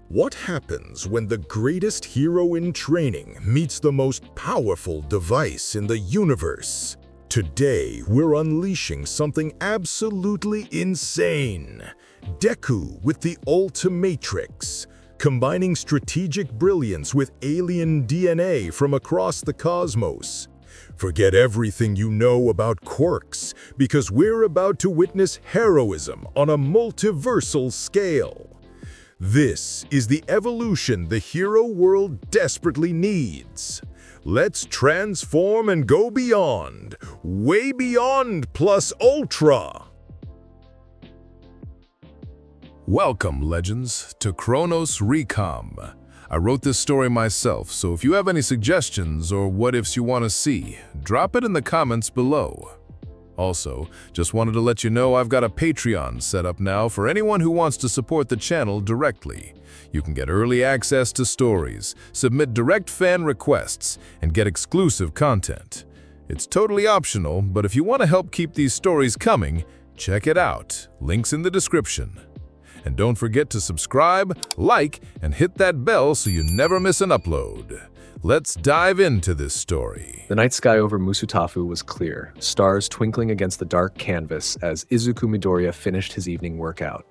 What happens when the greatest hero in training meets the most powerful device in the universe? Today, we're unleashing something absolutely insane. Deku with the Ultimatrix, combining strategic brilliance with alien DNA from across the cosmos. Forget everything you know about quirks, because we're about to witness heroism on a multiversal scale. This is the evolution the hero world desperately needs. Let's transform and go beyond, way beyond plus ultra. Welcome, legends, to Chronos Recom. I wrote this story myself, so if you have any suggestions or what-ifs you want to see, drop it in the comments below. Also, just wanted to let you know I've got a Patreon set up now for anyone who wants to support the channel directly. You can get early access to stories, submit direct fan requests, and get exclusive content. It's totally optional, but if you want to help keep these stories coming, check it out. Links in the description. And don't forget to subscribe, like, and hit that bell so you never miss an upload. Let's dive into this story. The night sky over Musutafu was clear, stars twinkling against the dark canvas as Izuku Midoriya finished his evening workout.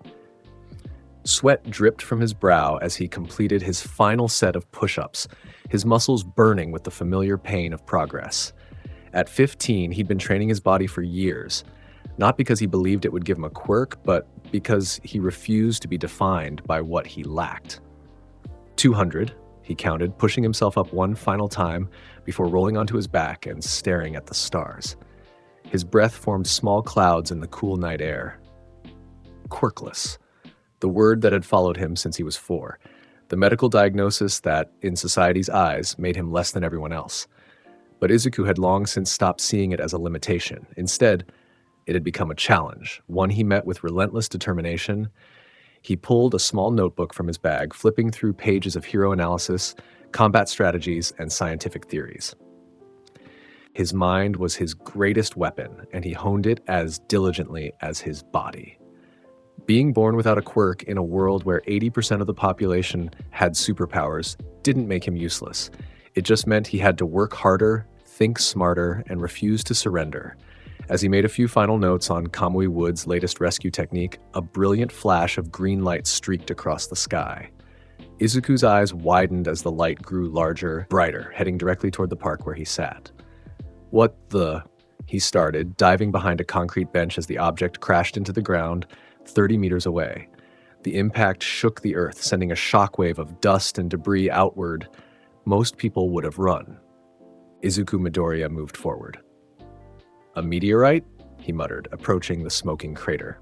Sweat dripped from his brow as he completed his final set of push-ups, his muscles burning with the familiar pain of progress. At 15, he'd been training his body for years, not because he believed it would give him a quirk, but because he refused to be defined by what he lacked. 200. He counted, pushing himself up one final time before rolling onto his back and staring at the stars. His breath formed small clouds in the cool night air. Quirkless, the word that had followed him since he was 4, the medical diagnosis that, in society's eyes, made him less than everyone else. But Izuku had long since stopped seeing it as a limitation. Instead, it had become a challenge, one he met with relentless determination. He pulled a small notebook from his bag, flipping through pages of hero analysis, combat strategies, and scientific theories. His mind was his greatest weapon, and he honed it as diligently as his body. Being born without a quirk in a world where 80% of the population had superpowers didn't make him useless. It just meant he had to work harder, think smarter, and refuse to surrender. As he made a few final notes on Kamui Wood's latest rescue technique, a brilliant flash of green light streaked across the sky. Izuku's eyes widened as the light grew larger, brighter, heading directly toward the park where he sat. "What the?" he started, diving behind a concrete bench as the object crashed into the ground 30 meters away. The impact shook the earth, sending a shockwave of dust and debris outward. Most people would have run. Izuku Midoriya moved forward. "A meteorite?" he muttered, approaching the smoking crater.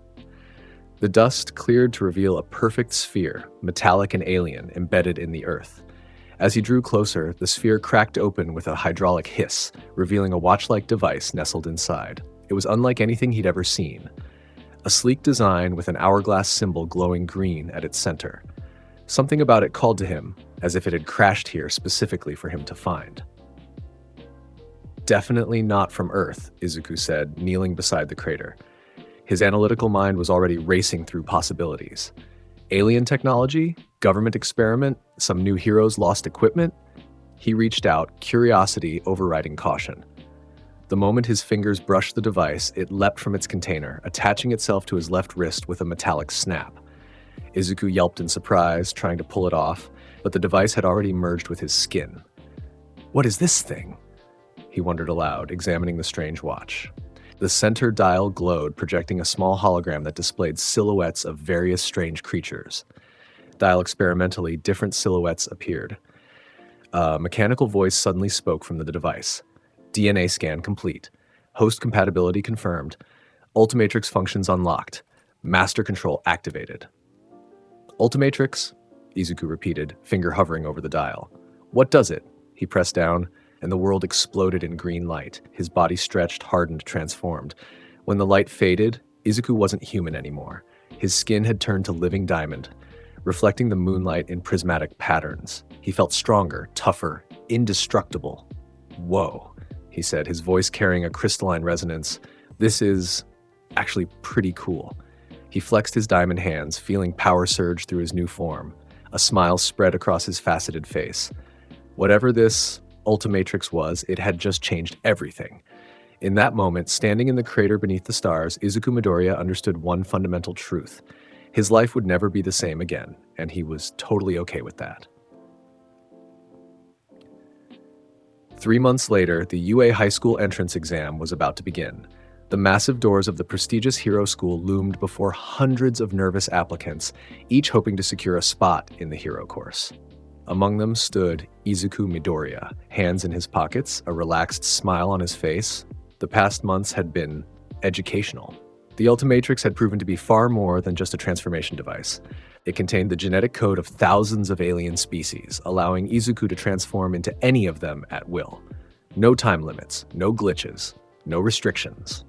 The dust cleared to reveal a perfect sphere, metallic and alien, embedded in the earth. As he drew closer, the sphere cracked open with a hydraulic hiss, revealing a watch-like device nestled inside. It was unlike anything he'd ever seen. A sleek design with an hourglass symbol glowing green at its center. Something about it called to him, as if it had crashed here specifically for him to find. "Definitely not from Earth," Izuku said, kneeling beside the crater. His analytical mind was already racing through possibilities. Alien technology? Government experiment? Some new hero's lost equipment? He reached out, curiosity overriding caution. The moment his fingers brushed the device, it leapt from its container, attaching itself to his left wrist with a metallic snap. Izuku yelped in surprise, trying to pull it off, but the device had already merged with his skin. "What is this thing?" he wondered aloud, examining the strange watch. The center dial glowed, projecting a small hologram that displayed silhouettes of various strange creatures. Dial experimentally, different silhouettes appeared. A mechanical voice suddenly spoke from the device. "DNA scan complete. Host compatibility confirmed. Ultimatrix functions unlocked. Master control activated." "Ultimatrix?" Izuku repeated, finger hovering over the dial. "What does it?" He pressed down, and the world exploded in green light. His body stretched, hardened, transformed. When the light faded, Izuku wasn't human anymore. His skin had turned to living diamond, reflecting the moonlight in prismatic patterns. He felt stronger, tougher, indestructible. "Whoa," he said, his voice carrying a crystalline resonance. "This is actually pretty cool." He flexed his diamond hands, feeling power surge through his new form. A smile spread across his faceted face. Whatever this Ultimatrix was, it had just changed everything. In that moment, standing in the crater beneath the stars, Izuku Midoriya understood one fundamental truth. His life would never be the same again, and he was totally okay with that. 3 months later, the UA High School entrance exam was about to begin. The massive doors of the prestigious hero school loomed before hundreds of nervous applicants, each hoping to secure a spot in the hero course. Among them stood Izuku Midoriya, hands in his pockets, a relaxed smile on his face. The past months had been educational. The Ultimatrix had proven to be far more than just a transformation device. It contained the genetic code of thousands of alien species, allowing Izuku to transform into any of them at will. No time limits, no glitches, no restrictions.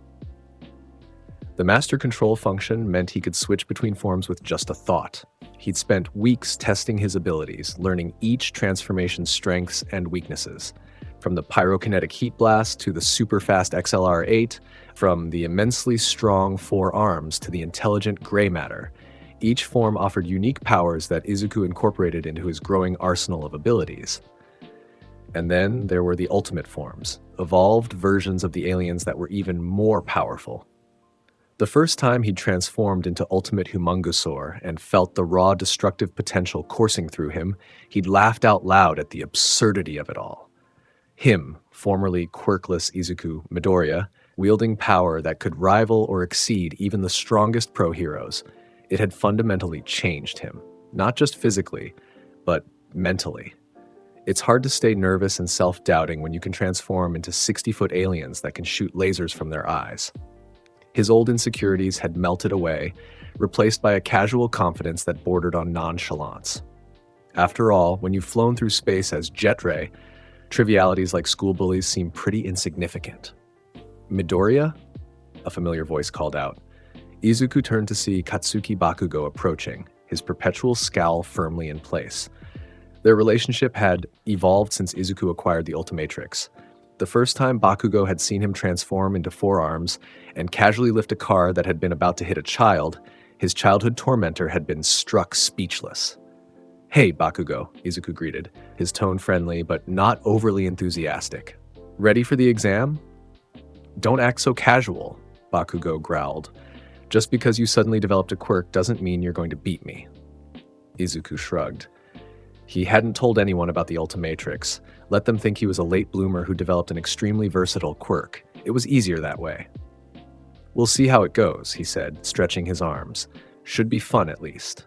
The master control function meant he could switch between forms with just a thought. He'd spent weeks testing his abilities, learning each transformation's strengths and weaknesses. From the pyrokinetic heat blast to the super-fast XLR-8, from the immensely strong 4 arms to the intelligent gray matter, each form offered unique powers that Izuku incorporated into his growing arsenal of abilities. And then there were the ultimate forms, evolved versions of the aliens that were even more powerful. The first time he'd transformed into Ultimate Humongosaur and felt the raw destructive potential coursing through him, he'd laughed out loud at the absurdity of it all. Him, formerly quirkless Izuku Midoriya, wielding power that could rival or exceed even the strongest pro heroes, it had fundamentally changed him, not just physically, but mentally. It's hard to stay nervous and self-doubting when you can transform into 60-foot aliens that can shoot lasers from their eyes. His old insecurities had melted away, replaced by a casual confidence that bordered on nonchalance. After all, when you've flown through space as Jet Ray, trivialities like school bullies seem pretty insignificant. Midoriya? A familiar voice called out. Izuku turned to see Katsuki Bakugo approaching, his perpetual scowl firmly in place. Their relationship had evolved since Izuku acquired the Ultimatrix. The first time Bakugo had seen him transform into 4 arms and casually lift a car that had been about to hit a child, his childhood tormentor had been struck speechless. "Hey, Bakugo," Izuku greeted, his tone friendly but not overly enthusiastic. "Ready for the exam?" "Don't act so casual," Bakugo growled. "Just because you suddenly developed a quirk doesn't mean you're going to beat me." Izuku shrugged. He hadn't told anyone about the Ultimatrix. Let them think he was a late bloomer who developed an extremely versatile quirk. It was easier that way. "We'll see how it goes," he said, stretching his arms. "Should be fun, at least."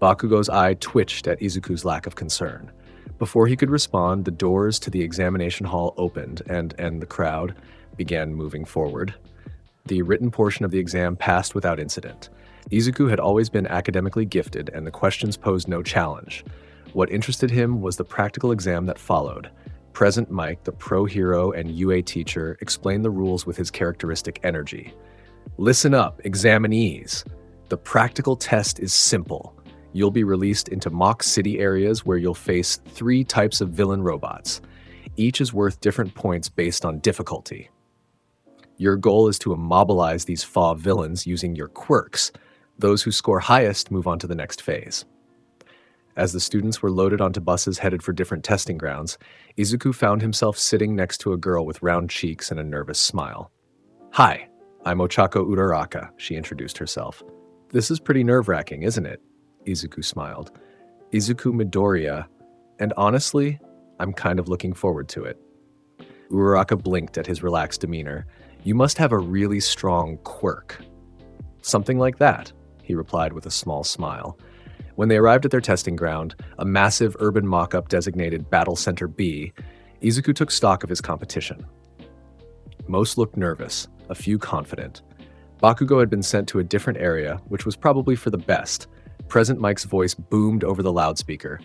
Bakugo's eye twitched at Izuku's lack of concern. Before he could respond, the doors to the examination hall opened and the crowd began moving forward. The written portion of the exam passed without incident. Izuku had always been academically gifted, and the questions posed no challenge. What interested him was the practical exam that followed. Present Mike, the pro hero and UA teacher, explained the rules with his characteristic energy. "Listen up, examinees. The practical test is simple. You'll be released into mock city areas where you'll face 3 types of villain robots. Each is worth different points based on difficulty. Your goal is to immobilize these FAW villains using your quirks. Those who score highest move on to the next phase." As the students were loaded onto buses headed for different testing grounds, Izuku found himself sitting next to a girl with round cheeks and a nervous smile. "Hi, I'm Ochako Uraraka," she introduced herself. "This is pretty nerve-wracking, isn't it?" Izuku smiled. "Izuku Midoriya, and honestly, I'm kind of looking forward to it." Uraraka blinked at his relaxed demeanor. "You must have a really strong quirk." "Something like that," he replied with a small smile. When they arrived at their testing ground, a massive urban mock-up designated Battle Center B, Izuku took stock of his competition. Most looked nervous, a few confident. Bakugo had been sent to a different area, which was probably for the best. Present Mike's voice boomed over the loudspeaker.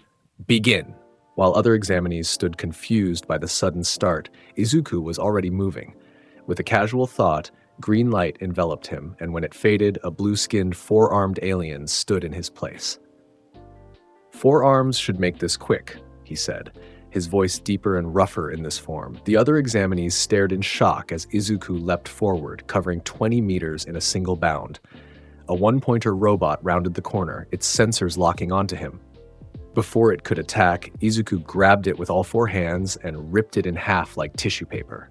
"Begin!" While other examinees stood confused by the sudden start, Izuku was already moving. With a casual thought, green light enveloped him, and when it faded, a blue-skinned 4-armed alien stood in his place. "4 arms should make this quick," he said, his voice deeper and rougher in this form. The other examinees stared in shock as Izuku leapt forward, covering 20 meters in a single bound. A 1-pointer robot rounded the corner, its sensors locking onto him. Before it could attack, Izuku grabbed it with all four hands and ripped it in half like tissue paper.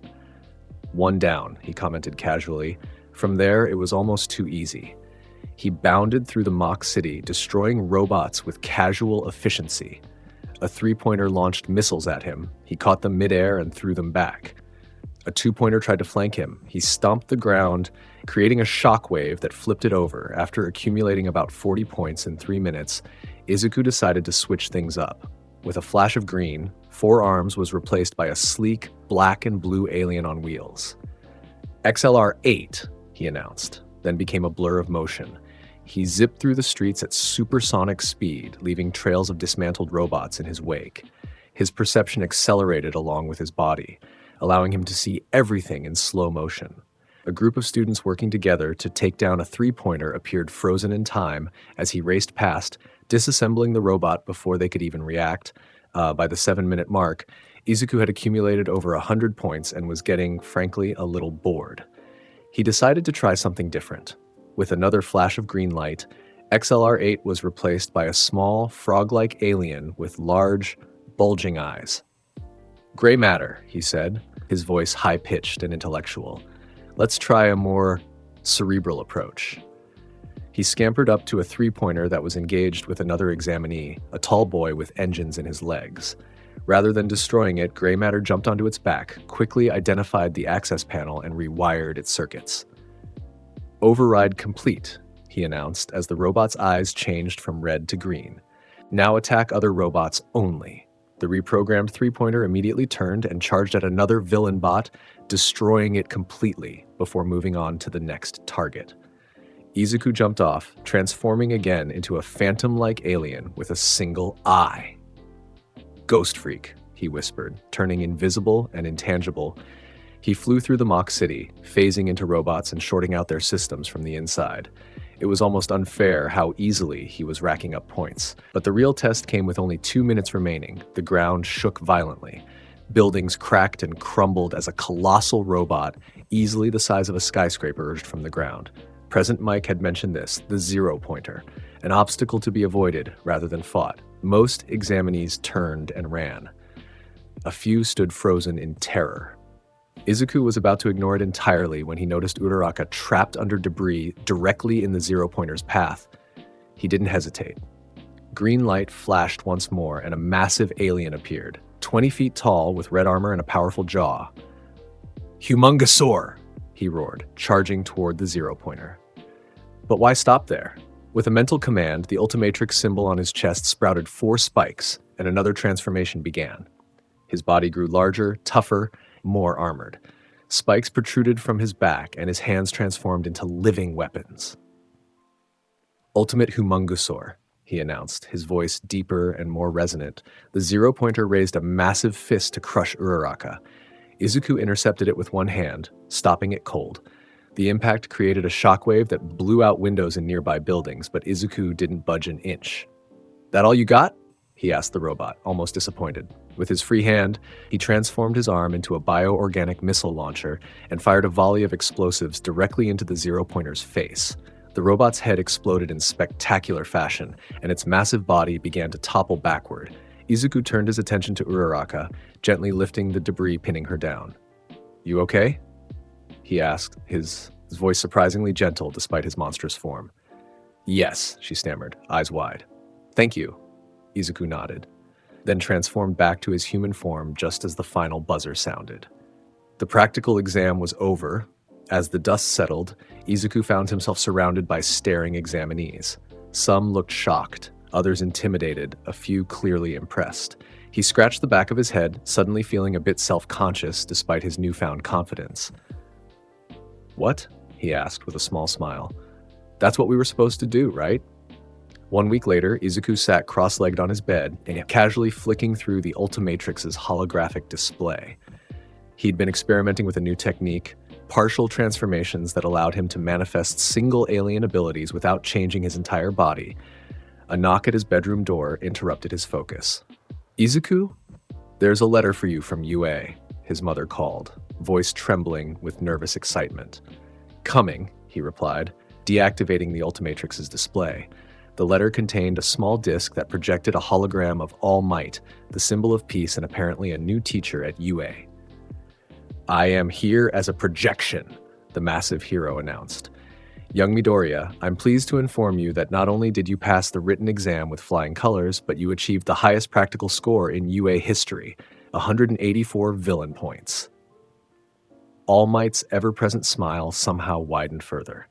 "One down," he commented casually. From there, it was almost too easy. He bounded through the mock city, destroying robots with casual efficiency. A three-pointer launched missiles at him. He caught them midair and threw them back. A two-pointer tried to flank him. He stomped the ground, creating a shockwave that flipped it over. After accumulating about 40 points in 3 minutes, Izuku decided to switch things up. With a flash of green, Four Arms was replaced by a sleek black and blue alien on wheels. "XLR-8, he announced, then became a blur of motion. He zipped through the streets at supersonic speed, leaving trails of dismantled robots in his wake. His perception accelerated along with his body, allowing him to see everything in slow motion. A group of students working together to take down a three-pointer appeared frozen in time as he raced past, disassembling the robot before they could even react. By the 7-minute mark, Izuku had accumulated over 100 points and was getting, frankly, a little bored. He decided to try something different. With another flash of green light, XLR-8 was replaced by a small, frog-like alien with large, bulging eyes. "Gray matter," he said, his voice high-pitched and intellectual. "Let's try a more cerebral approach." He scampered up to a three-pointer that was engaged with another examinee, a tall boy with engines in his legs. Rather than destroying it, gray matter jumped onto its back, quickly identified the access panel, and rewired its circuits. "Override complete," he announced as the robot's eyes changed from red to green. "Now attack other robots only." The reprogrammed three-pointer immediately turned and charged at another villain bot, destroying it completely before moving on to the next target. Izuku jumped off, transforming again into a phantom-like alien with a single eye. "Ghost freak," he whispered, turning invisible and intangible. He flew through the mock city, phasing into robots and shorting out their systems from the inside. It was almost unfair how easily he was racking up points. But the real test came with only 2 minutes remaining. The ground shook violently. Buildings cracked and crumbled as a colossal robot, easily the size of a skyscraper, emerged from the ground. Present Mike had mentioned this, the zero-pointer, an obstacle to be avoided rather than fought. Most examinees turned and ran. A few stood frozen in terror. Izuku was about to ignore it entirely when he noticed Uraraka trapped under debris directly in the zero-pointer's path. He didn't hesitate. Green light flashed once more and a massive alien appeared, 20 feet tall with red armor and a powerful jaw. "Humongosaur!" he roared, charging toward the zero-pointer. But why stop there? With a mental command, the Ultimatrix symbol on his chest sprouted 4 spikes, and another transformation began. His body grew larger, tougher, more armored. Spikes protruded from his back, and his hands transformed into living weapons. "Ultimate Humongosaur," he announced, his voice deeper and more resonant. The zero-pointer raised a massive fist to crush Uraraka. Izuku intercepted it with one hand, stopping it cold. The impact created a shockwave that blew out windows in nearby buildings, but Izuku didn't budge an inch. "That all you got?" he asked the robot, almost disappointed. With his free hand, he transformed his arm into a bioorganic missile launcher and fired a volley of explosives directly into the zero-pointer's face. The robot's head exploded in spectacular fashion, and its massive body began to topple backward. Izuku turned his attention to Uraraka, gently lifting the debris pinning her down. "You okay?" he asked, his voice surprisingly gentle despite his monstrous form. "Yes," she stammered, eyes wide. "Thank you." Izuku nodded, then transformed back to his human form just as the final buzzer sounded. The practical exam was over. As the dust settled, Izuku found himself surrounded by staring examinees. Some looked shocked, others intimidated, a few clearly impressed. He scratched the back of his head, suddenly feeling a bit self-conscious despite his newfound confidence. "What?" he asked with a small smile. "That's what we were supposed to do, right?" 1 week later, Izuku sat cross-legged on his bed and casually flicking through the Ultimatrix's holographic display. He'd been experimenting with a new technique, partial transformations that allowed him to manifest single alien abilities without changing his entire body. A knock at his bedroom door interrupted his focus. "Izuku? There's a letter for you from UA," his mother called, voice trembling with nervous excitement. "Coming," he replied, deactivating the Ultimatrix's display. The letter contained a small disc that projected a hologram of All Might, the symbol of peace and apparently a new teacher at UA. "I am here as a projection," the massive hero announced. "Young Midoriya, I'm pleased to inform you that not only did you pass the written exam with flying colors, but you achieved the highest practical score in UA history, 184 villain points." All Might's ever-present smile somehow widened further.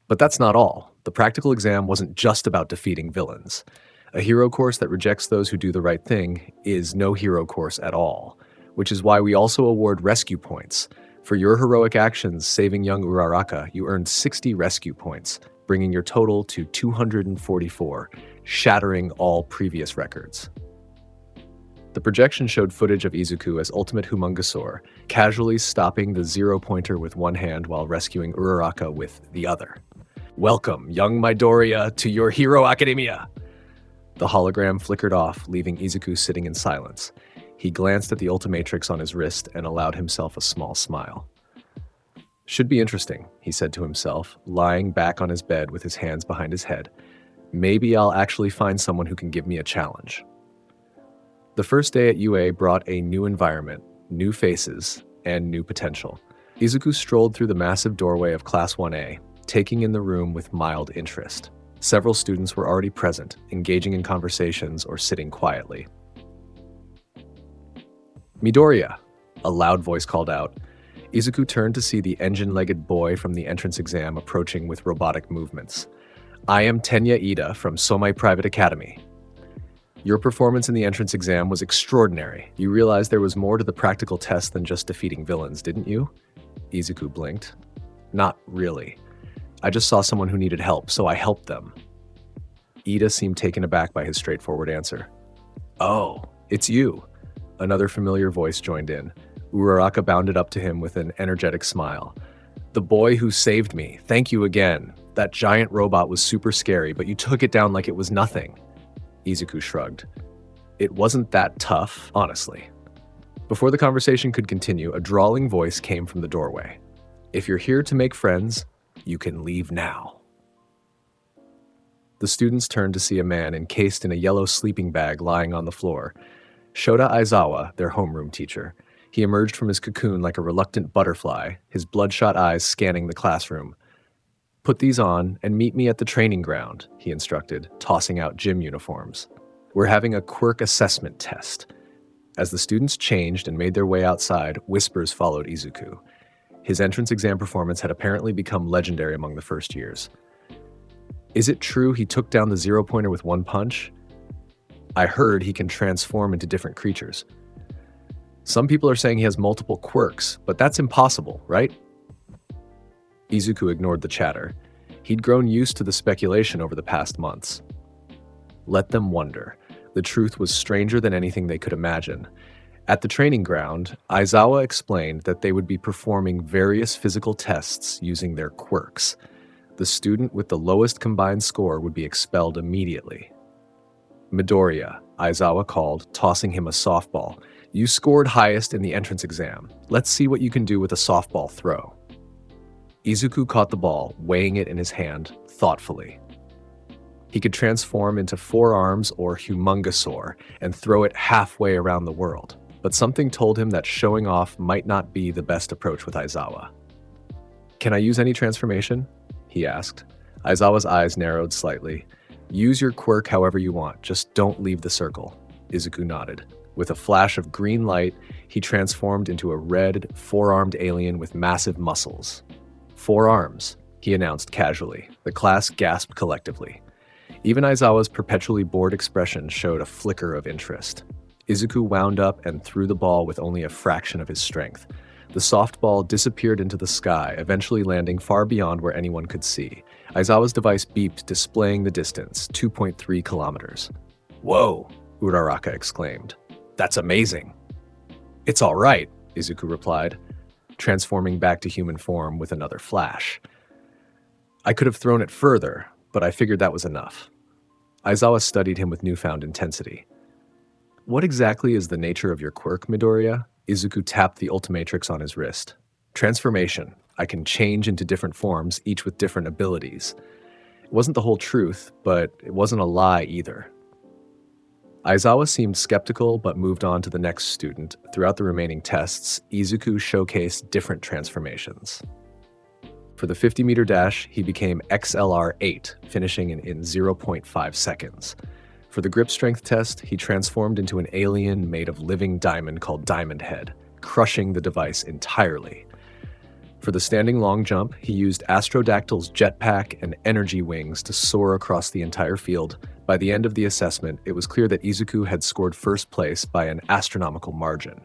But that's not all. The practical exam wasn't just about defeating villains. A hero course that rejects those who do the right thing is no hero course at all, which is why we also award rescue points. For your heroic actions saving young Uraraka, you earned 60 rescue points, bringing your total to 244, shattering all previous records. The projection showed footage of Izuku as Ultimate Humungosaur, casually stopping the zero-pointer with one hand while rescuing Uraraka with the other. "Welcome, young Midoriya, to your Hero Academia!" The hologram flickered off, leaving Izuku sitting in silence. He glanced at the Ultimatrix on his wrist and allowed himself a small smile. "Should be interesting," he said to himself, lying back on his bed with his hands behind his head. "Maybe I'll actually find someone who can give me a challenge." The first day at UA brought a new environment, new faces, and new potential. Izuku strolled through the massive doorway of Class 1A, taking in the room with mild interest. Several students were already present, engaging in conversations or sitting quietly. "Midoriya," a loud voice called out. Izuku turned to see the engine-legged boy from the entrance exam approaching with robotic movements. "I am Tenya Ida from Somai Private Academy. Your performance in the entrance exam was extraordinary. You realized there was more to the practical test than just defeating villains, didn't you?" Izuku blinked. "Not really. I just saw someone who needed help, so I helped them." Ida seemed taken aback by his straightforward answer. "Oh, it's you." Another familiar voice joined in. Uraraka bounded up to him with an energetic smile. "The boy who saved me. Thank you again. That giant robot was super scary, but you took it down like it was nothing." Izuku shrugged. "It wasn't that tough, honestly." Before the conversation could continue, a drawling voice came from the doorway. "If you're here to make friends, you can leave now." The students turned to see a man encased in a yellow sleeping bag lying on the floor. Shota Aizawa, their homeroom teacher. He emerged from his cocoon like a reluctant butterfly, his bloodshot eyes scanning the classroom. "Put these on and meet me at the training ground," he instructed, tossing out gym uniforms. "We're having a quirk assessment test." As the students changed and made their way outside, whispers followed Izuku. His entrance exam performance had apparently become legendary among the first years. "Is it true he took down the zero-pointer with one punch? I heard he can transform into different creatures. Some people are saying he has multiple quirks, but that's impossible, right?" Izuku ignored the chatter. He'd grown used to the speculation over the past months. Let them wonder. The truth was stranger than anything they could imagine. At the training ground, Aizawa explained that they would be performing various physical tests using their quirks. The student with the lowest combined score would be expelled immediately. "Midoriya," Aizawa called, tossing him a softball. "You scored highest in the entrance exam. Let's see what you can do with a softball throw." Izuku caught the ball, weighing it in his hand, thoughtfully. He could transform into 4 arms or Humungosaur and throw it halfway around the world, but something told him that showing off might not be the best approach with Aizawa. "Can I use any transformation?" he asked. Aizawa's eyes narrowed slightly. "Use your quirk however you want, just don't leave the circle." Izuku nodded. With a flash of green light, he transformed into a red, 4-armed alien with massive muscles. "4 arms," he announced casually. The class gasped collectively. Even Aizawa's perpetually bored expression showed a flicker of interest. Izuku wound up and threw the ball with only a fraction of his strength. The softball disappeared into the sky, eventually landing far beyond where anyone could see. Aizawa's device beeped, displaying the distance, 2.3 kilometers. "Whoa!" Uraraka exclaimed. "That's amazing." "It's all right," Izuku replied, transforming back to human form with another flash. "I could have thrown it further, but I figured that was enough." Aizawa studied him with newfound intensity. "What exactly is the nature of your quirk, Midoriya?" Izuku tapped the Ultimatrix on his wrist. "Transformation. I can change into different forms, each with different abilities." It wasn't the whole truth, but it wasn't a lie either. Aizawa seemed skeptical but moved on to the next student. Throughout the remaining tests, Izuku showcased different transformations. For the 50-meter dash, he became XLR8, finishing in 0.5 seconds. For the grip strength test, he transformed into an alien made of living diamond called Diamond Head, crushing the device entirely. For the standing long jump, he used Astrodactyl's jetpack and energy wings to soar across the entire field. By the end of the assessment, it was clear that Izuku had scored first place by an astronomical margin.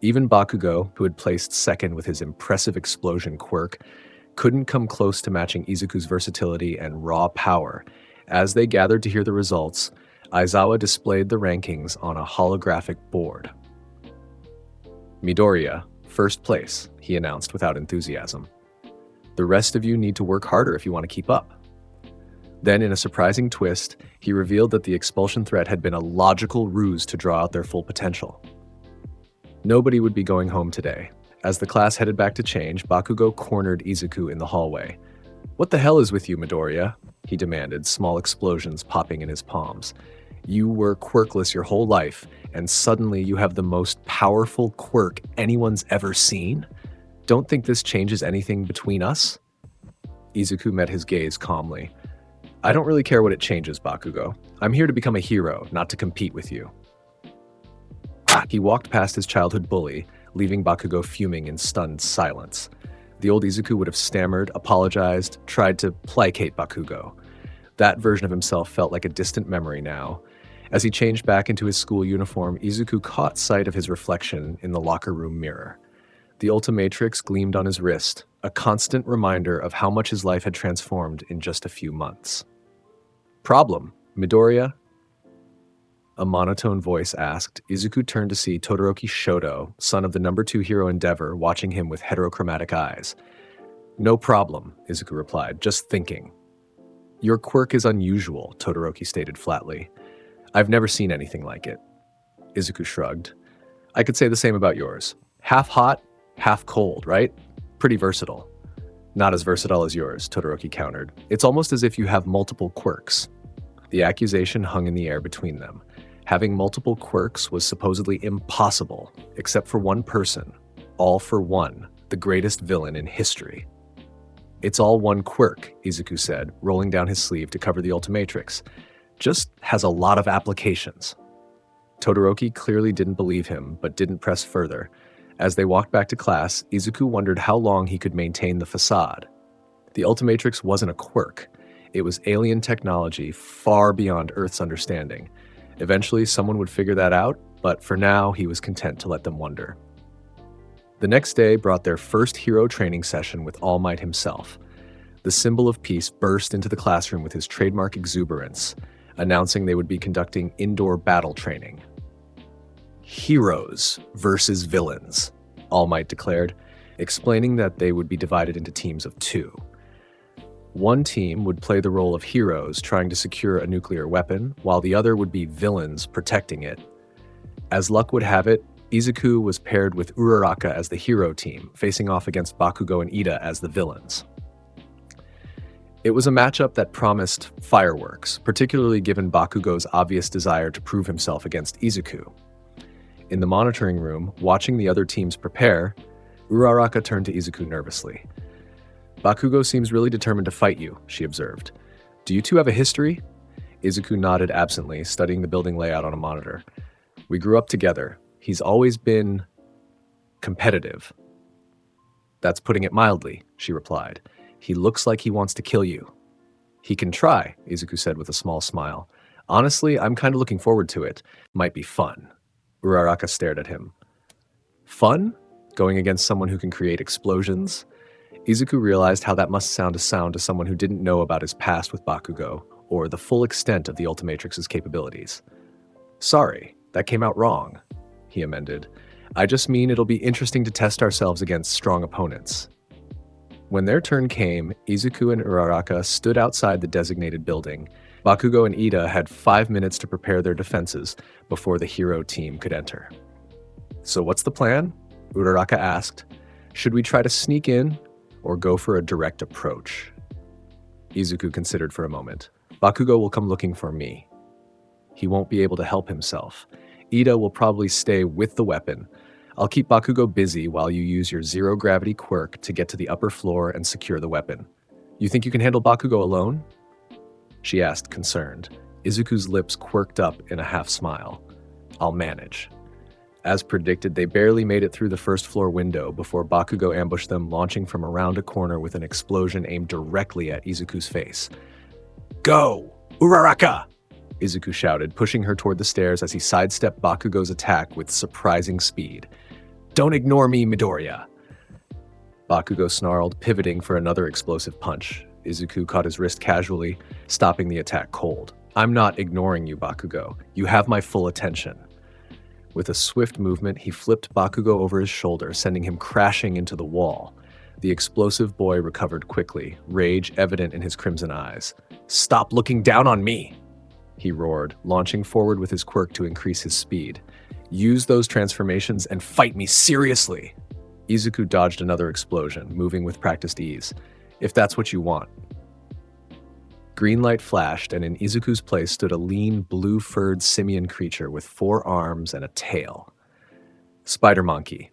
Even Bakugo, who had placed second with his impressive explosion quirk, couldn't come close to matching Izuku's versatility and raw power. As they gathered to hear the results, Aizawa displayed the rankings on a holographic board. Midoriya, first place, he announced without enthusiasm. The rest of you need to work harder if you want to keep up. Then, in a surprising twist, he revealed that the expulsion threat had been a logical ruse to draw out their full potential. Nobody would be going home today. As the class headed back to change, Bakugo cornered Izuku in the hallway. "What the hell is with you, Midoriya?" he demanded, small explosions popping in his palms. "You were quirkless your whole life, and suddenly you have the most powerful quirk anyone's ever seen? Don't think this changes anything between us?" Izuku met his gaze calmly. "I don't really care what it changes, Bakugo. I'm here to become a hero, not to compete with you." He walked past his childhood bully, leaving Bakugo fuming in stunned silence. The old Izuku would have stammered, apologized, tried to placate Bakugo. That version of himself felt like a distant memory now. As he changed back into his school uniform, Izuku caught sight of his reflection in the locker room mirror. The Ultimatrix gleamed on his wrist, a constant reminder of how much his life had transformed in just a few months. "Problem, Midoriya?" A monotone voice asked. Izuku turned to see Todoroki Shoto, son of the number 2 hero Endeavor, watching him with heterochromatic eyes. "No problem," Izuku replied, "just thinking." "Your quirk is unusual," Todoroki stated flatly. "I've never seen anything like it." Izuku shrugged. "I could say the same about yours. Half hot, half cold, right? Pretty versatile." "Not as versatile as yours," Todoroki countered. "It's almost as if you have multiple quirks." The accusation hung in the air between them. Having multiple quirks was supposedly impossible, except for one person. All for one, the greatest villain in history. "It's all one quirk," Izuku said, rolling down his sleeve to cover the Ultimatrix. "Just has a lot of applications." Todoroki clearly didn't believe him, but didn't press further. As they walked back to class, Izuku wondered how long he could maintain the facade. The Ultimatrix wasn't a quirk. It was alien technology far beyond Earth's understanding. Eventually, someone would figure that out, but for now, he was content to let them wonder. The next day brought their first hero training session with All Might himself. The symbol of peace burst into the classroom with his trademark exuberance, announcing they would be conducting indoor battle training. "Heroes versus villains," All Might declared, explaining that they would be divided into teams of 2. One team would play the role of heroes trying to secure a nuclear weapon, while the other would be villains protecting it. As luck would have it, Izuku was paired with Uraraka as the hero team, facing off against Bakugo and Ida as the villains. It was a matchup that promised fireworks, particularly given Bakugo's obvious desire to prove himself against Izuku. In the monitoring room, watching the other teams prepare, Uraraka turned to Izuku nervously. "Bakugo seems really determined to fight you," she observed. "Do you two have a history?" Izuku nodded absently, studying the building layout on a monitor. "We grew up together. He's always been competitive." "That's putting it mildly," she replied. "He looks like he wants to kill you." "He can try," Izuku said with a small smile. "Honestly, I'm kind of looking forward to it. Might be fun." Uraraka stared at him. "Fun? Going against someone who can create explosions?" Izuku realized how that must sound to someone who didn't know about his past with Bakugo, or the full extent of the Ultimatrix's capabilities. "Sorry, that came out wrong," he amended. "I just mean it'll be interesting to test ourselves against strong opponents." When their turn came, Izuku and Uraraka stood outside the designated building. Bakugo and Ida had 5 minutes to prepare their defenses before the hero team could enter. "So what's the plan?" Uraraka asked. "Should we try to sneak in or go for a direct approach?" Izuku considered for a moment. Bakugo will come looking for me. He won't be able to help himself. Ida will probably stay with the weapon. I'll keep Bakugo busy while you use your zero-gravity quirk to get to the upper floor and secure the weapon. You think you can handle Bakugo alone? She asked, concerned. Izuku's lips quirked up in a half-smile. I'll manage. As predicted, they barely made it through the first-floor window before Bakugo ambushed them, launching from around a corner with an explosion aimed directly at Izuku's face. Go! Uraraka! Izuku shouted, pushing her toward the stairs as he sidestepped Bakugo's attack with surprising speed. Don't ignore me, Midoriya! Bakugo snarled, pivoting for another explosive punch. Izuku caught his wrist casually, stopping the attack cold. I'm not ignoring you, Bakugo. You have my full attention. With a swift movement, he flipped Bakugo over his shoulder, sending him crashing into the wall. The explosive boy recovered quickly, rage evident in his crimson eyes. Stop looking down on me! He roared, launching forward with his quirk to increase his speed. Use those transformations and fight me seriously! Izuku dodged another explosion, moving with practiced ease. If that's what you want. Green light flashed, and in Izuku's place stood a lean, blue-furred simian creature with 4 arms and a tail. Spider Monkey,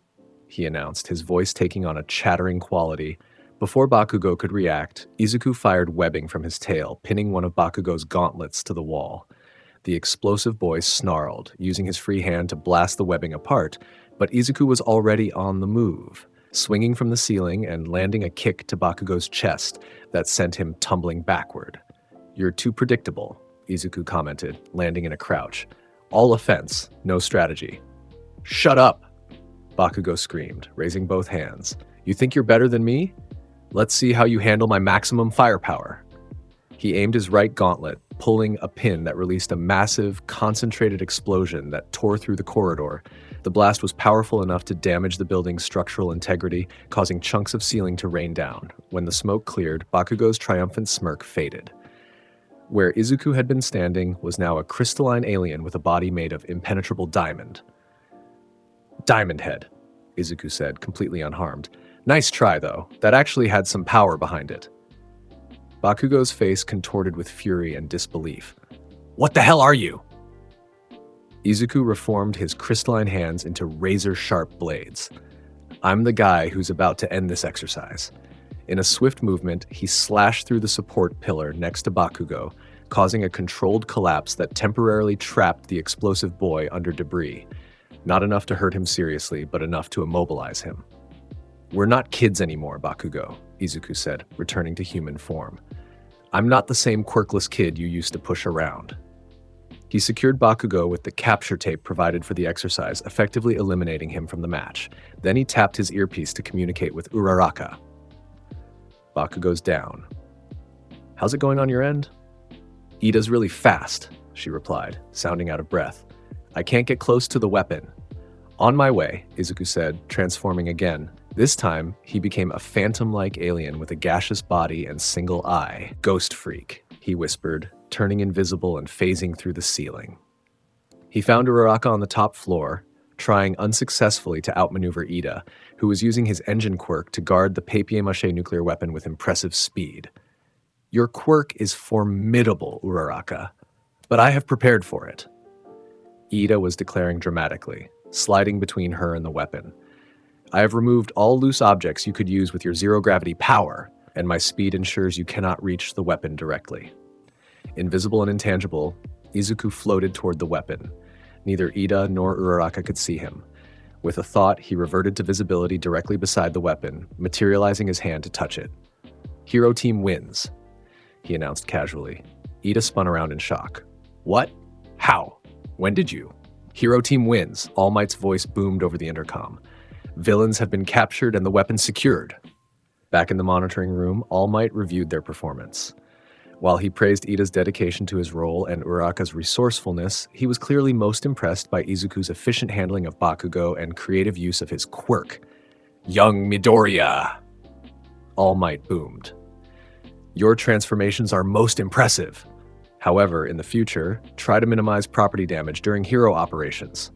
he announced, his voice taking on a chattering quality. Before Bakugo could react, Izuku fired webbing from his tail, pinning one of Bakugo's gauntlets to the wall. The explosive boy snarled, using his free hand to blast the webbing apart, but Izuku was already on the move, swinging from the ceiling and landing a kick to Bakugo's chest that sent him tumbling backward. You're too predictable, Izuku commented, landing in a crouch. All offense, no strategy. Shut up! Bakugo screamed, raising both hands. You think you're better than me? Let's see how you handle my maximum firepower. He aimed his right gauntlet, pulling a pin that released a massive, concentrated explosion that tore through the corridor. The blast was powerful enough to damage the building's structural integrity, causing chunks of ceiling to rain down. When the smoke cleared, Bakugo's triumphant smirk faded. Where Izuku had been standing was now a crystalline alien with a body made of impenetrable diamond. Diamond Head, Izuku said, completely unharmed. Nice try, though. That actually had some power behind it. Bakugo's face contorted with fury and disbelief. What the hell are you? Izuku reformed his crystalline hands into razor-sharp blades. I'm the guy who's about to end this exercise. In a swift movement, he slashed through the support pillar next to Bakugo, causing a controlled collapse that temporarily trapped the explosive boy under debris. Not enough to hurt him seriously, but enough to immobilize him. We're not kids anymore, Bakugo, Izuku said, returning to human form. I'm not the same quirkless kid you used to push around. He secured Bakugo with the capture tape provided for the exercise, effectively eliminating him from the match. Then he tapped his earpiece to communicate with Uraraka. Bakugo's down. How's it going on your end? Ida's really fast, she replied, sounding out of breath. I can't get close to the weapon. On my way, Izuku said, transforming again. This time, he became a phantom-like alien with a gaseous body and single eye. Ghost freak, he whispered, turning invisible and phasing through the ceiling. He found Uraraka on the top floor, trying unsuccessfully to outmaneuver Ida, who was using his engine quirk to guard the papier-mâché nuclear weapon with impressive speed. Your quirk is formidable, Uraraka, but I have prepared for it. Ida was declaring dramatically, sliding between her and the weapon. I have removed all loose objects you could use with your zero-gravity power, and my speed ensures you cannot reach the weapon directly. Invisible and intangible, Izuku floated toward the weapon. Neither Ida nor Uraraka could see him. With a thought, he reverted to visibility directly beside the weapon, materializing his hand to touch it. Hero Team wins, he announced casually. Ida spun around in shock. What? How? When did you? Hero Team wins, All Might's voice boomed over the intercom. Villains have been captured and the weapon secured. Back in the monitoring room, All Might reviewed their performance. While he praised Ida's dedication to his role and Uraraka's resourcefulness, he was clearly most impressed by Izuku's efficient handling of Bakugo and creative use of his quirk. Young Midoriya! All Might boomed. Your transformations are most impressive. However, in the future, try to minimize property damage during hero operations.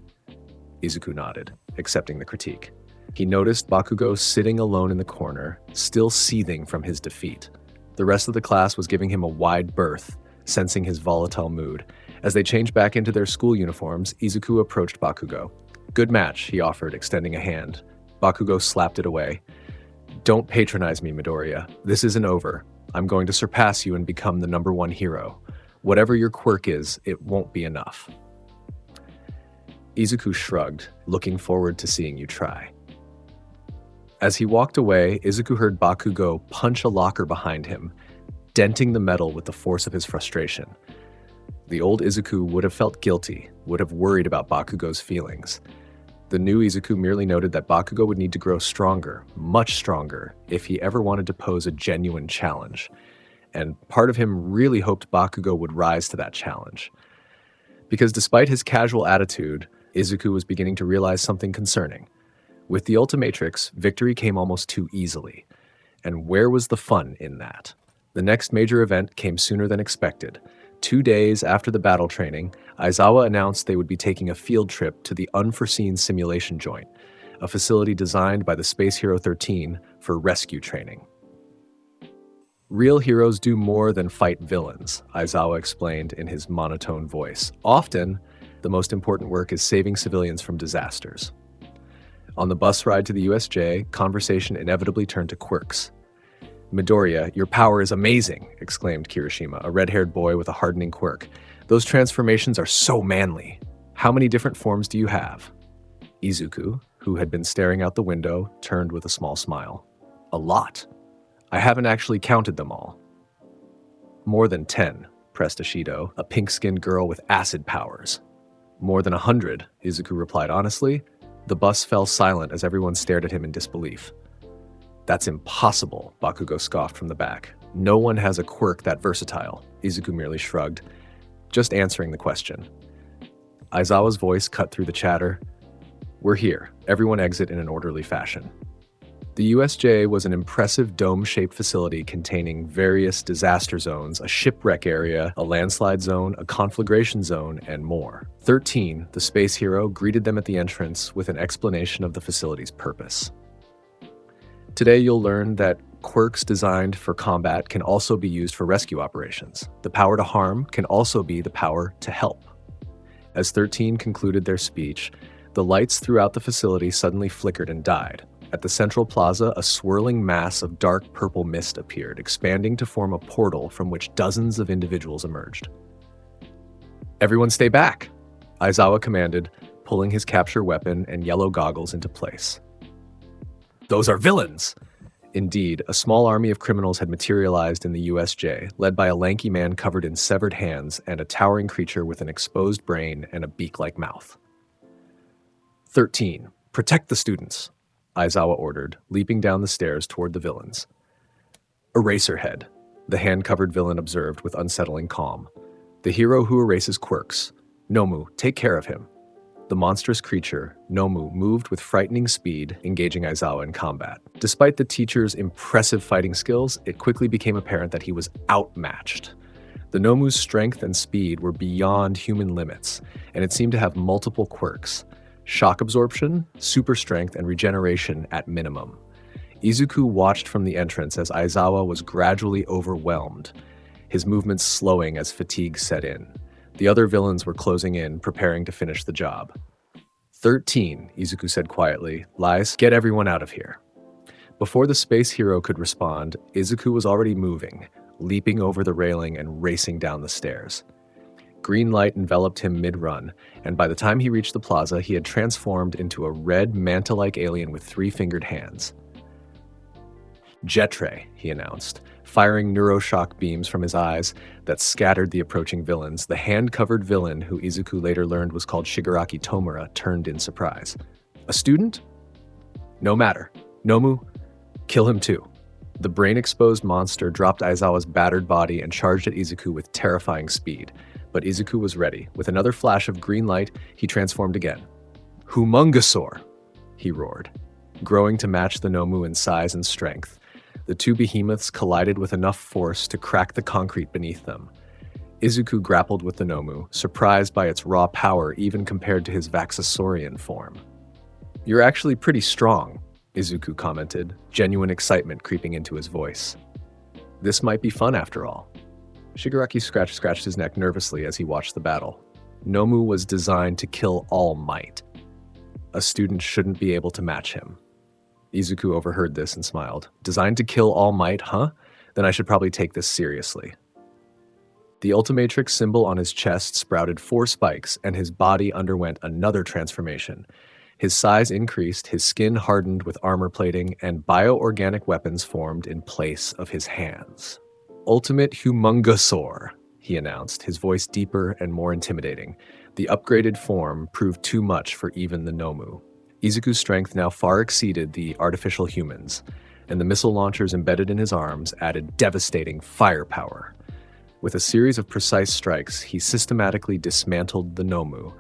Izuku nodded, accepting the critique. He noticed Bakugo sitting alone in the corner, still seething from his defeat. The rest of the class was giving him a wide berth, sensing his volatile mood. As they changed back into their school uniforms, Izuku approached Bakugo. "Good match," he offered, extending a hand. Bakugo slapped it away. "Don't patronize me, Midoriya. This isn't over. I'm going to surpass you and become the #1 hero. Whatever your quirk is, it won't be enough." Izuku shrugged, looking forward to seeing you try. As he walked away, Izuku heard Bakugo punch a locker behind him, denting the metal with the force of his frustration. The old Izuku would have felt guilty, would have worried about Bakugo's feelings. The new Izuku merely noted that Bakugo would need to grow stronger, much stronger, if he ever wanted to pose a genuine challenge. And part of him really hoped Bakugo would rise to that challenge. Because despite his casual attitude, Izuku was beginning to realize something concerning. With the Ultimatrix, victory came almost too easily. And where was the fun in that? The next major event came sooner than expected. 2 days after the battle training, Aizawa announced they would be taking a field trip to the Unforeseen Simulation Joint, a facility designed by the Space Hero 13 for rescue training. "Real heroes do more than fight villains," Aizawa explained in his monotone voice. "Often, the most important work is saving civilians from disasters." On the bus ride to the USJ, conversation inevitably turned to quirks. "Midoriya, your power is amazing," exclaimed Kirishima, a red-haired boy with a hardening quirk. "Those transformations are so manly. How many different forms do you have?" Izuku, who had been staring out the window, turned with a small smile. "A lot. I haven't actually counted them all." "More than 10, pressed Ashido, a pink-skinned girl with acid powers. "More than 100, Izuku replied honestly. The bus fell silent as everyone stared at him in disbelief. "That's impossible," Bakugo scoffed from the back. "No one has a quirk that versatile." Izuku merely shrugged. "Just answering the question." Aizawa's voice cut through the chatter. "We're here. Everyone exit in an orderly fashion." The USJ was an impressive dome-shaped facility containing various disaster zones, a shipwreck area, a landslide zone, a conflagration zone, and more. 13, the space hero, greeted them at the entrance with an explanation of the facility's purpose. "Today you'll learn that quirks designed for combat can also be used for rescue operations. The power to harm can also be the power to help." As 13 concluded their speech, the lights throughout the facility suddenly flickered and died. At the central plaza, a swirling mass of dark purple mist appeared, expanding to form a portal from which dozens of individuals emerged. "Everyone stay back," Aizawa commanded, pulling his capture weapon and yellow goggles into place. "Those are villains!" Indeed, a small army of criminals had materialized in the USJ, led by a lanky man covered in severed hands and a towering creature with an exposed brain and a beak-like mouth. 13, protect the students, Aizawa ordered, leaping down the stairs toward the villains. "Eraserhead," the hand-covered villain observed with unsettling calm. "The hero who erases quirks. Nomu, take care of him." The monstrous creature, Nomu, moved with frightening speed, engaging Aizawa in combat. Despite the teacher's impressive fighting skills, it quickly became apparent that he was outmatched. The Nomu's strength and speed were beyond human limits, and it seemed to have multiple quirks: shock absorption, super strength, and regeneration at minimum. Izuku watched from the entrance as Aizawa was gradually overwhelmed, his movements slowing as fatigue set in. The other villains were closing in, preparing to finish the job. 13, Izuku said quietly. "Lies, get everyone out of here." Before the space hero could respond, Izuku was already moving, leaping over the railing and racing down the stairs. Green light enveloped him mid-run, and by the time he reached the plaza, he had transformed into a red, manta-like alien with 3-fingered hands. "Jetre," he announced, firing neuroshock beams from his eyes that scattered the approaching villains. The hand-covered villain, who Izuku later learned was called Shigaraki Tomura, turned in surprise. "A student? No matter. Nomu, kill him too." The brain-exposed monster dropped Aizawa's battered body and charged at Izuku with terrifying speed. But Izuku was ready. With another flash of green light, he transformed again. "Humongosaur!" he roared, growing to match the Nomu in size and strength. The two behemoths collided with enough force to crack the concrete beneath them. Izuku grappled with the Nomu, surprised by its raw power even compared to his Vaxasaurian form. "You're actually pretty strong," Izuku commented, genuine excitement creeping into his voice. This might be fun after all. Shigaraki scratched his neck nervously as he watched the battle. Nomu was designed to kill All Might. A student shouldn't be able to match him. Izuku overheard this and smiled. Designed to kill All Might, huh? Then I should probably take this seriously. The Ultimatrix symbol on his chest sprouted 4 spikes, and his body underwent another transformation. His size increased, his skin hardened with armor plating, and bioorganic weapons formed in place of his hands. Ultimate Humungosaur, he announced, his voice deeper and more intimidating. The upgraded form proved too much for even the Nomu. Izuku's strength now far exceeded the artificial humans, and the missile launchers embedded in his arms added devastating firepower. With a series of precise strikes, he systematically dismantled the Nomu,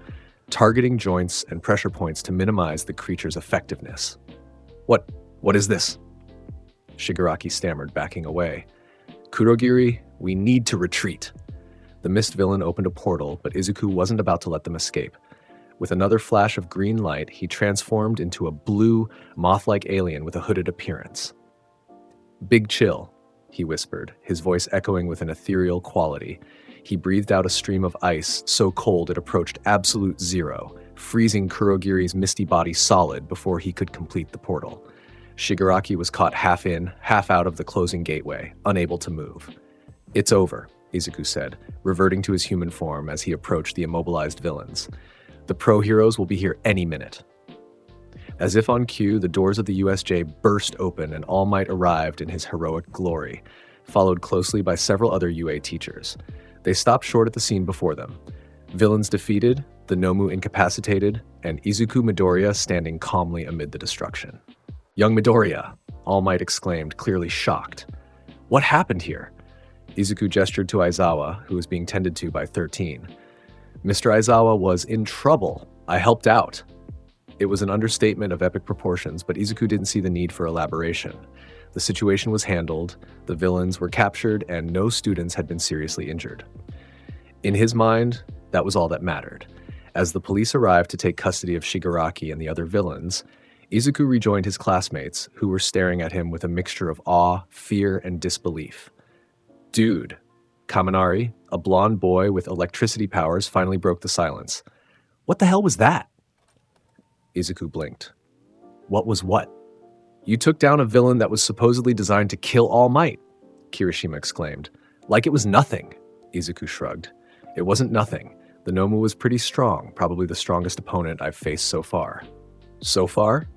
targeting joints and pressure points to minimize the creature's effectiveness. What is this? Shigaraki stammered, backing away. Kurogiri, we need to retreat. The mist villain opened a portal, but Izuku wasn't about to let them escape. With another flash of green light, he transformed into a blue, moth-like alien with a hooded appearance. Big chill, he whispered, his voice echoing with an ethereal quality. He breathed out a stream of ice, so cold it approached absolute zero, freezing Kurogiri's misty body solid before he could complete the portal. Shigaraki was caught half in, half out of the closing gateway, unable to move. It's over, Izuku said, reverting to his human form as he approached the immobilized villains. The pro-heroes will be here any minute. As if on cue, the doors of the USJ burst open and All Might arrived in his heroic glory, followed closely by several other UA teachers. They stopped short at the scene before them. Villains defeated, the Nomu incapacitated, and Izuku Midoriya standing calmly amid the destruction. Young Midoriya, All Might exclaimed, clearly shocked. What happened here? Izuku gestured to Aizawa, who was being tended to by 13. Mr. Aizawa was in trouble. I helped out. It was an understatement of epic proportions, but Izuku didn't see the need for elaboration. The situation was handled, the villains were captured, and no students had been seriously injured. In his mind, that was all that mattered. As the police arrived to take custody of Shigaraki and the other villains, Izuku rejoined his classmates, who were staring at him with a mixture of awe, fear, and disbelief. Dude, Kaminari, a blonde boy with electricity powers, finally broke the silence. What the hell was that? Izuku blinked. What was what? You took down a villain that was supposedly designed to kill All Might, Kirishima exclaimed. Like it was nothing, Izuku shrugged. It wasn't nothing. The Nomu was pretty strong, probably the strongest opponent I've faced so far. So far?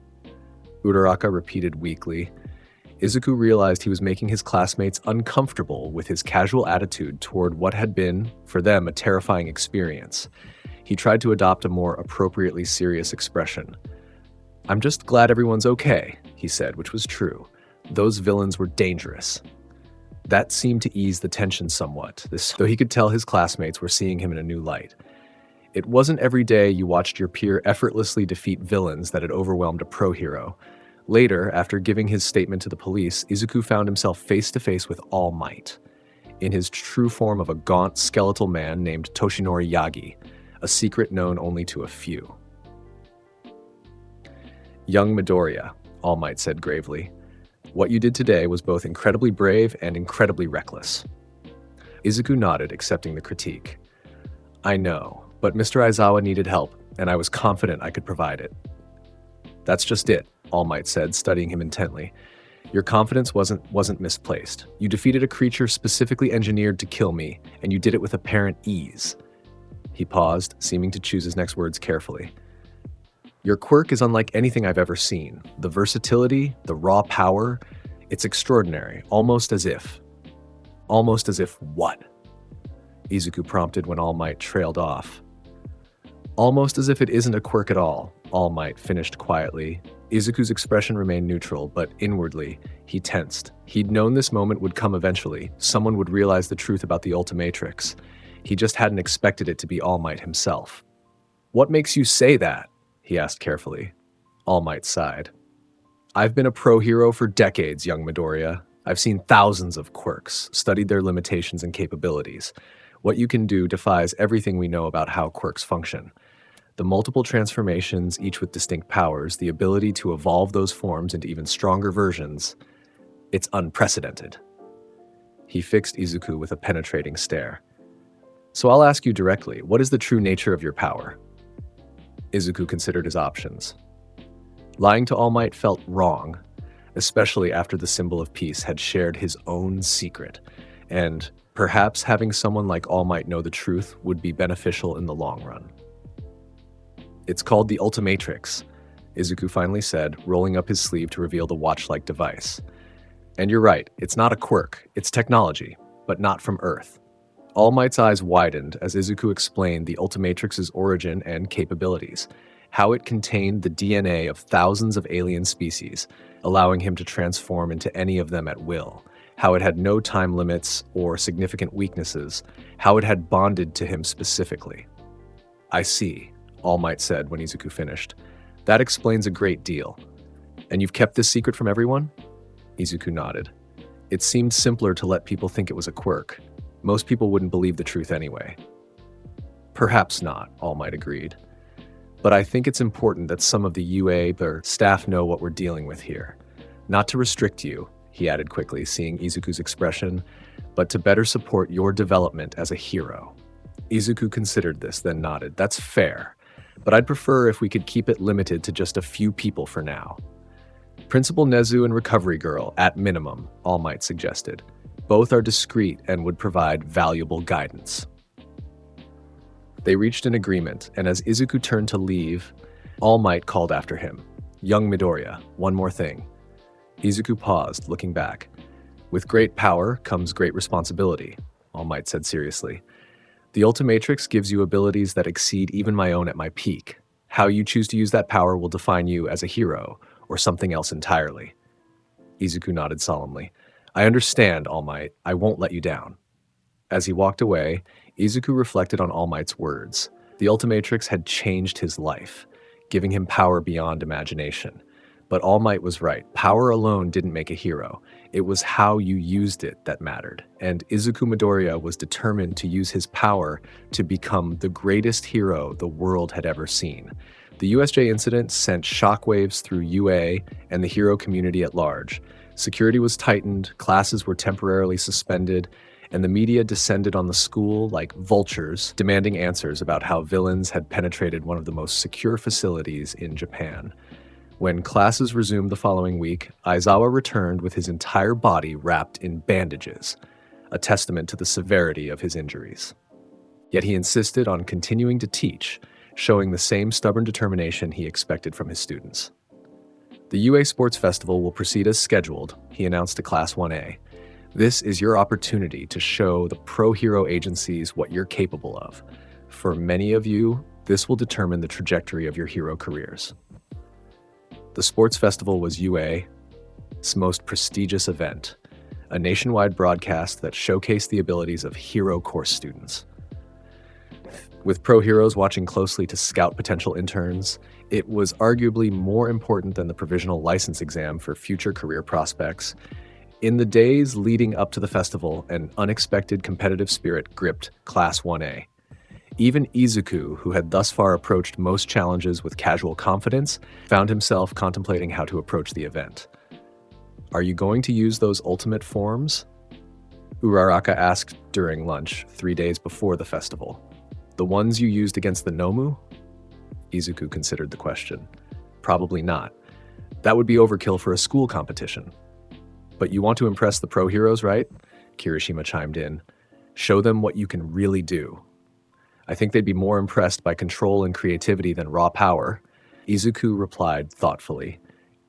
Uraraka repeated weakly. Izuku realized he was making his classmates uncomfortable with his casual attitude toward what had been, for them, a terrifying experience. He tried to adopt a more appropriately serious expression. I'm just glad everyone's okay, he said, which was true. Those villains were dangerous. That seemed to ease the tension somewhat, though he could tell his classmates were seeing him in a new light. It wasn't every day you watched your peer effortlessly defeat villains that had overwhelmed a pro-hero. Later, after giving his statement to the police, Izuku found himself face-to-face with All Might, in his true form of a gaunt, skeletal man named Toshinori Yagi, a secret known only to a few. Young Midoriya, All Might said gravely, what you did today was both incredibly brave and incredibly reckless. Izuku nodded, accepting the critique. I know, but Mr. Aizawa needed help, and I was confident I could provide it. That's just it, All Might said, studying him intently. Your confidence wasn't misplaced. You defeated a creature specifically engineered to kill me, and you did it with apparent ease. He paused, seeming to choose his next words carefully. Your quirk is unlike anything I've ever seen. The versatility, the raw power, it's extraordinary, almost as if what? Izuku prompted when All Might trailed off. Almost as if it isn't a quirk at all, All Might finished quietly. Izuku's expression remained neutral, but inwardly, he tensed. He'd known this moment would come eventually. Someone would realize the truth about the Ultimatrix. He just hadn't expected it to be All Might himself. What makes you say that? He asked carefully. All Might sighed. I've been a pro-hero for decades, young Midoriya. I've seen thousands of quirks, studied their limitations and capabilities. What you can do defies everything we know about how quirks function. The multiple transformations, each with distinct powers, the ability to evolve those forms into even stronger versions, it's unprecedented. He fixed Izuku with a penetrating stare. So I'll ask you directly, what is the true nature of your power? Izuku considered his options. Lying to All Might felt wrong, especially after the symbol of peace had shared his own secret, and perhaps having someone like All Might know the truth would be beneficial in the long run. It's called the Ultimatrix, Izuku finally said, rolling up his sleeve to reveal the watch-like device. And you're right, it's not a quirk, it's technology, but not from Earth. All Might's eyes widened as Izuku explained the Ultimatrix's origin and capabilities, how it contained the DNA of thousands of alien species, allowing him to transform into any of them at will, how it had no time limits or significant weaknesses, how it had bonded to him specifically. I see, All Might said when Izuku finished. That explains a great deal. And you've kept this secret from everyone? Izuku nodded. It seemed simpler to let people think it was a quirk. Most people wouldn't believe the truth anyway. Perhaps not, All Might agreed. But I think it's important that some of the UA or staff know what we're dealing with here. Not to restrict you, he added quickly, seeing Izuku's expression, but to better support your development as a hero. Izuku considered this, then nodded. That's fair, but I'd prefer if we could keep it limited to just a few people for now. Principal Nezu and Recovery Girl, at minimum, All Might suggested. Both are discreet and would provide valuable guidance. They reached an agreement, and as Izuku turned to leave, All Might called after him. Young Midoriya, one more thing. Izuku paused, looking back. With great power comes great responsibility, All Might said seriously. The Ultimatrix gives you abilities that exceed even my own at my peak. How you choose to use that power will define you as a hero, or something else entirely. Izuku nodded solemnly. I understand, All Might. I won't let you down. As he walked away, Izuku reflected on All Might's words. The Ultimatrix had changed his life, giving him power beyond imagination. But All Might was right. Power alone didn't make a hero. It was how you used it that mattered. And Izuku Midoriya was determined to use his power to become the greatest hero the world had ever seen. The USJ incident sent shockwaves through UA and the hero community at large. Security was tightened, classes were temporarily suspended, and the media descended on the school like vultures, demanding answers about how villains had penetrated one of the most secure facilities in Japan. When classes resumed the following week, Aizawa returned with his entire body wrapped in bandages, a testament to the severity of his injuries. Yet he insisted on continuing to teach, showing the same stubborn determination he expected from his students. The UA Sports Festival will proceed as scheduled, he announced to Class 1A. This is your opportunity to show the pro-hero agencies what you're capable of. For many of you, this will determine the trajectory of your hero careers. The Sports Festival was UA's most prestigious event, a nationwide broadcast that showcased the abilities of hero course students. With pro heroes watching closely to scout potential interns, it was arguably more important than the provisional license exam for future career prospects. In the days leading up to the festival, an unexpected competitive spirit gripped Class 1A. Even Izuku, who had thus far approached most challenges with casual confidence, found himself contemplating how to approach the event. Are you going to use those ultimate forms? Uraraka asked during lunch, 3 days before the festival. The ones you used against the Nomu? Izuku considered the question. Probably not. That would be overkill for a school competition. But you want to impress the pro heroes, right? Kirishima chimed in. Show them what you can really do. I think they'd be more impressed by control and creativity than raw power. Izuku replied thoughtfully.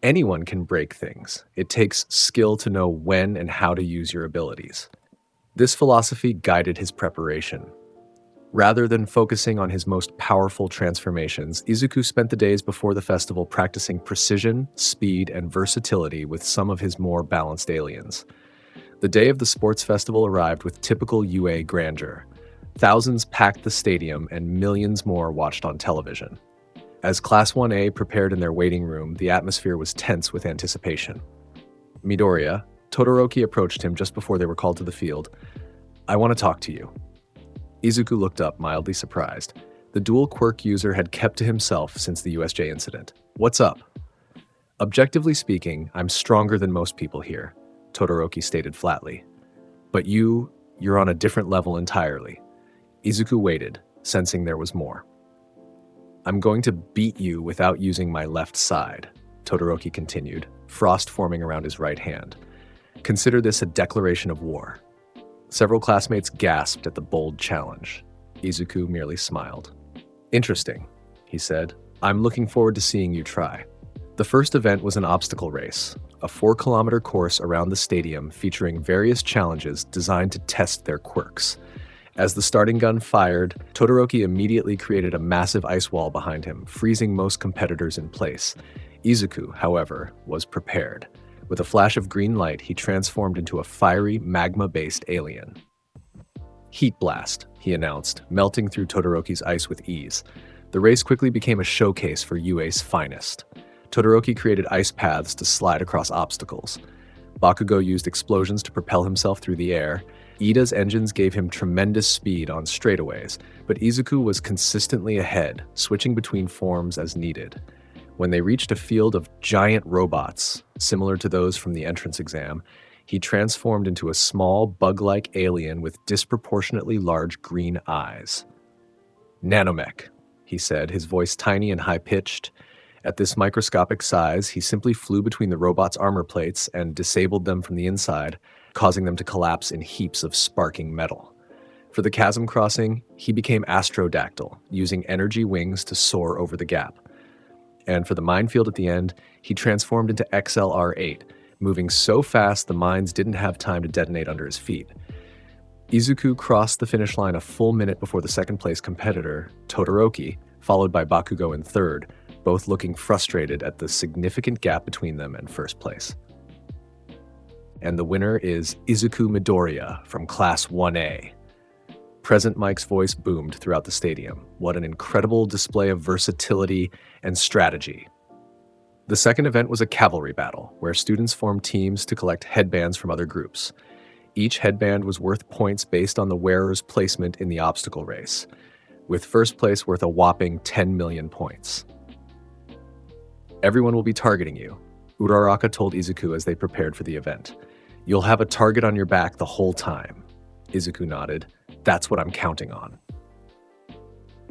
Anyone can break things. It takes skill to know when and how to use your abilities. This philosophy guided his preparation. Rather than focusing on his most powerful transformations, Izuku spent the days before the festival practicing precision, speed, and versatility with some of his more balanced aliens. The day of the sports festival arrived with typical UA grandeur. Thousands packed the stadium and millions more watched on television. As Class 1A prepared in their waiting room, the atmosphere was tense with anticipation. Midoriya, Todoroki approached him just before they were called to the field. I want to talk to you. Izuku looked up, mildly surprised. The dual quirk user had kept to himself since the USJ incident. What's up? Objectively speaking, I'm stronger than most people here, Todoroki stated flatly. But you're on a different level entirely. Izuku waited, sensing there was more. I'm going to beat you without using my left side, Todoroki continued, frost forming around his right hand. Consider this a declaration of war. Several classmates gasped at the bold challenge. Izuku merely smiled. Interesting, he said. I'm looking forward to seeing you try. The first event was an obstacle race, a 4-kilometer course around the stadium featuring various challenges designed to test their quirks. As the starting gun fired, Todoroki immediately created a massive ice wall behind him, freezing most competitors in place. Izuku, however, was prepared. With a flash of green light, he transformed into a fiery, magma-based alien. Heat blast, he announced, melting through Todoroki's ice with ease. The race quickly became a showcase for UA's finest. Todoroki created ice paths to slide across obstacles. Bakugo used explosions to propel himself through the air. Ida's engines gave him tremendous speed on straightaways, but Izuku was consistently ahead, switching between forms as needed. When they reached a field of giant robots, similar to those from the entrance exam, he transformed into a small, bug-like alien with disproportionately large green eyes. Nanomech, he said, his voice tiny and high-pitched. At this microscopic size, he simply flew between the robot's armor plates and disabled them from the inside, causing them to collapse in heaps of sparking metal. For the chasm crossing, he became Astrodactyl, using energy wings to soar over the gap. And for the minefield at the end, he transformed into XLR-8, moving so fast the mines didn't have time to detonate under his feet. Izuku crossed the finish line a full minute before the second-place competitor, Todoroki, followed by Bakugo in third, both looking frustrated at the significant gap between them and first place. And the winner is Izuku Midoriya from Class 1A. Present Mike's voice boomed throughout the stadium. What an incredible display of versatility and strategy. The second event was a cavalry battle, where students formed teams to collect headbands from other groups. Each headband was worth points based on the wearer's placement in the obstacle race, with first place worth a whopping 10 million points. Everyone will be targeting you, Uraraka told Izuku as they prepared for the event. You'll have a target on your back the whole time. Izuku nodded. That's what I'm counting on.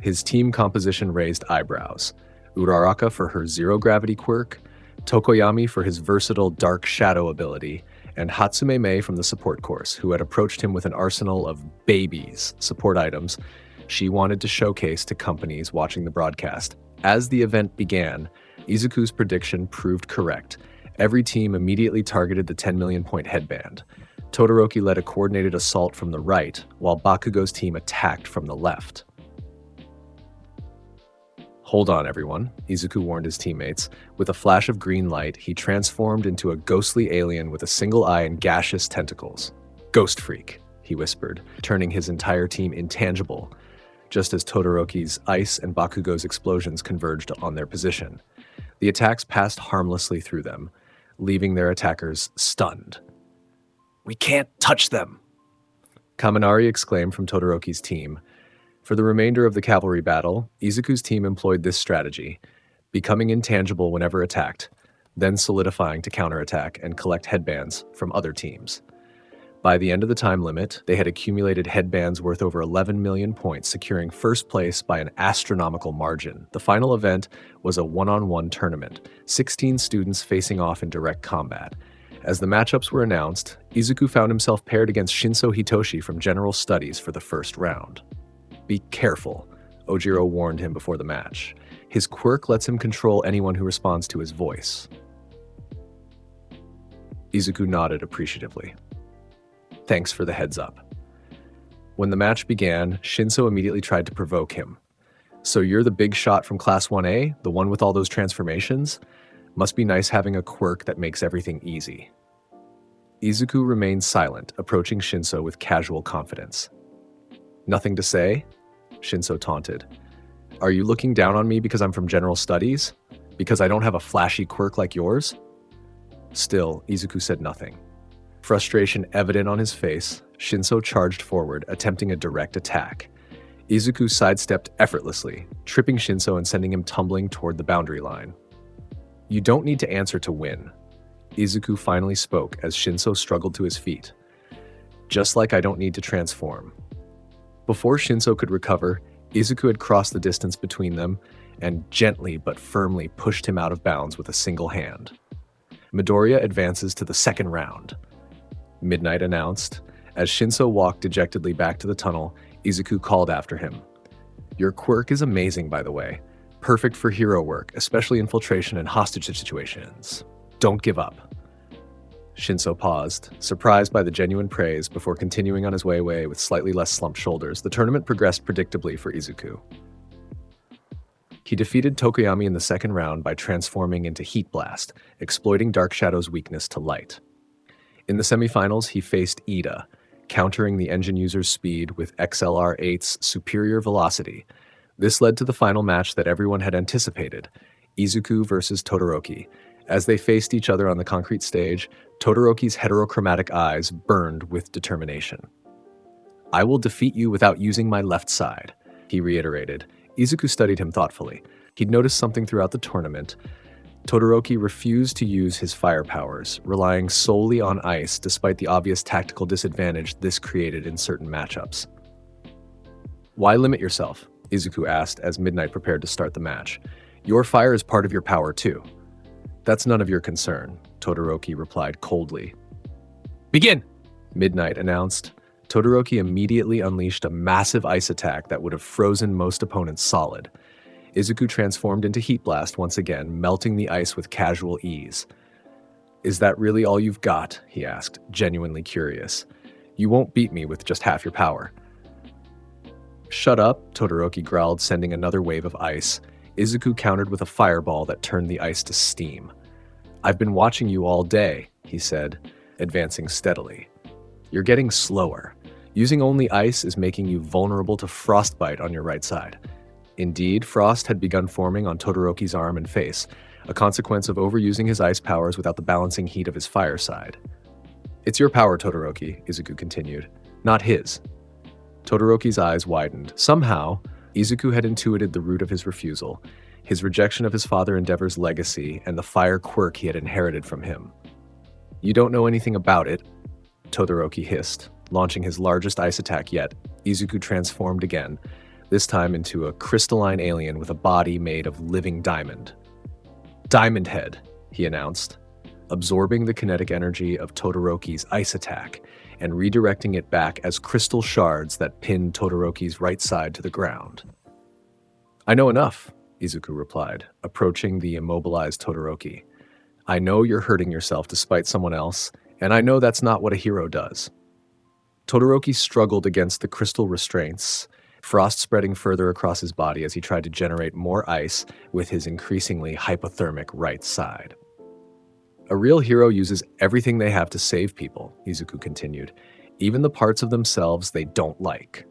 His team composition raised eyebrows. Uraraka for her zero-gravity quirk, Tokoyami for his versatile dark shadow ability, and Hatsume Mei from the support course, who had approached him with an arsenal of babies support items she wanted to showcase to companies watching the broadcast. As the event began, Izuku's prediction proved correct. Every team immediately targeted the 10 million point headband. Todoroki led a coordinated assault from the right, while Bakugo's team attacked from the left. Hold on, everyone, Izuku warned his teammates. With a flash of green light, he transformed into a ghostly alien with a single eye and gaseous tentacles. Ghost Freak, he whispered, turning his entire team intangible, just as Todoroki's ice and Bakugo's explosions converged on their position. The attacks passed harmlessly through them, leaving their attackers stunned. We can't touch them, Kaminari exclaimed from Todoroki's team. For the remainder of the cavalry battle, Izuku's team employed this strategy, becoming intangible whenever attacked, then solidifying to counterattack and collect headbands from other teams. By the end of the time limit, they had accumulated headbands worth over 11 million points, securing first place by an astronomical margin. The final event was a one-on-one tournament, 16 students facing off in direct combat. As the matchups were announced, Izuku found himself paired against Shinso Hitoshi from General Studies for the first round. Be careful, Ojiro warned him before the match. His quirk lets him control anyone who responds to his voice. Izuku nodded appreciatively. Thanks for the heads up. When the match began, Shinso immediately tried to provoke him. So you're the big shot from Class 1A, the one with all those transformations? Must be nice having a quirk that makes everything easy. Izuku remained silent, approaching Shinso with casual confidence. Nothing to say? Shinso taunted. Are you looking down on me because I'm from General Studies? Because I don't have a flashy quirk like yours? Still, Izuku said nothing. Frustration evident on his face, Shinso charged forward, attempting a direct attack. Izuku sidestepped effortlessly, tripping Shinso and sending him tumbling toward the boundary line. You don't need to answer to win. Izuku finally spoke as Shinso struggled to his feet. Just like I don't need to transform. Before Shinso could recover, Izuku had crossed the distance between them and gently but firmly pushed him out of bounds with a single hand. Midoriya advances to the second round. Midnight announced. As Shinso walked dejectedly back to the tunnel, Izuku called after him. Your quirk is amazing, by the way. Perfect for hero work, especially infiltration and hostage situations. Don't give up. Shinso paused, surprised by the genuine praise, before continuing on his way with slightly less slumped shoulders. The tournament progressed predictably for Izuku. He defeated Tokoyami in the second round by transforming into Heat Blast, exploiting Dark Shadow's weakness to light. In the semifinals, he faced Ida, countering the engine user's speed with XLR-8's superior velocity. This led to the final match that everyone had anticipated, Izuku versus Todoroki. As they faced each other on the concrete stage, Todoroki's heterochromatic eyes burned with determination. I will defeat you without using my left side, he reiterated. Izuku studied him thoughtfully. He'd noticed something throughout the tournament. Todoroki refused to use his fire powers, relying solely on ice despite the obvious tactical disadvantage this created in certain matchups. Why limit yourself? Izuku asked as Midnight prepared to start the match. Your fire is part of your power too. That's none of your concern, Todoroki replied coldly. Begin! Midnight announced. Todoroki immediately unleashed a massive ice attack that would have frozen most opponents solid. Izuku transformed into Heat Blast once again, melting the ice with casual ease. Is that really all you've got? He asked, genuinely curious. You won't beat me with just half your power. Shut up, Todoroki growled, sending another wave of ice. Izuku countered with a fireball that turned the ice to steam. I've been watching you all day, he said, advancing steadily. You're getting slower. Using only ice is making you vulnerable to frostbite on your right side. Indeed, frost had begun forming on Todoroki's arm and face, a consequence of overusing his ice powers without the balancing heat of his fire side. It's your power, Todoroki, Izuku continued, not his. Todoroki's eyes widened. Somehow, Izuku had intuited the root of his refusal, his rejection of his father Endeavor's legacy and the fire quirk he had inherited from him. You don't know anything about it, Todoroki hissed, launching his largest ice attack yet. Izuku transformed again, this time into a crystalline alien with a body made of living diamond. Diamond Head, he announced, absorbing the kinetic energy of Todoroki's ice attack and redirecting it back as crystal shards that pinned Todoroki's right side to the ground. I know enough, Izuku replied, approaching the immobilized Todoroki. I know you're hurting yourself to spite someone else, and I know that's not what a hero does. Todoroki struggled against the crystal restraints, frost spreading further across his body as he tried to generate more ice with his increasingly hypothermic right side. A real hero uses everything they have to save people, Izuku continued, even the parts of themselves they don't like.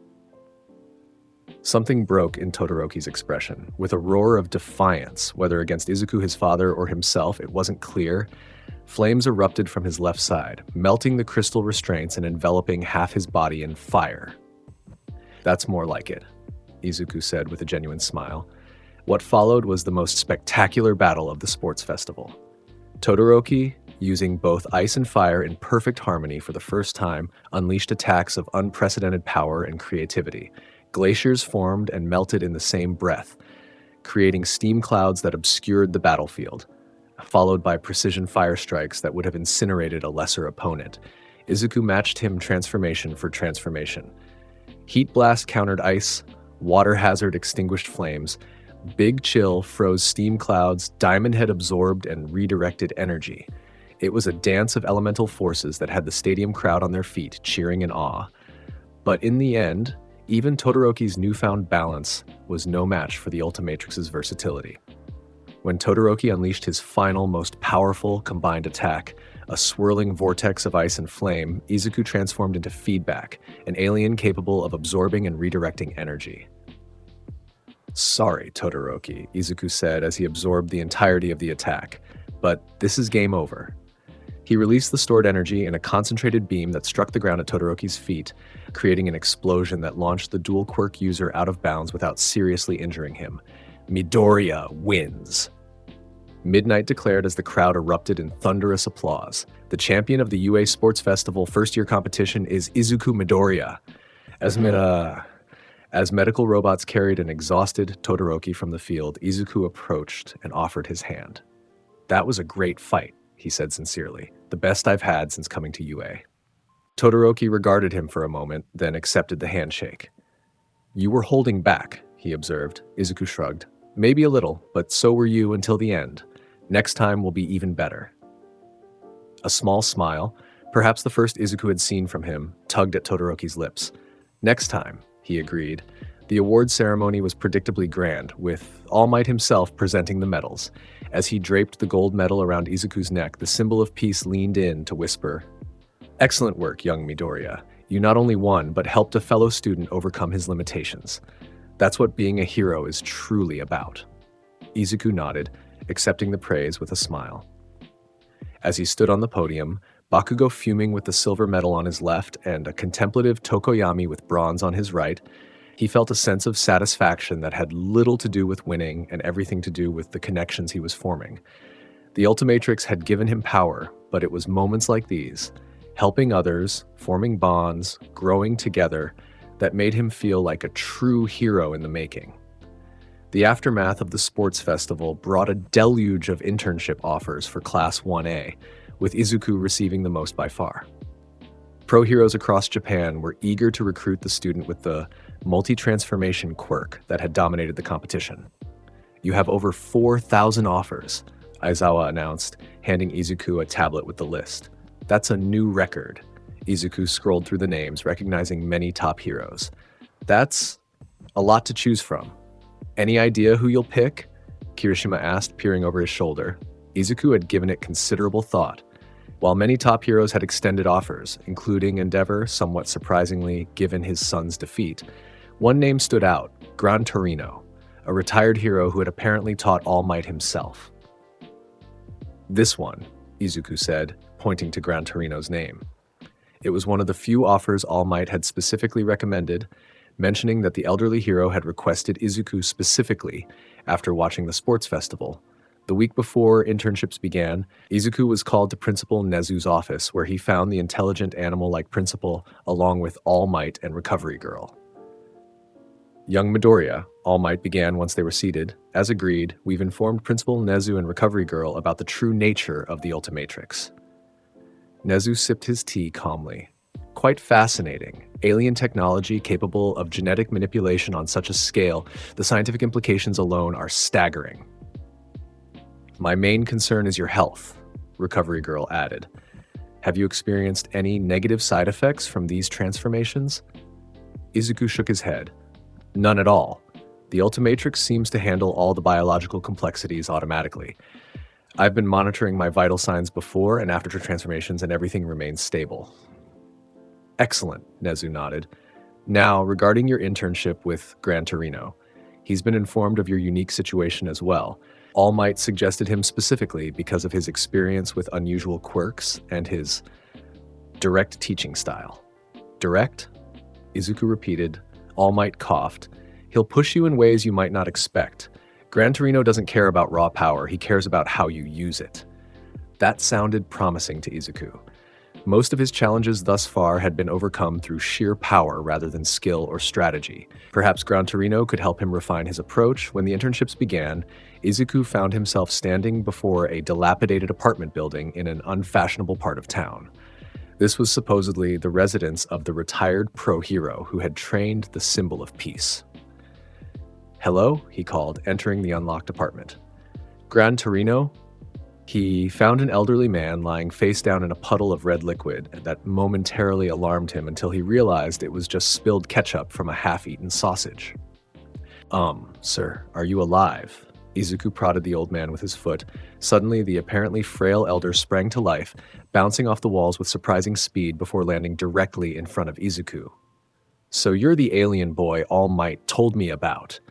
Something broke in Todoroki's expression. With a roar of defiance, whether against Izuku, his father, or himself, it wasn't clear. Flames erupted from his left side, melting the crystal restraints and enveloping half his body in fire. That's more like it, Izuku said with a genuine smile. What followed was the most spectacular battle of the sports festival. Todoroki, using both ice and fire in perfect harmony for the first time, unleashed attacks of unprecedented power and creativity. Glaciers formed and melted in the same breath, creating steam clouds that obscured the battlefield, followed by precision fire strikes that would have incinerated a lesser opponent. Izuku matched him transformation for transformation. Heat Blast countered ice, Water Hazard extinguished flames, Big Chill froze steam clouds, Diamond Head absorbed and redirected energy. It was a dance of elemental forces that had the stadium crowd on their feet, cheering in awe. But in the end, even Todoroki's newfound balance was no match for the Ultimatrix's versatility. When Todoroki unleashed his final, most powerful combined attack, a swirling vortex of ice and flame, Izuku transformed into Feedback, an alien capable of absorbing and redirecting energy. Sorry, Todoroki, Izuku said as he absorbed the entirety of the attack, but this is game over. He released the stored energy in a concentrated beam that struck the ground at Todoroki's feet, creating an explosion that launched the dual quirk user out of bounds without seriously injuring him. Midoriya wins. Midnight declared as the crowd erupted in thunderous applause. The champion of the UA Sports Festival first-year competition is Izuku Midoriya. As medical robots carried an exhausted Todoroki from the field, Izuku approached and offered his hand. "That was a great fight," he said sincerely. "The best I've had since coming to UA." Todoroki regarded him for a moment, then accepted the handshake. "You were holding back," he observed. Izuku shrugged. "Maybe a little, but so were you until the end. Next time will be even better." A small smile, perhaps the first Izuku had seen from him, tugged at Todoroki's lips. "Next time," he agreed. The award ceremony was predictably grand, with All Might himself presenting the medals. As he draped the gold medal around Izuku's neck, the symbol of peace leaned in to whisper, "Excellent work, young Midoriya. You not only won, but helped a fellow student overcome his limitations. That's what being a hero is truly about." Izuku nodded, accepting the praise with a smile. As he stood on the podium, Bakugo fuming with the silver medal on his left and a contemplative Tokoyami with bronze on his right, he felt a sense of satisfaction that had little to do with winning and everything to do with the connections he was forming. The Ultimatrix had given him power, but it was moments like these, helping others, forming bonds, growing together, that made him feel like a true hero in the making. The aftermath of the sports festival brought a deluge of internship offers for Class 1A, with Izuku receiving the most by far. Pro heroes across Japan were eager to recruit the student with the multi-transformation quirk that had dominated the competition. "You have over 4,000 offers," Aizawa announced, handing Izuku a tablet with the list. "That's a new record." Izuku scrolled through the names, recognizing many top heroes. "That's a lot to choose from. Any idea who you'll pick?" Kirishima asked, peering over his shoulder. Izuku had given it considerable thought. While many top heroes had extended offers, including Endeavor, somewhat surprisingly given his son's defeat, one name stood out, Gran Torino, a retired hero who had apparently taught All Might himself. "This one," Izuku said, pointing to Gran Torino's name. It was one of the few offers All Might had specifically recommended, mentioning that the elderly hero had requested Izuku specifically after watching the sports festival. The week before internships began, Izuku was called to Principal Nezu's office, where he found the intelligent animal-like principal along with All Might and Recovery Girl. "Young Midoriya," All Might began once they were seated. "As agreed, we've informed Principal Nezu and Recovery Girl about the true nature of the Ultimatrix." Nezu sipped his tea calmly. "Quite fascinating. Alien technology capable of genetic manipulation on such a scale, the scientific implications alone are staggering." "My main concern is your health," Recovery Girl added. "Have you experienced any negative side effects from these transformations?" Izuku shook his head. "None at all. The Ultimatrix seems to handle all the biological complexities automatically. I've been monitoring my vital signs before and after transformations, and everything remains stable." "Excellent," Nezu nodded. "Now, regarding your internship with Gran Torino, he's been informed of your unique situation as well. All Might suggested him specifically because of his experience with unusual quirks and his direct teaching style." "Direct?" Izuku repeated. All Might coughed. "He'll push you in ways you might not expect. Gran Torino doesn't care about raw power, he cares about how you use it." That sounded promising to Izuku. Most of his challenges thus far had been overcome through sheer power rather than skill or strategy. Perhaps Gran Torino could help him refine his approach. When the internships began, Izuku found himself standing before a dilapidated apartment building in an unfashionable part of town. This was supposedly the residence of the retired pro hero who had trained the symbol of peace. "Hello?" he called, entering the unlocked apartment. "Gran Torino?" He found an elderly man lying face down in a puddle of red liquid that momentarily alarmed him until he realized it was just spilled ketchup from a half-eaten sausage. Sir, are you alive?" Izuku prodded the old man with his foot. Suddenly, the apparently frail elder sprang to life, bouncing off the walls with surprising speed before landing directly in front of Izuku. "So you're the alien boy All Might told me about,"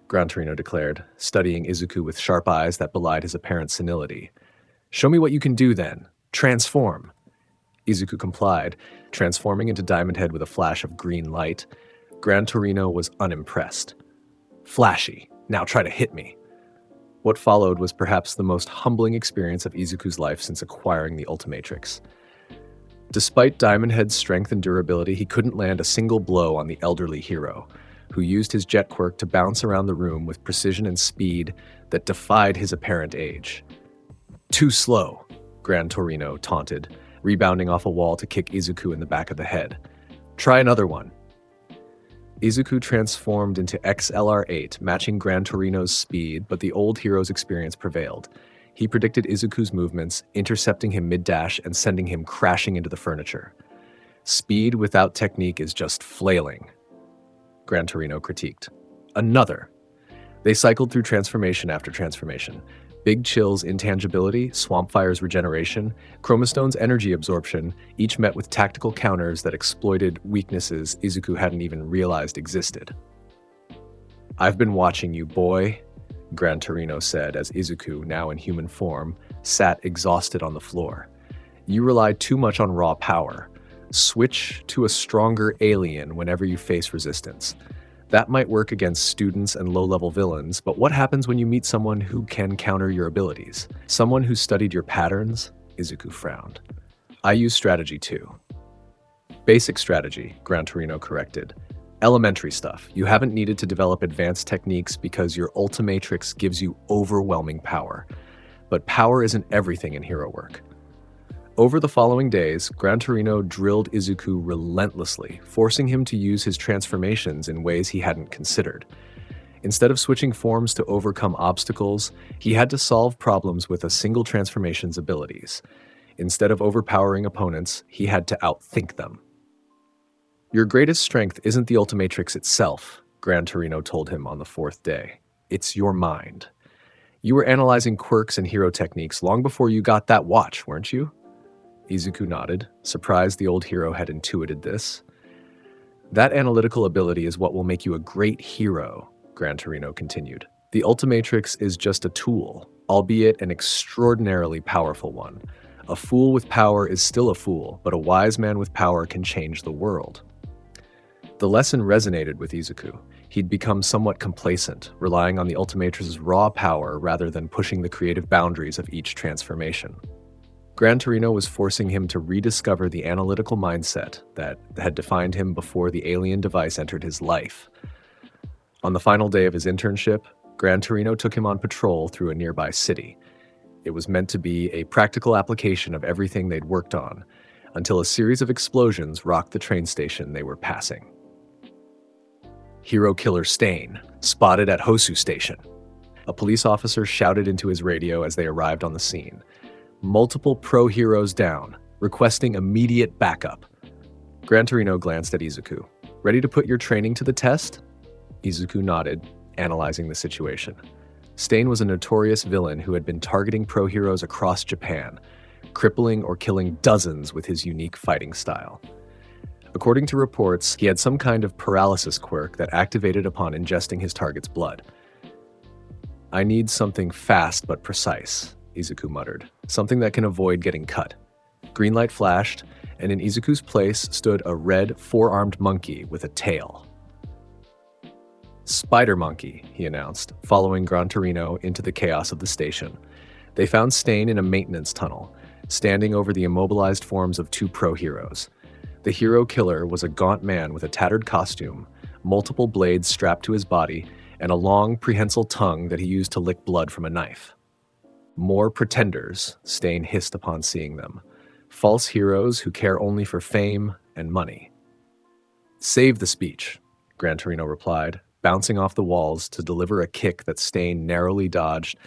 Gran Torino declared, studying Izuku with sharp eyes that belied his apparent senility. "Show me what you can do then. Transform." Izuku complied, transforming into Diamond Head with a flash of green light. Gran Torino was unimpressed. "Flashy. Now try to hit me." What followed was perhaps the most humbling experience of Izuku's life since acquiring the Ultimatrix. Despite Diamond Head's strength and durability, he couldn't land a single blow on the elderly hero, who used his jet quirk to bounce around the room with precision and speed that defied his apparent age. "Too slow," Gran Torino taunted, rebounding off a wall to kick Izuku in the back of the head. "Try another one." Izuku transformed into XLR8, matching Gran Torino's speed, but the old hero's experience prevailed. He predicted Izuku's movements, intercepting him mid-dash and sending him crashing into the furniture. "Speed without technique is just flailing," Gran Torino critiqued. "Another." They cycled through transformation after transformation. Big Chill's intangibility, Swampfire's regeneration, Chromostone's energy absorption, each met with tactical counters that exploited weaknesses Izuku hadn't even realized existed. "I've been watching you, boy," Gran Torino said as Izuku, now in human form, sat exhausted on the floor. "You rely too much on raw power. Switch to a stronger alien whenever you face resistance. That might work against students and low-level villains, but what happens when you meet someone who can counter your abilities? Someone who studied your patterns?" Izuku frowned. "I use strategy too." "Basic strategy," Gran Torino corrected. "Elementary stuff. You haven't needed to develop advanced techniques because your Ultimatrix gives you overwhelming power. But power isn't everything in hero work." Over the following days, Gran Torino drilled Izuku relentlessly, forcing him to use his transformations in ways he hadn't considered. Instead of switching forms to overcome obstacles, he had to solve problems with a single transformation's abilities. Instead of overpowering opponents, he had to outthink them. "Your greatest strength isn't the Ultimatrix itself," Gran Torino told him on the fourth day. "It's your mind. You were analyzing quirks and hero techniques long before you got that watch, weren't you?" Izuku nodded, surprised the old hero had intuited this. "That analytical ability is what will make you a great hero," Gran Torino continued. "The Ultimatrix is just a tool, albeit an extraordinarily powerful one. A fool with power is still a fool, but a wise man with power can change the world." The lesson resonated with Izuku. He'd become somewhat complacent, relying on the Ultimatrix's raw power rather than pushing the creative boundaries of each transformation. Gran Torino was forcing him to rediscover the analytical mindset that had defined him before the alien device entered his life. On the final day of his internship, Gran Torino took him on patrol through a nearby city. It was meant to be a practical application of everything they'd worked on, until a series of explosions rocked the train station they were passing. "Hero killer Stain, spotted at Hosu Station," a police officer shouted into his radio as they arrived on the scene. "Multiple pro-heroes down, requesting immediate backup." Gran Torino glanced at Izuku. "Ready to put your training to the test?" Izuku nodded, analyzing the situation. Stain was a notorious villain who had been targeting pro-heroes across Japan, crippling or killing dozens with his unique fighting style. According to reports, he had some kind of paralysis quirk that activated upon ingesting his target's blood. "I need something fast but precise," Izuku muttered. "Something that can avoid getting cut." Green light flashed, and in Izuku's place stood a red, four-armed monkey with a tail. "Spider Monkey," he announced, following Gran Torino into the chaos of the station. They found Stain in a maintenance tunnel, standing over the immobilized forms of two pro-heroes. The hero killer was a gaunt man with a tattered costume, multiple blades strapped to his body, and a long, prehensile tongue that he used to lick blood from a knife. "More pretenders," Stain hissed upon seeing them. "False heroes who care only for fame and money." "Save the speech," Gran Torino replied, bouncing off the walls to deliver a kick that Stain narrowly dodged.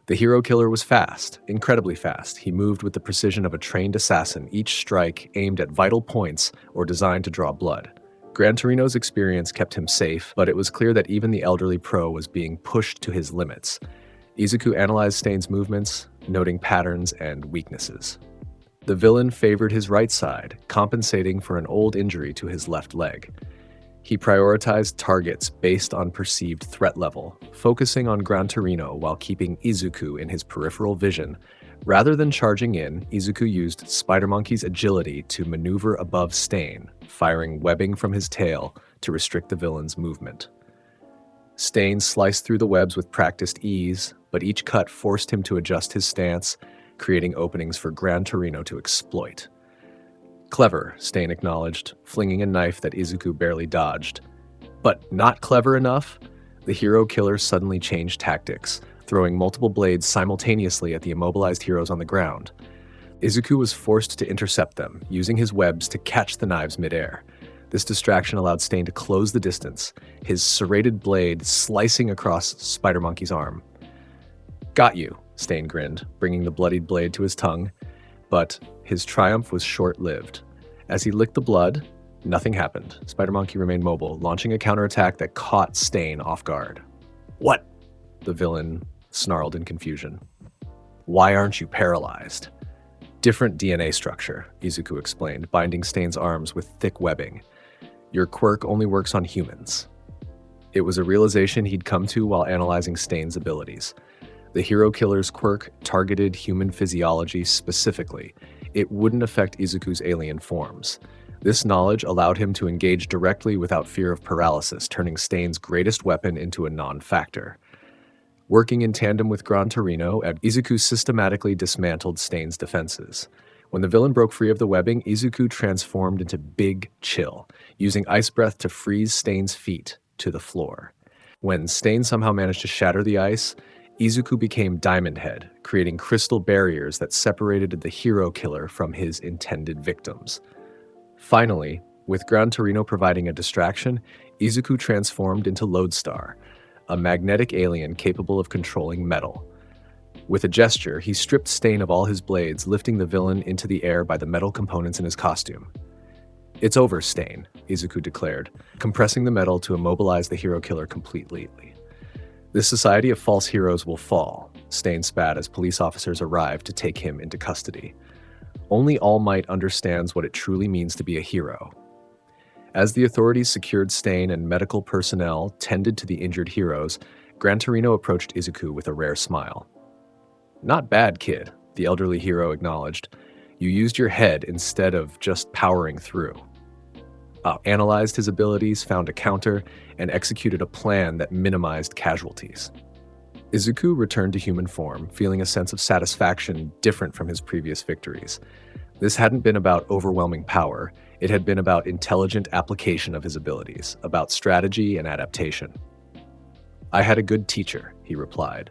The hero killer was fast, incredibly fast. He moved with the precision of a trained assassin, each strike aimed at vital points or designed to draw blood. Gran Torino's experience kept him safe, but it was clear that even the elderly pro was being pushed to his limits. Izuku analyzed Stain's movements, noting patterns and weaknesses. The villain favored his right side, compensating for an old injury to his left leg. He prioritized targets based on perceived threat level, focusing on Gran Torino while keeping Izuku in his peripheral vision. Rather than charging in, Izuku used Spider Monkey's agility to maneuver above Stain, firing webbing from his tail to restrict the villain's movement. Stain sliced through the webs with practiced ease, but each cut forced him to adjust his stance, creating openings for Gran Torino to exploit. Clever, Stain acknowledged, flinging a knife that Izuku barely dodged. But not clever enough? The hero killer suddenly changed tactics, throwing multiple blades simultaneously at the immobilized heroes on the ground. Izuku was forced to intercept them, using his webs to catch the knives midair. This distraction allowed Stain to close the distance, his serrated blade slicing across Spider Monkey's arm. "Got you," Stain grinned, bringing the bloodied blade to his tongue. But his triumph was short-lived. As he licked the blood, nothing happened. Spider Monkey remained mobile, launching a counterattack that caught Stain off guard. "What?" the villain snarled in confusion. "Why aren't you paralyzed?" "Different DNA structure," Izuku explained, binding Stain's arms with thick webbing. "Your quirk only works on humans." It was a realization he'd come to while analyzing Stain's abilities. The hero killer's quirk targeted human physiology specifically. It wouldn't affect Izuku's alien forms. This knowledge allowed him to engage directly without fear of paralysis, turning Stain's greatest weapon into a non-factor. Working in tandem with Gran Torino, Izuku systematically dismantled Stain's defenses. When the villain broke free of the webbing, Izuku transformed into Big Chill, using Ice Breath to freeze Stain's feet to the floor. When Stain somehow managed to shatter the ice, Izuku became Diamond Head, creating crystal barriers that separated the hero killer from his intended victims. Finally, with Gran Torino providing a distraction, Izuku transformed into Lodestar, a magnetic alien capable of controlling metal. With a gesture, he stripped Stain of all his blades, lifting the villain into the air by the metal components in his costume. "It's over, Stain," Izuku declared, compressing the metal to immobilize the hero killer completely. "This society of false heroes will fall," Stain spat as police officers arrived to take him into custody. "Only All Might understands what it truly means to be a hero." As the authorities secured Stain and medical personnel tended to the injured heroes, Gran Torino approached Izuku with a rare smile. "Not bad, kid," the elderly hero acknowledged. "You used your head instead of just powering through." Analyzed his abilities, found a counter, and executed a plan that minimized casualties. Izuku returned to human form, feeling a sense of satisfaction different from his previous victories. This hadn't been about overwhelming power, it had been about intelligent application of his abilities, about strategy and adaptation. "I had a good teacher," he replied.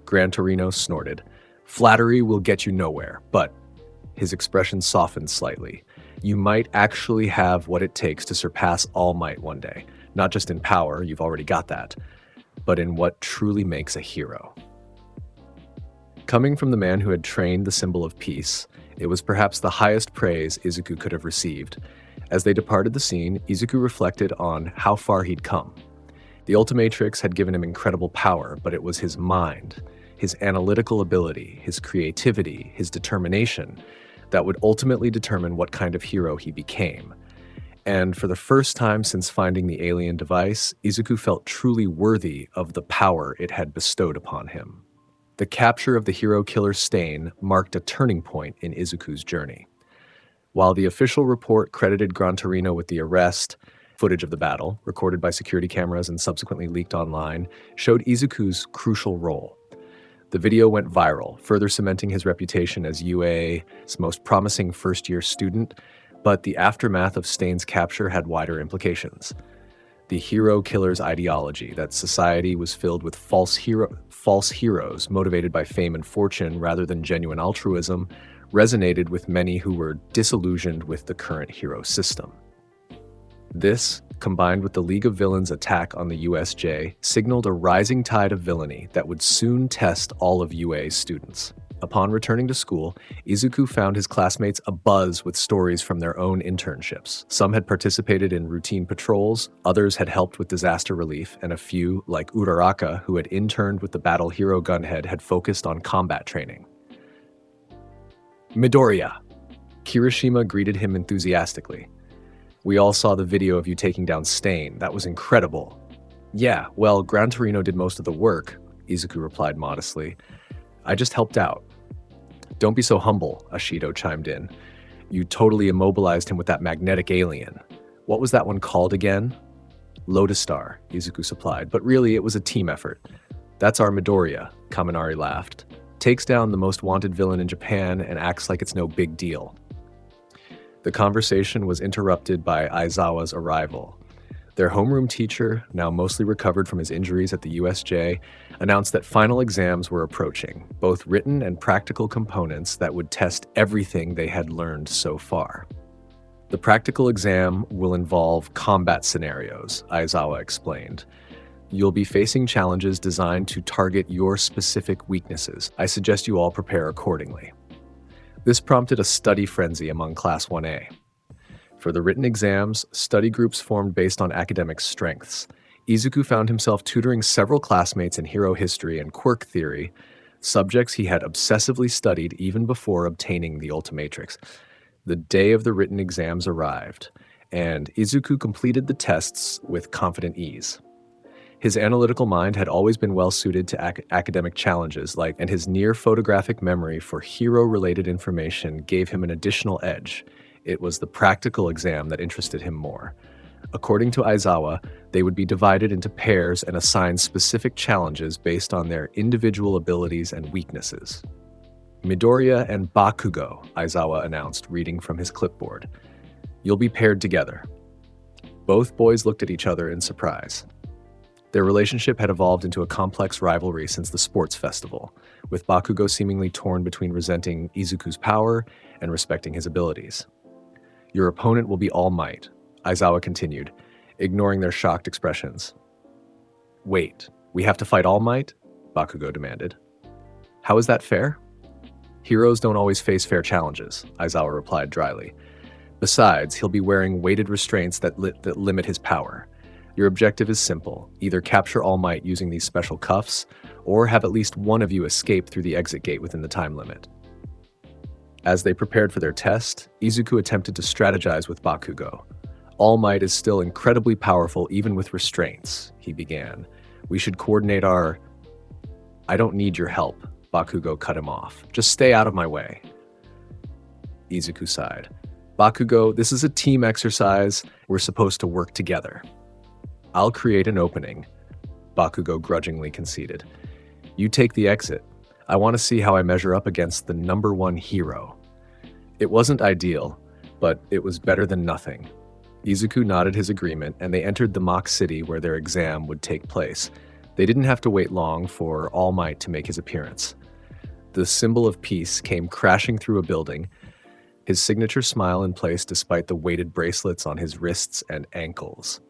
Gran Torino snorted. "Flattery will get you nowhere, but..." His expression softened slightly. "You might actually have what it takes to surpass All Might one day. Not just in power, you've already got that, but in what truly makes a hero." Coming from the man who had trained the symbol of peace, it was perhaps the highest praise Izuku could have received. As they departed the scene, Izuku reflected on how far he'd come. The Ultimatrix had given him incredible power, but it was his mind, his analytical ability, his creativity, his determination that would ultimately determine what kind of hero he became. And for the first time since finding the alien device, Izuku felt truly worthy of the power it had bestowed upon him. The capture of the hero killer Stain marked a turning point in Izuku's journey. While the official report credited Gran Torino with the arrest, footage of the battle, recorded by security cameras and subsequently leaked online, showed Izuku's crucial role. The video went viral, further cementing his reputation as UA's most promising first-year student, but the aftermath of Stain's capture had wider implications. The hero killer's ideology, that society was filled with false heroes motivated by fame and fortune rather than genuine altruism, resonated with many who were disillusioned with the current hero system. This, combined with the League of Villains' attack on the USJ, signaled a rising tide of villainy that would soon test all of UA's students. Upon returning to school, Izuku found his classmates abuzz with stories from their own internships. Some had participated in routine patrols, others had helped with disaster relief, and a few, like Uraraka, who had interned with the Battle Hero Gunhead, had focused on combat training. "Midoriya!" Kirishima greeted him enthusiastically. "We all saw the video of you taking down Stain. That was incredible." "Yeah, well, Gran Torino did most of the work," Izuku replied modestly. "I just helped out." "Don't be so humble," Ashido chimed in. "You totally immobilized him with that magnetic alien. What was that one called again?" Lotus Star, Izuku supplied, but really it was a team effort. That's our Midoriya, Kaminari laughed. Takes down the most wanted villain in Japan and acts like it's no big deal. The conversation was interrupted by Aizawa's arrival. Their homeroom teacher, now mostly recovered from his injuries at the USJ, announced that final exams were approaching, both written and practical components that would test everything they had learned so far. The practical exam will involve combat scenarios, Aizawa explained. You'll be facing challenges designed to target your specific weaknesses. I suggest you all prepare accordingly. This prompted a study frenzy among Class 1A. For the written exams, study groups formed based on academic strengths. Izuku found himself tutoring several classmates in hero history and quirk theory, subjects he had obsessively studied even before obtaining the Ultimatrix. The day of the written exams arrived, and Izuku completed the tests with confident ease. His analytical mind had always been well-suited to academic challenges, and his near-photographic memory for hero-related information gave him an additional edge. It was the practical exam that interested him more. According to Aizawa, they would be divided into pairs and assigned specific challenges based on their individual abilities and weaknesses. Midoriya and Bakugo, Aizawa announced, reading from his clipboard. You'll be paired together. Both boys looked at each other in surprise. Their relationship had evolved into a complex rivalry since the sports festival, with Bakugo seemingly torn between resenting Izuku's power and respecting his abilities. Your opponent will be All Might, Aizawa continued, ignoring their shocked expressions. Wait, we have to fight All Might? Bakugo demanded. How is that fair? Heroes don't always face fair challenges, Aizawa replied dryly. Besides, he'll be wearing weighted restraints that limit his power. Your objective is simple. Either capture All Might using these special cuffs, or have at least one of you escape through the exit gate within the time limit. As they prepared for their test, Izuku attempted to strategize with Bakugo. All Might is still incredibly powerful even with restraints, he began. We should coordinate our... I don't need your help, Bakugo cut him off. Just stay out of my way. Izuku sighed. Bakugo, this is a team exercise. We're supposed to work together. I'll create an opening, Bakugo grudgingly conceded. You take the exit. I want to see how I measure up against the #1 hero. It wasn't ideal, but it was better than nothing. Izuku nodded his agreement, and they entered the mock city where their exam would take place. They didn't have to wait long for All Might to make his appearance. The symbol of peace came crashing through a building, his signature smile in place despite the weighted bracelets on his wrists and ankles.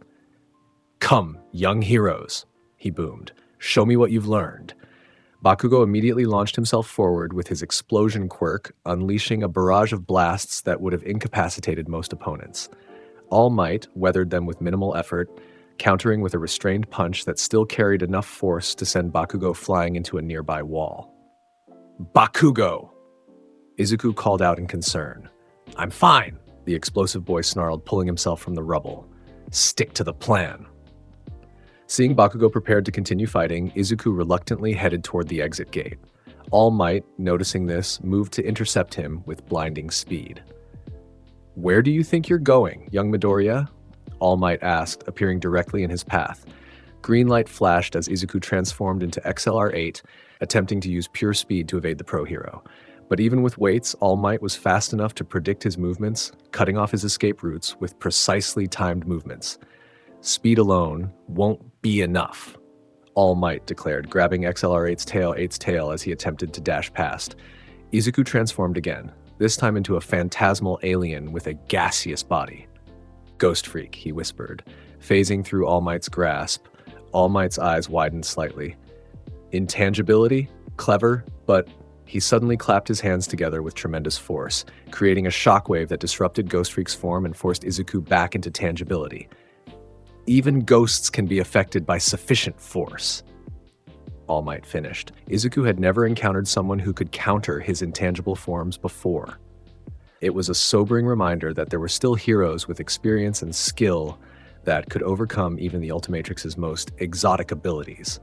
Come, young heroes, he boomed. Show me what you've learned. Bakugo immediately launched himself forward with his explosion quirk, unleashing a barrage of blasts that would have incapacitated most opponents. All Might weathered them with minimal effort, countering with a restrained punch that still carried enough force to send Bakugo flying into a nearby wall. Bakugo! Izuku called out in concern. I'm fine, the explosive boy snarled, pulling himself from the rubble. Stick to the plan. Seeing Bakugo prepared to continue fighting, Izuku reluctantly headed toward the exit gate. All Might, noticing this, moved to intercept him with blinding speed. Where do you think you're going, young Midoriya? All Might asked, appearing directly in his path. Green light flashed as Izuku transformed into XLR8, attempting to use pure speed to evade the pro hero. But even with weights, All Might was fast enough to predict his movements, cutting off his escape routes with precisely timed movements. Speed alone won't be enough, All Might declared, grabbing XLR8's tail as he attempted to dash past. Izuku transformed again, this time into a phantasmal alien with a gaseous body. Ghost Freak, he whispered, phasing through All Might's grasp. All Might's eyes widened slightly. Intangibility? Clever, but... He suddenly clapped his hands together with tremendous force, creating a shockwave that disrupted Ghost Freak's form and forced Izuku back into tangibility. Even ghosts can be affected by sufficient force. All Might finished. Izuku had never encountered someone who could counter his intangible forms before. It was a sobering reminder that there were still heroes with experience and skill that could overcome even the Ultimatrix's most exotic abilities.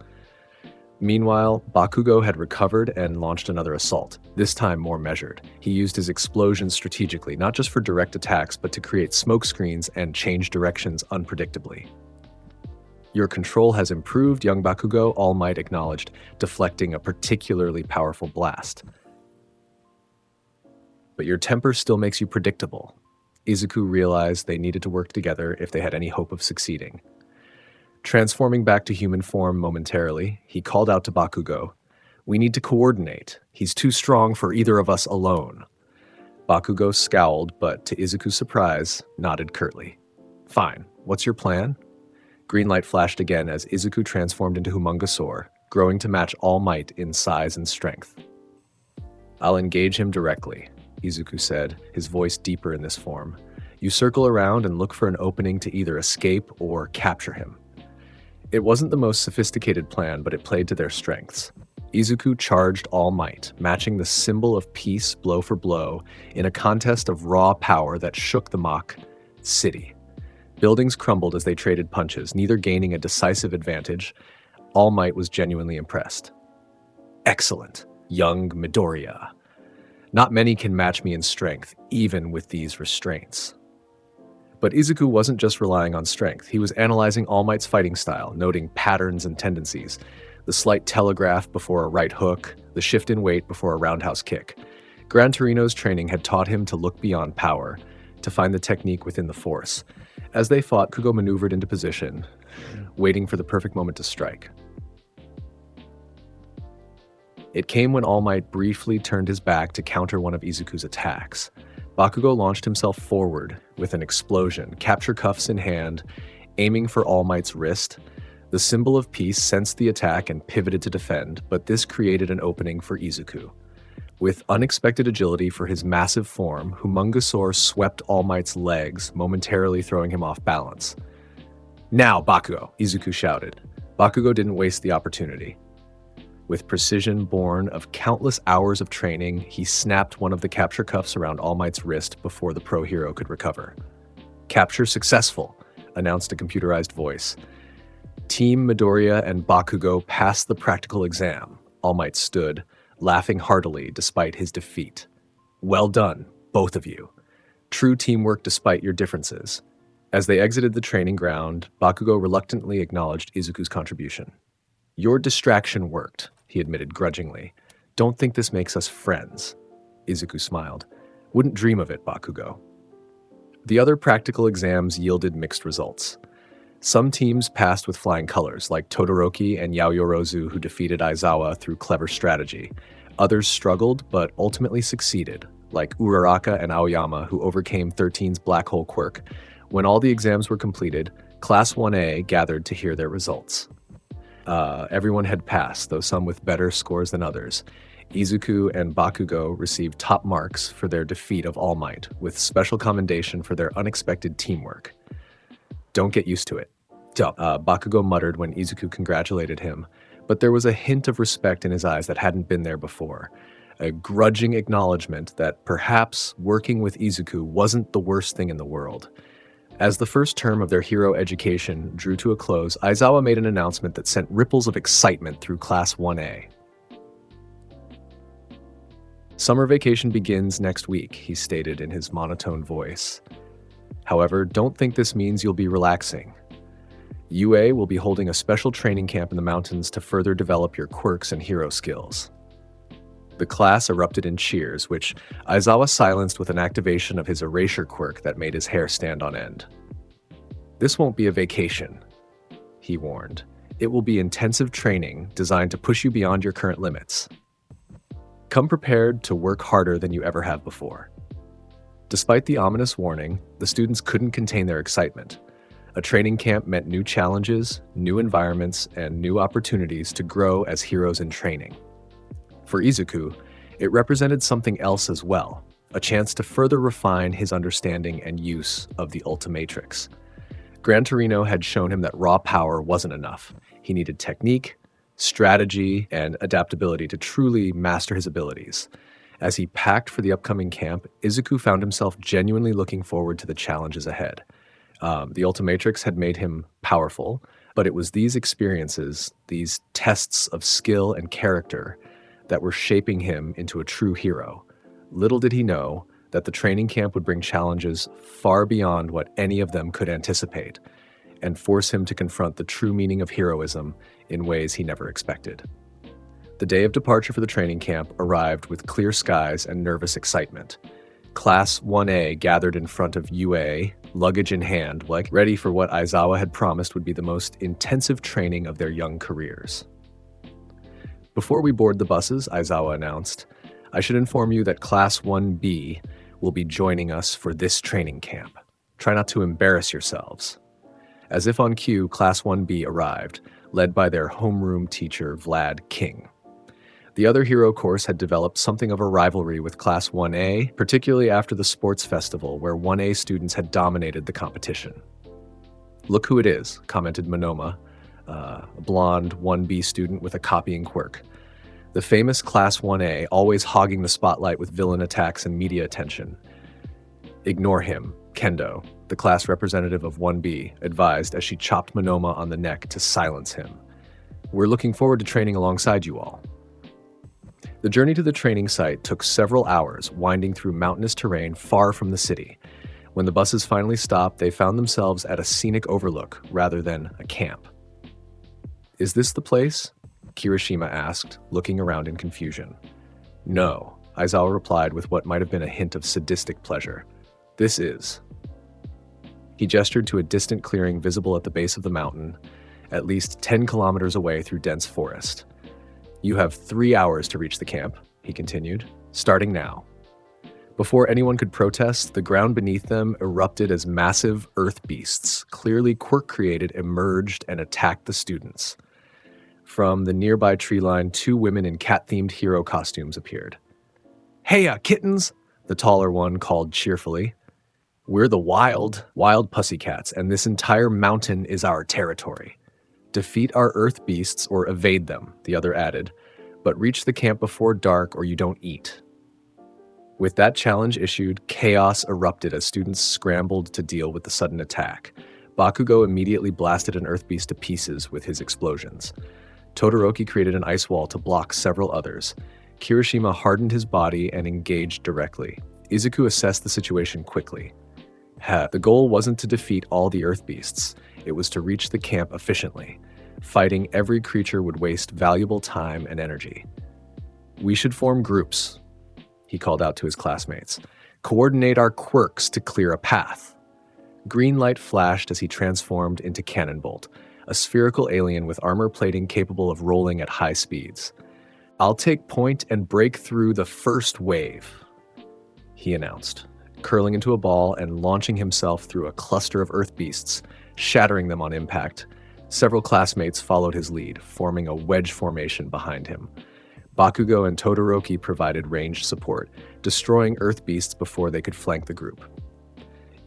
Meanwhile, Bakugo had recovered and launched another assault, this time more measured. He used his explosions strategically, not just for direct attacks, but to create smoke screens and change directions unpredictably. Your control has improved, young Bakugo, All Might acknowledged, deflecting a particularly powerful blast. But your temper still makes you predictable. Izuku realized they needed to work together if they had any hope of succeeding. Transforming back to human form momentarily, he called out to Bakugo, "We need to coordinate. He's too strong for either of us alone." Bakugo scowled, but to Izuku's surprise, nodded curtly. "Fine. What's your plan?" Green light flashed again as Izuku transformed into Humongosaur, growing to match All Might in size and strength. "I'll engage him directly," Izuku said, his voice deeper in this form. "You circle around and look for an opening to either escape or capture him." It wasn't the most sophisticated plan, but it played to their strengths. Izuku charged All Might, matching the symbol of peace blow for blow in a contest of raw power that shook the Mach city. Buildings crumbled as they traded punches, neither gaining a decisive advantage. All Might was genuinely impressed. "Excellent, young Midoriya. Not many can match me in strength, even with these restraints." But Izuku wasn't just relying on strength. He was analyzing All Might's fighting style, noting patterns and tendencies. The slight telegraph before a right hook, the shift in weight before a roundhouse kick. Gran Torino's training had taught him to look beyond power, to find the technique within the force. As they fought, Kugo maneuvered into position, waiting for the perfect moment to strike. It came when All Might briefly turned his back to counter one of Izuku's attacks. Bakugo launched himself forward with an explosion, capture cuffs in hand, aiming for All Might's wrist. The symbol of peace sensed the attack and pivoted to defend, but this created an opening for Izuku. With unexpected agility for his massive form, Humongosaur swept All Might's legs, momentarily throwing him off balance. "Now, Bakugo!" Izuku shouted. Bakugo didn't waste the opportunity. With precision born of countless hours of training, he snapped one of the capture cuffs around All Might's wrist before the pro hero could recover. "Capture successful," announced a computerized voice. Team Midoriya and Bakugo passed the practical exam. All Might stood, laughing heartily despite his defeat. "Well done, both of you. True teamwork despite your differences." As they exited the training ground, Bakugo reluctantly acknowledged Izuku's contribution. "Your distraction worked," he admitted grudgingly. "Don't think this makes us friends." Izuku smiled. "Wouldn't dream of it, Bakugo." The other practical exams yielded mixed results. Some teams passed with flying colors, like Todoroki and Yaoyorozu, who defeated Aizawa through clever strategy. Others struggled, but ultimately succeeded, like Uraraka and Aoyama, who overcame 13's black hole quirk. When all the exams were completed, Class 1A gathered to hear their results. Everyone had passed, though some with better scores than others. Izuku and Bakugo received top marks for their defeat of All Might, with special commendation for their unexpected teamwork. "Don't get used to it," Bakugo muttered when Izuku congratulated him, but there was a hint of respect in his eyes that hadn't been there before. A grudging acknowledgement that perhaps working with Izuku wasn't the worst thing in the world. As the first term of their hero education drew to a close, Aizawa made an announcement that sent ripples of excitement through Class 1A. "Summer vacation begins next week," he stated in his monotone voice. "However, don't think this means you'll be relaxing. UA will be holding a special training camp in the mountains to further develop your quirks and hero skills." The class erupted in cheers, which Aizawa silenced with an activation of his erasure quirk that made his hair stand on end. "This won't be a vacation," he warned. "It will be intensive training designed to push you beyond your current limits. Come prepared to work harder than you ever have before." Despite the ominous warning, the students couldn't contain their excitement. A training camp meant new challenges, new environments, and new opportunities to grow as heroes in training. For Izuku, it represented something else as well, a chance to further refine his understanding and use of the Ultimatrix. Gran Torino had shown him that raw power wasn't enough. He needed technique, strategy, and adaptability to truly master his abilities. As he packed for the upcoming camp, Izuku found himself genuinely looking forward to the challenges ahead. The Ultimatrix had made him powerful, but it was these experiences, these tests of skill and character, that were shaping him into a true hero. Little did he know that the training camp would bring challenges far beyond what any of them could anticipate. and force him to confront the true meaning of heroism in ways he never expected. The day of departure for the training camp arrived with clear skies and nervous excitement. Class 1A gathered in front of UA, luggage in hand, ready for what Aizawa had promised would be the most intensive training of their young careers. Before we board the buses, Aizawa announced, I should inform you that Class 1B will be joining us for this training camp. Try not to embarrass yourselves. As if on cue, Class 1B arrived, led by their homeroom teacher, Vlad King. The other hero course had developed something of a rivalry with Class 1A, particularly after the sports festival where 1A students had dominated the competition. Look who it is, commented Monoma, a blonde 1B student with a copying quirk. The famous Class 1A, always hogging the spotlight with villain attacks and media attention. Ignore him, Kendo, the class representative of 1B, advised as she chopped Monoma on the neck to silence him. We're looking forward to training alongside you all. The journey to the training site took several hours, winding through mountainous terrain far from the city. When the buses finally stopped, they found themselves at a scenic overlook rather than a camp. Is this the place? Kirishima asked, looking around in confusion. No, Aizawa replied with what might have been a hint of sadistic pleasure. This is. He gestured to a distant clearing visible at the base of the mountain, at least 10 kilometers away through dense forest. You have 3 hours to reach the camp, he continued, starting now. Before anyone could protest, the ground beneath them erupted as massive earth beasts, clearly quirk-created, emerged and attacked the students. From the nearby tree line, 2 women in cat-themed hero costumes appeared. Heya, kittens! The taller one called cheerfully. We're the wild pussycats, and this entire mountain is our territory. Defeat our earth beasts or evade them, the other added, but reach the camp before dark or you don't eat. With that challenge issued, chaos erupted as students scrambled to deal with the sudden attack. Bakugo immediately blasted an earth beast to pieces with his explosions. Todoroki created an ice wall to block several others. Kirishima hardened his body and engaged directly. Izuku assessed the situation quickly. The goal wasn't to defeat all the earth beasts. It was to reach the camp efficiently. Fighting every creature would waste valuable time and energy. We should form groups, he called out to his classmates. Coordinate our quirks to clear a path. Green light flashed as he transformed into Cannonbolt, a spherical alien with armor plating capable of rolling at high speeds. I'll take point and break through the first wave, he announced, curling into a ball and launching himself through a cluster of earth beasts, shattering them on impact. Several classmates followed his lead, forming a wedge formation behind him. Bakugo and Todoroki provided ranged support, destroying earth beasts before they could flank the group.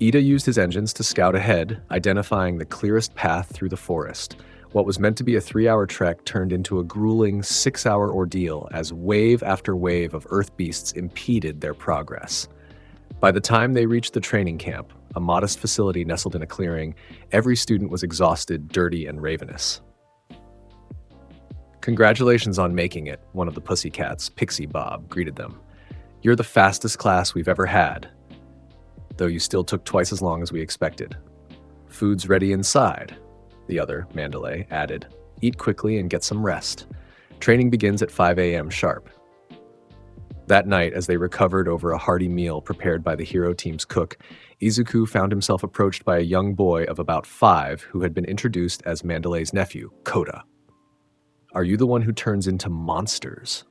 Ida used his engines to scout ahead, identifying the clearest path through the forest. What was meant to be a 3-hour trek turned into a grueling 6-hour ordeal as wave after wave of earth beasts impeded their progress. By the time they reached the training camp, a modest facility nestled in a clearing, every student was exhausted, dirty, and ravenous. Congratulations on making it, one of the pussycats, Pixie Bob, greeted them. You're the fastest class we've ever had, though you still took twice as long as we expected. Food's ready inside, the other, Mandalay, added. Eat quickly and get some rest. Training begins at 5 a.m. sharp. That night, as they recovered over a hearty meal prepared by the hero team's cook, Izuku found himself approached by a young boy of about 5 who had been introduced as Mandalay's nephew, Kota. Are you the one who turns into monsters?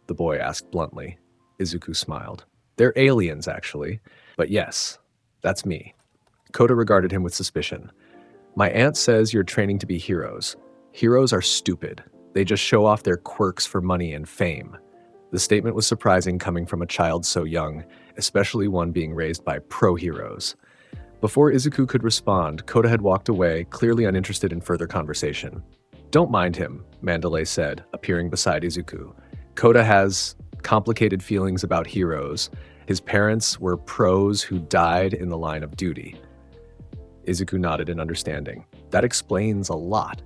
The boy asked bluntly. Izuku smiled. They're aliens, actually. But yes, that's me. Kota regarded him with suspicion. My aunt says you're training to be heroes. Heroes are stupid. They just show off their quirks for money and fame. The statement was surprising coming from a child so young, especially one being raised by pro-heroes. Before Izuku could respond, Kota had walked away, clearly uninterested in further conversation. Don't mind him, Mandalay said, appearing beside Izuku. Kota has complicated feelings about heroes. His parents were pros who died in the line of duty. Izuku nodded in understanding. That explains a lot.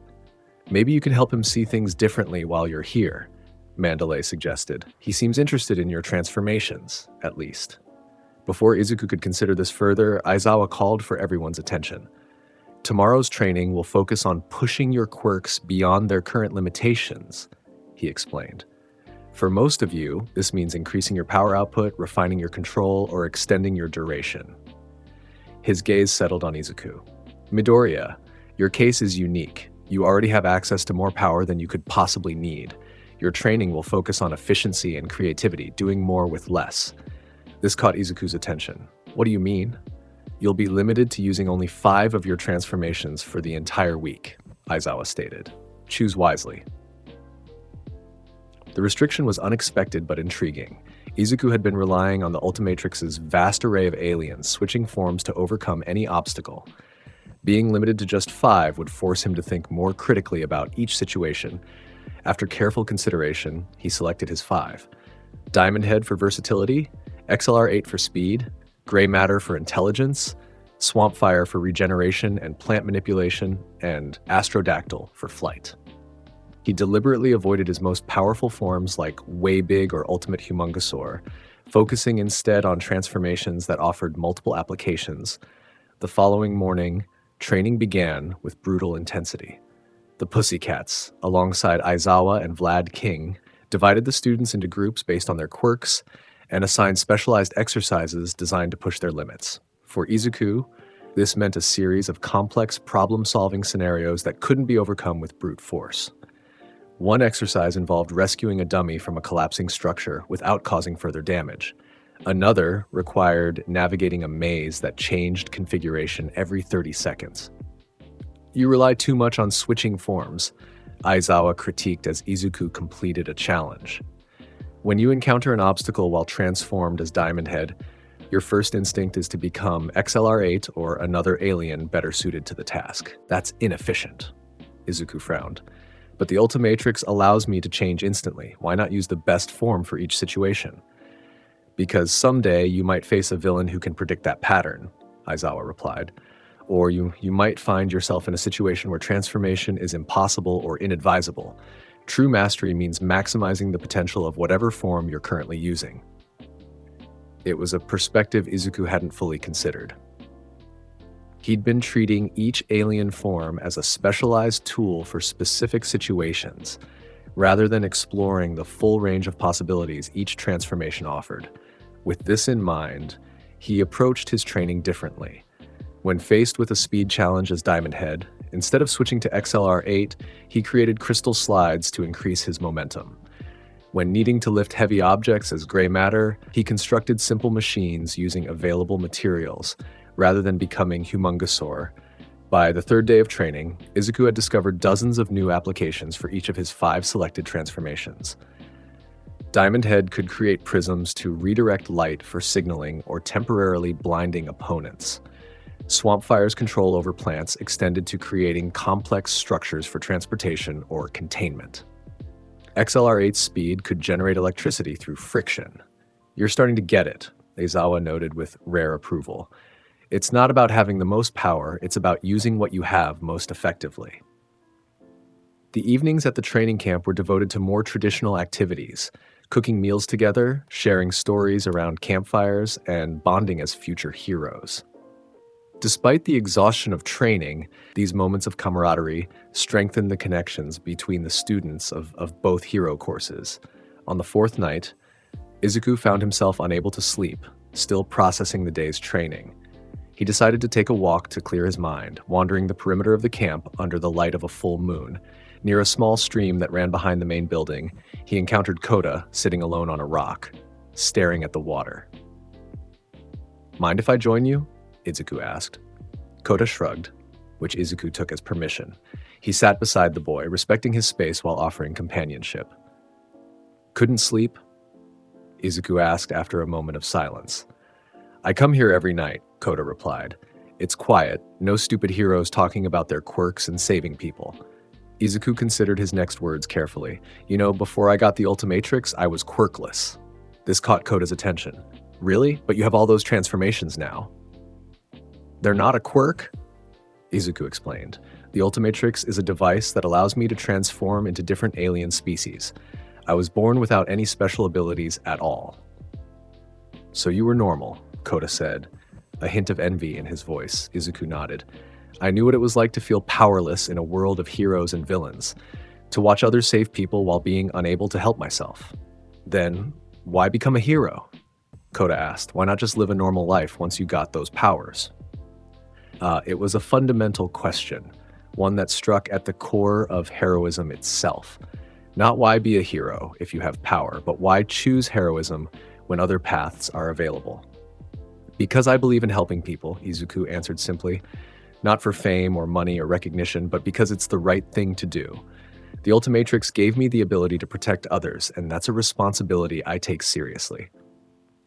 Maybe you can help him see things differently while you're here, Mandalay suggested. He seems interested in your transformations, at least. Before Izuku could consider this further, Aizawa called for everyone's attention. Tomorrow's training will focus on pushing your quirks beyond their current limitations, he explained. For most of you, this means increasing your power output, refining your control, or extending your duration. His gaze settled on Izuku. Midoriya, your case is unique. You already have access to more power than you could possibly need. Your training will focus on efficiency and creativity, doing more with less. This caught Izuku's attention. What do you mean? You'll be limited to using only 5 of your transformations for the entire week, Aizawa stated. Choose wisely. The restriction was unexpected but intriguing. Izuku had been relying on the Ultimatrix's vast array of aliens, switching forms to overcome any obstacle. Being limited to just 5 would force him to think more critically about each situation. After careful consideration, he selected his 5. Diamond Head for versatility, XLR8 for speed, Gray Matter for intelligence, Swamp Fire for regeneration and plant manipulation, and Astrodactyl for flight. He deliberately avoided his most powerful forms like Way Big or Ultimate Humongosaur, focusing instead on transformations that offered multiple applications. The following morning, training began with brutal intensity. The Pussycats, alongside Aizawa and Vlad King, divided the students into groups based on their quirks and assigned specialized exercises designed to push their limits. For Izuku, this meant a series of complex problem-solving scenarios that couldn't be overcome with brute force. One exercise involved rescuing a dummy from a collapsing structure without causing further damage. Another required navigating a maze that changed configuration every 30 seconds. You rely too much on switching forms, Aizawa critiqued as Izuku completed a challenge. When you encounter an obstacle while transformed as Diamond Head, your first instinct is to become XLR8 or another alien better suited to the task. That's inefficient, Izuku frowned. But the Ultimatrix allows me to change instantly. Why not use the best form for each situation? Because someday you might face a villain who can predict that pattern, Aizawa replied. Or you might find yourself in a situation where transformation is impossible or inadvisable. True mastery means maximizing the potential of whatever form you're currently using. It was a perspective Izuku hadn't fully considered. He'd been treating each alien form as a specialized tool for specific situations, rather than exploring the full range of possibilities each transformation offered. With this in mind, he approached his training differently. When faced with a speed challenge as Diamond Head, instead of switching to XLR8, he created crystal slides to increase his momentum. When needing to lift heavy objects as Gray Matter, he constructed simple machines using available materials, rather than becoming Humongosaur. By the 3rd day of training, Izuku had discovered dozens of new applications for each of his 5 selected transformations. Diamond Head could create prisms to redirect light for signaling or temporarily blinding opponents. Swamp Fire's control over plants extended to creating complex structures for transportation or containment. XLR8's speed could generate electricity through friction. You're starting to get it, Aizawa noted with rare approval. It's not about having the most power, it's about using what you have most effectively. The evenings at the training camp were devoted to more traditional activities, cooking meals together, sharing stories around campfires, and bonding as future heroes. Despite the exhaustion of training, these moments of camaraderie strengthened the connections between the students of both hero courses. On the 4th night, Izuku found himself unable to sleep, still processing the day's training. He decided to take a walk to clear his mind, wandering the perimeter of the camp under the light of a full moon. Near a small stream that ran behind the main building, he encountered Kota sitting alone on a rock, staring at the water. "Mind if I join you?" Izuku asked. Kota shrugged, which Izuku took as permission. He sat beside the boy, respecting his space while offering companionship. "Couldn't sleep?" Izuku asked after a moment of silence. "I come here every night," Kota replied. "It's quiet, no stupid heroes talking about their quirks and saving people." Izuku considered his next words carefully. "You know, before I got the Ultimatrix, I was quirkless." This caught Kota's attention. "Really? But you have all those transformations now." "They're not a quirk?" Izuku explained. "The Ultimatrix is a device that allows me to transform into different alien species. I was born without any special abilities at all." "So you were normal," Kota said, a hint of envy in his voice. Izuku nodded. I knew what it was like to feel powerless in a world of heroes and villains, to watch others save people while being unable to help myself. Then, why become a hero? Kota asked. Why not just live a normal life once you got those powers? It was a fundamental question, one that struck at the core of heroism itself. Not why be a hero if you have power, but why choose heroism when other paths are available. Because I believe in helping people, Izuku answered simply. Not for fame or money or recognition, but because it's the right thing to do. The Ultimatrix gave me the ability to protect others, and that's a responsibility I take seriously.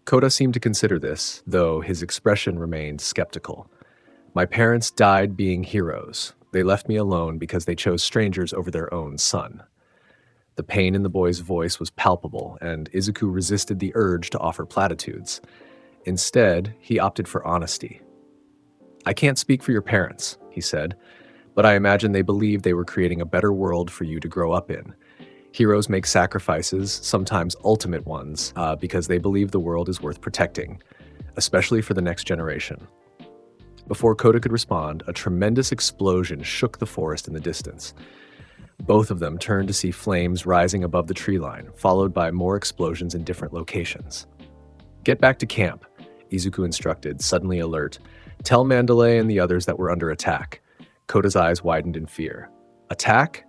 Kota seemed to consider this, though his expression remained skeptical. My parents died being heroes. They left me alone because they chose strangers over their own son. The pain in the boy's voice was palpable, and Izuku resisted the urge to offer platitudes. Instead, he opted for honesty. I can't speak for your parents, he said, but I imagine they believed they were creating a better world for you to grow up in. Heroes make sacrifices, sometimes ultimate ones, because they believe the world is worth protecting, especially for the next generation. Before Kota could respond, a tremendous explosion shook the forest in the distance. Both of them turned to see flames rising above the tree line, followed by more explosions in different locations. Get back to camp, Izuku instructed, suddenly alert. Tell Mandalay and the others that we're under attack. Kota's eyes widened in fear. Attack?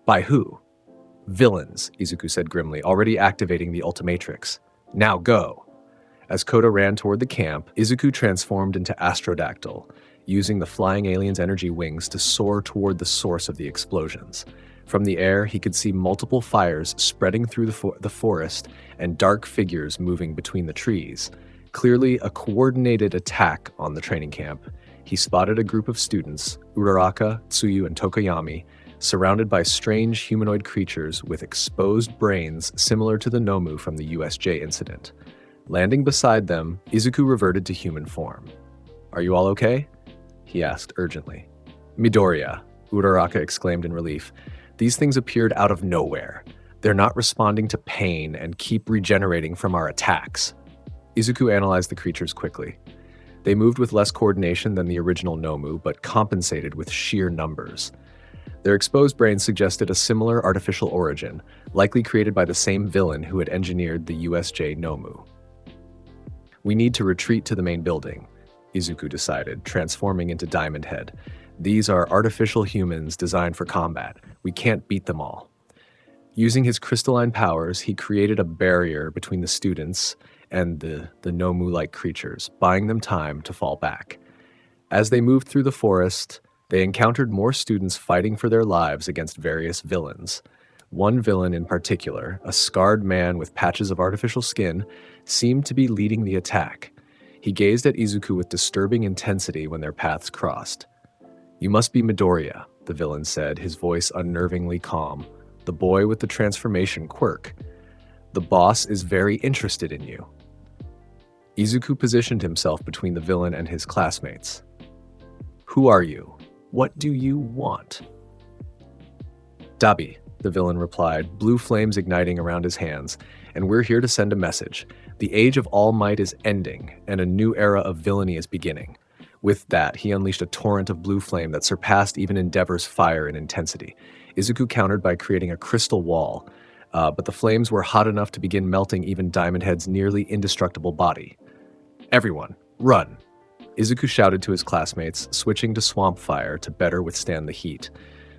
By who? Villains, Izuku said grimly, already activating the Ultimatrix. Now go. As Kota ran toward the camp, Izuku transformed into Astrodactyl, using the flying alien's energy wings to soar toward the source of the explosions. From the air, he could see multiple fires spreading through the forest and dark figures moving between the trees. Clearly a coordinated attack on the training camp. He spotted a group of students, Uraraka, Tsuyu, and Tokoyami, surrounded by strange humanoid creatures with exposed brains similar to the Nomu from the USJ incident. Landing beside them, Izuku reverted to human form. Are you all okay? He asked urgently. Midoriya, Uraraka exclaimed in relief. These things appeared out of nowhere. They're not responding to pain and keep regenerating from our attacks. Izuku analyzed the creatures quickly. They moved with less coordination than the original Nomu, but compensated with sheer numbers. Their exposed brains suggested a similar artificial origin, likely created by the same villain who had engineered the USJ Nomu. We need to retreat to the main building, Izuku decided, transforming into Diamond Head. These are artificial humans designed for combat. We can't beat them all. Using his crystalline powers, he created a barrier between the students and the Nomu-like creatures, buying them time to fall back. As they moved through the forest, they encountered more students fighting for their lives against various villains. One villain in particular, a scarred man with patches of artificial skin, seemed to be leading the attack. He gazed at Izuku with disturbing intensity when their paths crossed. You must be Midoriya, the villain said, his voice unnervingly calm. The boy with the transformation quirk. The boss is very interested in you. Izuku positioned himself between the villain and his classmates. Who are you? What do you want? Dabi, the villain replied, blue flames igniting around his hands, and we're here to send a message. The age of All Might is ending, and a new era of villainy is beginning. With that, he unleashed a torrent of blue flame that surpassed even Endeavor's fire in intensity. Izuku countered by creating a crystal wall, but the flames were hot enough to begin melting even Diamond Head's nearly indestructible body. Everyone, run! Izuku shouted to his classmates, switching to swamp fire to better withstand the heat.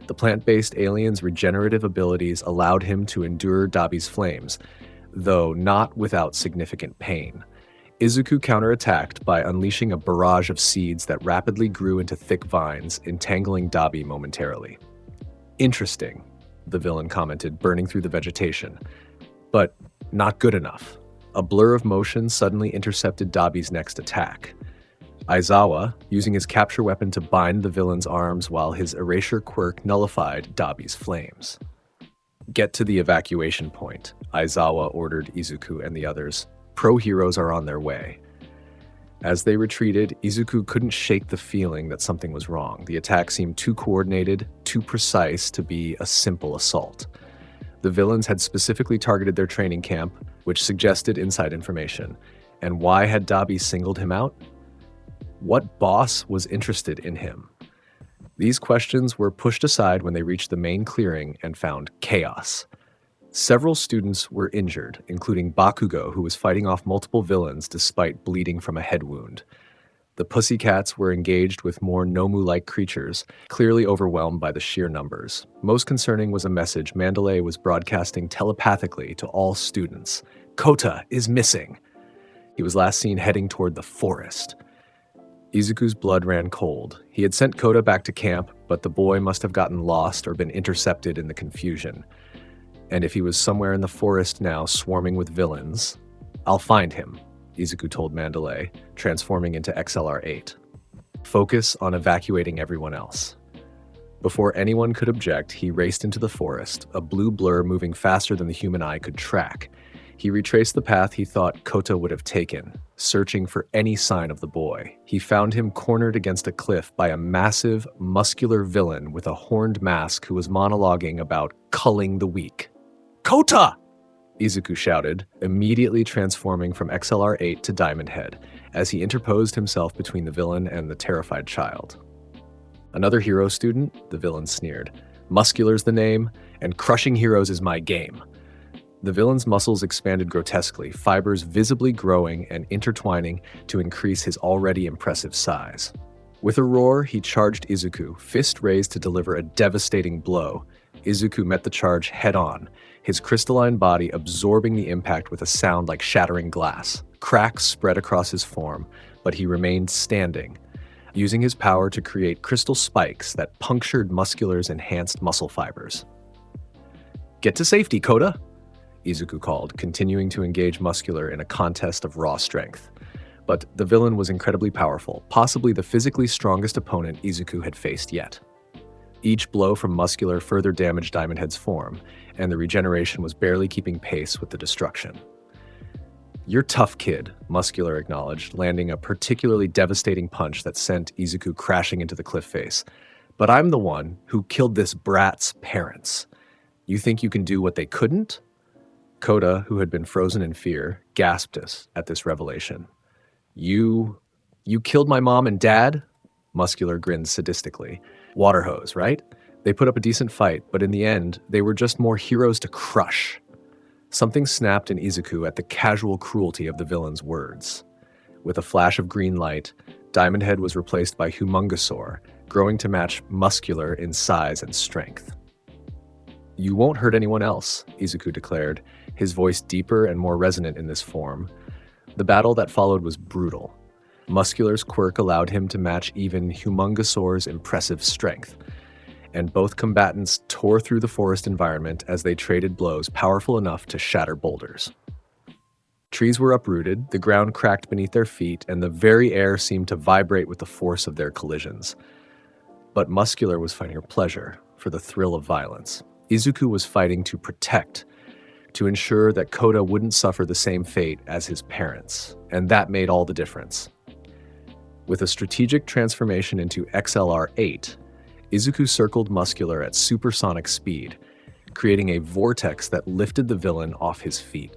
The plant-based alien's regenerative abilities allowed him to endure Dabi's flames, though not without significant pain. Izuku counterattacked by unleashing a barrage of seeds that rapidly grew into thick vines, entangling Dabi momentarily. Interesting, the villain commented, burning through the vegetation. But not good enough. A blur of motion suddenly intercepted Dabi's next attack. Aizawa, using his capture weapon to bind the villain's arms while his erasure quirk nullified Dabi's flames. Get to the evacuation point, Aizawa ordered Izuku and the others. Pro-heroes are on their way. As they retreated, Izuku couldn't shake the feeling that something was wrong. The attack seemed too coordinated, too precise to be a simple assault. The villains had specifically targeted their training camp, which suggested inside information. And why had Dabi singled him out? What boss was interested in him? These questions were pushed aside when they reached the main clearing and found chaos. Several students were injured, including Bakugo, who was fighting off multiple villains despite bleeding from a head wound. The Pussycats were engaged with more Nomu-like creatures, clearly overwhelmed by the sheer numbers. Most concerning was a message Mandalay was broadcasting telepathically to all students. Kota is missing. He was last seen heading toward the forest. Izuku's blood ran cold. He had sent Kota back to camp, but the boy must have gotten lost or been intercepted in the confusion. And if he was somewhere in the forest now swarming with villains, I'll find him, Izuku told Mandalay, transforming into XLR-8. Focus on evacuating everyone else. Before anyone could object, he raced into the forest, a blue blur moving faster than the human eye could track. He retraced the path he thought Kota would have taken, searching for any sign of the boy. He found him cornered against a cliff by a massive, muscular villain with a horned mask who was monologuing about culling the weak. Kota! Izuku shouted, immediately transforming from XLR-8 to Diamond Head, as he interposed himself between the villain and the terrified child. Another hero student? The villain sneered. Muscular's the name, and crushing heroes is my game. The villain's muscles expanded grotesquely, fibers visibly growing and intertwining to increase his already impressive size. With a roar, he charged Izuku, fist raised to deliver a devastating blow. Izuku met the charge head-on, his crystalline body absorbing the impact with a sound like shattering glass. Cracks spread across his form, but he remained standing, using his power to create crystal spikes that punctured Muscular's enhanced muscle fibers. Get to safety, Kota! Izuku called, continuing to engage Muscular in a contest of raw strength. But the villain was incredibly powerful, possibly the physically strongest opponent Izuku had faced yet. Each blow from Muscular further damaged Diamond Head's form, and the regeneration was barely keeping pace with the destruction. You're tough, kid, Muscular acknowledged, landing a particularly devastating punch that sent Izuku crashing into the cliff face. But I'm the one who killed this brat's parents. You think you can do what they couldn't? Kota, who had been frozen in fear, gasped at this revelation. You killed my mom and dad? Muscular grinned sadistically. Water hose, right? They put up a decent fight, but in the end, they were just more heroes to crush. Something snapped in Izuku at the casual cruelty of the villain's words. With a flash of green light, Diamond Head was replaced by Humungosaur, growing to match Muscular in size and strength. You won't hurt anyone else, Izuku declared, his voice deeper and more resonant in this form. The battle that followed was brutal. Muscular's quirk allowed him to match even Humungosaur's impressive strength, and both combatants tore through the forest environment as they traded blows powerful enough to shatter boulders. Trees were uprooted, the ground cracked beneath their feet, and the very air seemed to vibrate with the force of their collisions. But Muscular was fighting for pleasure, for the thrill of violence. Izuku was fighting to protect, to ensure that Kota wouldn't suffer the same fate as his parents, and that made all the difference. With a strategic transformation into XLR-8, Izuku circled Muscular at supersonic speed, creating a vortex that lifted the villain off his feet.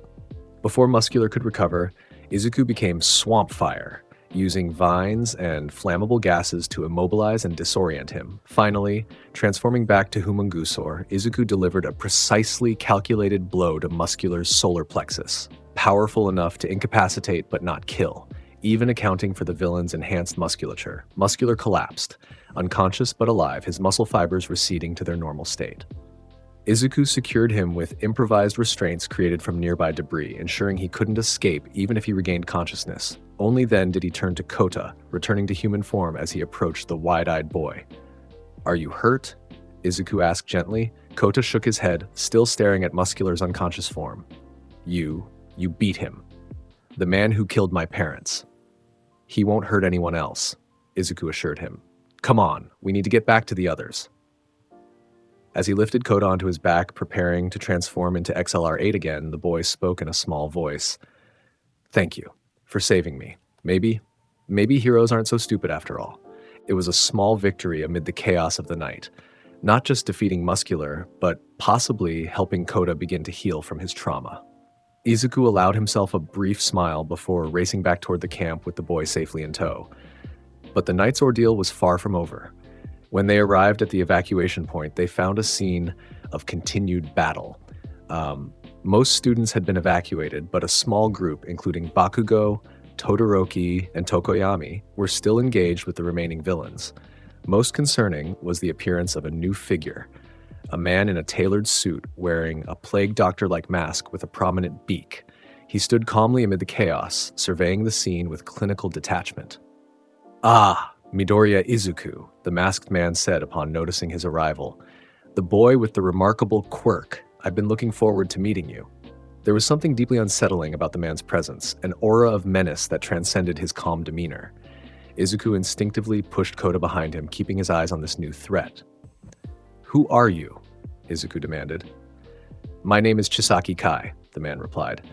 Before Muscular could recover, Izuku became Swamp Fire, using vines and flammable gases to immobilize and disorient him. Finally, transforming back to Humungosaur, Izuku delivered a precisely calculated blow to Muscular's solar plexus, powerful enough to incapacitate but not kill, even accounting for the villain's enhanced musculature. Muscular collapsed, unconscious but alive, his muscle fibers receding to their normal state. Izuku secured him with improvised restraints created from nearby debris, ensuring he couldn't escape even if he regained consciousness. Only then did he turn to Kota, returning to human form as he approached the wide-eyed boy. Are you hurt? Izuku asked gently. Kota shook his head, still staring at Muscular's unconscious form. You beat him. The man who killed my parents. He won't hurt anyone else, Izuku assured him. Come on, we need to get back to the others. As he lifted Kota onto his back, preparing to transform into XLR-8 again, the boy spoke in a small voice. Thank you for saving me. Maybe heroes aren't so stupid after all. It was a small victory amid the chaos of the night. Not just defeating Muscular, but possibly helping Kota begin to heal from his trauma. Izuku allowed himself a brief smile before racing back toward the camp with the boy safely in tow. But the night's ordeal was far from over. When they arrived at the evacuation point, they found a scene of continued battle. Most students had been evacuated, but a small group, including Bakugo, Todoroki, and Tokoyami, were still engaged with the remaining villains. Most concerning was the appearance of a new figure, a man in a tailored suit wearing a plague doctor-like mask with a prominent beak. He stood calmly amid the chaos, surveying the scene with clinical detachment. "Ah, Midoriya Izuku," the masked man said upon noticing his arrival. "The boy with the remarkable quirk. I've been looking forward to meeting you." There was something deeply unsettling about the man's presence, an aura of menace that transcended his calm demeanor. Izuku instinctively pushed Koda behind him, keeping his eyes on this new threat. "Who are you?" Izuku demanded. "My name is Chisaki Kai," the man replied.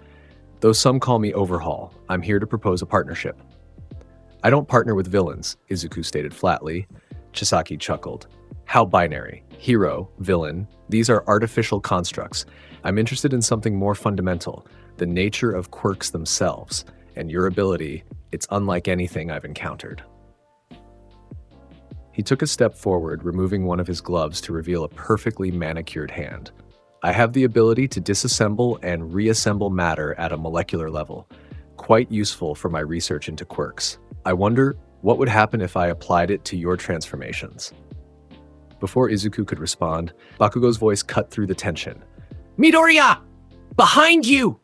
"Though some call me Overhaul, I'm here to propose a partnership." "I don't partner with villains," Izuku stated flatly. Chisaki chuckled. "How binary? Hero, villain, these are artificial constructs. I'm interested in something more fundamental, the nature of quirks themselves, and your ability, it's unlike anything I've encountered." He took a step forward, removing one of his gloves to reveal a perfectly manicured hand. "I have the ability to disassemble and reassemble matter at a molecular level, quite useful for my research into quirks. I wonder what would happen if I applied it to your transformations." Before Izuku could respond, Bakugo's voice cut through the tension. "Midoriya! Behind you!"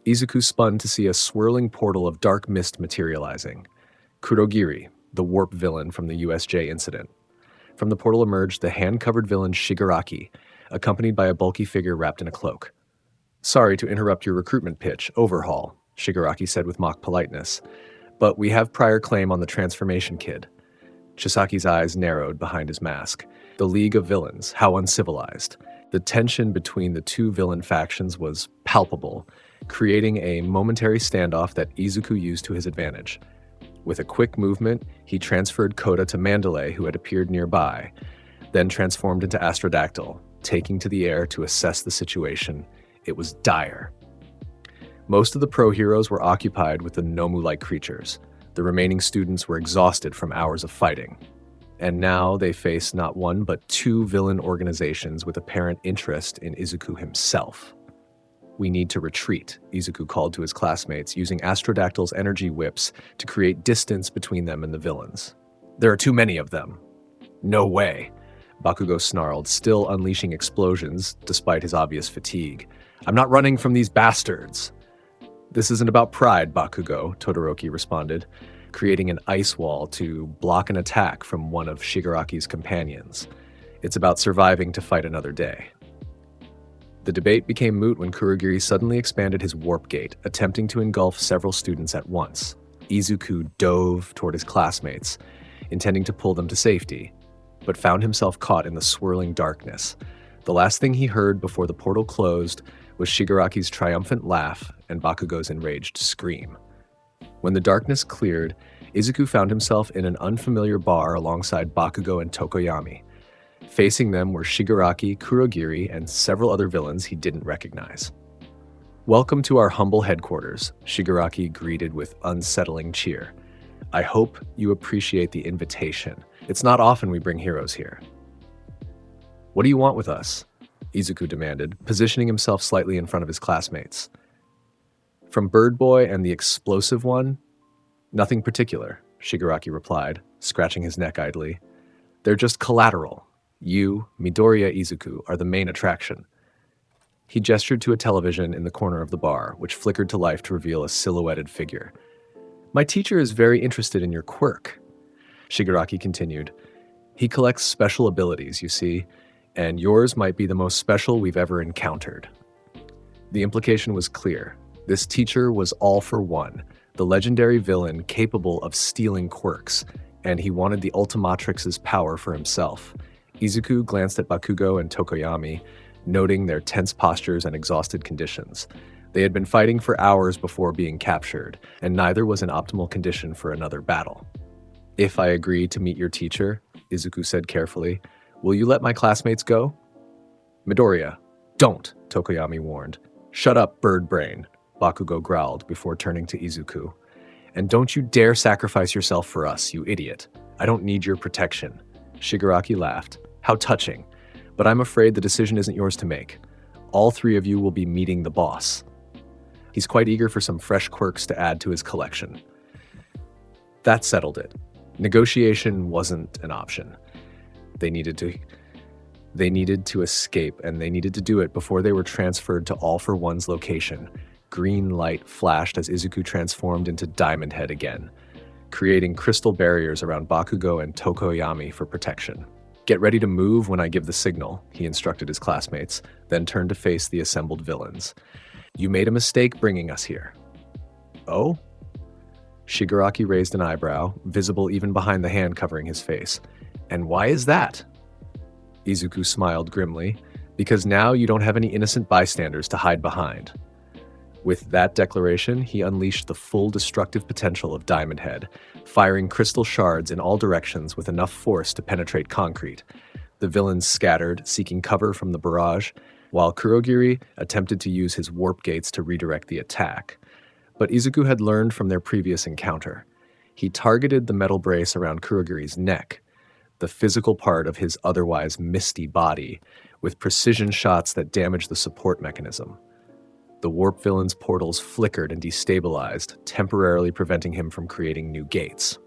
Izuku spun to see a swirling portal of dark mist materializing. Kurogiri, the warp villain from the USJ incident. From the portal emerged the hand-covered villain Shigaraki, accompanied by a bulky figure wrapped in a cloak. "Sorry to interrupt your recruitment pitch, Overhaul," Shigaraki said with mock politeness, "but we have prior claim on the transformation kid." Chisaki's eyes narrowed behind his mask. The League of Villains, how uncivilized. The tension between the two villain factions was palpable, creating a momentary standoff that Izuku used to his advantage. With a quick movement, he transferred Koda to Mandalay, who had appeared nearby, then transformed into Astrodactyl, taking to the air to assess the situation. It was dire. Most of the pro-heroes were occupied with the Nomu-like creatures. The remaining students were exhausted from hours of fighting. And now they face not one but two villain organizations with apparent interest in Izuku himself. "We need to retreat," Izuku called to his classmates, using Astrodactyl's energy whips to create distance between them and the villains. "There are too many of them." "No way," Bakugo snarled, still unleashing explosions despite his obvious fatigue. "I'm not running from these bastards." "This isn't about pride, Bakugo," Todoroki responded, creating an ice wall to block an attack from one of Shigaraki's companions. "It's about surviving to fight another day." The debate became moot when Kurogiri suddenly expanded his warp gate, attempting to engulf several students at once. Izuku dove toward his classmates, intending to pull them to safety, but found himself caught in the swirling darkness. The last thing he heard before the portal closed was Shigaraki's triumphant laugh and Bakugo's enraged scream. When the darkness cleared, Izuku found himself in an unfamiliar bar alongside Bakugo and Tokoyami. Facing them were Shigaraki, Kurogiri, and several other villains he didn't recognize. "Welcome to our humble headquarters," Shigaraki greeted with unsettling cheer. "I hope you appreciate the invitation. It's not often we bring heroes here." "What do you want with us?" Izuku demanded, positioning himself slightly in front of his classmates. "From Bird Boy and the Explosive One? Nothing particular," Shigaraki replied, scratching his neck idly. "They're just collateral. You, Midoriya Izuku, are the main attraction." He gestured to a television in the corner of the bar, which flickered to life to reveal a silhouetted figure. "My teacher is very interested in your quirk," Shigaraki continued. "He collects special abilities, you see, and yours might be the most special we've ever encountered." The implication was clear. This teacher was All for One, the legendary villain capable of stealing quirks, and he wanted the Ultimatrix's power for himself. Izuku glanced at Bakugo and Tokoyami, noting their tense postures and exhausted conditions. They had been fighting for hours before being captured, and neither was in optimal condition for another battle. "If I agree to meet your teacher," Izuku said carefully, "will you let my classmates go?" "Midoriya, don't," Tokoyami warned. "Shut up, bird brain," Bakugo growled before turning to Izuku. "And don't you dare sacrifice yourself for us, you idiot. I don't need your protection." Shigaraki laughed. How touching. But I'm afraid the decision isn't yours to make. All three of you will be meeting the boss. He's quite eager for some fresh quirks to add to his collection. That settled it. Negotiation wasn't an option. They needed to escape, and they needed to do it before they were transferred to All for One's location. Green light flashed as Izuku transformed into Diamond Head again, creating crystal barriers around Bakugo and Tokoyami for protection. Get ready to move when I give the signal, he instructed his classmates, then turned to face the assembled villains. You made a mistake bringing us here. Oh? Shigaraki raised an eyebrow, visible even behind the hand covering his face. And why is that? Izuku smiled grimly, because now you don't have any innocent bystanders to hide behind. With that declaration, he unleashed the full destructive potential of Diamond Head, firing crystal shards in all directions with enough force to penetrate concrete. The villains scattered, seeking cover from the barrage, while Kurogiri attempted to use his warp gates to redirect the attack. But Izuku had learned from their previous encounter. He targeted the metal brace around Kurogiri's neck, the physical part of his otherwise misty body, with precision shots that damaged the support mechanism. The warp villain's portals flickered and destabilized, temporarily preventing him from creating new gates.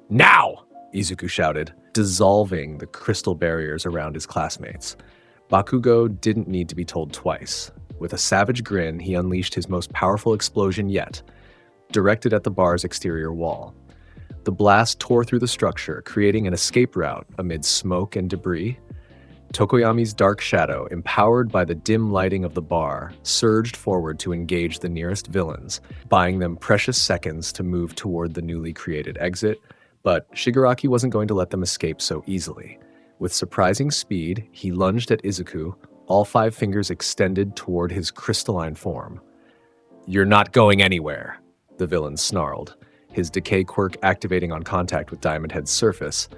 Now! Izuku shouted, dissolving the crystal barriers around his classmates. Bakugo didn't need to be told twice. With a savage grin, he unleashed his most powerful explosion yet, directed at the bar's exterior wall. The blast tore through the structure, creating an escape route amid smoke and debris. Tokoyami's dark shadow, empowered by the dim lighting of the bar, surged forward to engage the nearest villains, buying them precious seconds to move toward the newly created exit. But Shigaraki wasn't going to let them escape so easily. With surprising speed, he lunged at Izuku, all 5 fingers extended toward his crystalline form. You're not going anywhere, the villain snarled, his decay quirk activating on contact with Diamond Head's surface.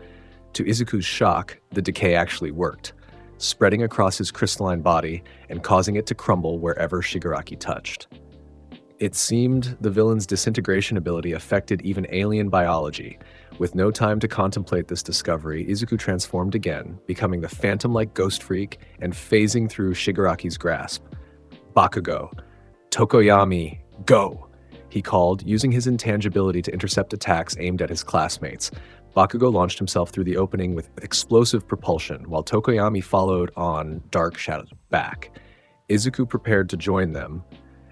To Izuku's shock, the decay actually worked, spreading across his crystalline body and causing it to crumble wherever Shigaraki touched. It seemed the villain's disintegration ability affected even alien biology. With no time to contemplate this discovery, Izuku transformed again, becoming the phantom-like ghost freak and phasing through Shigaraki's grasp. Bakugo, Tokoyami, go! He called, using his intangibility to intercept attacks aimed at his classmates. Bakugo launched himself through the opening with explosive propulsion, while Tokoyami followed on dark shadows back. Izuku prepared to join them,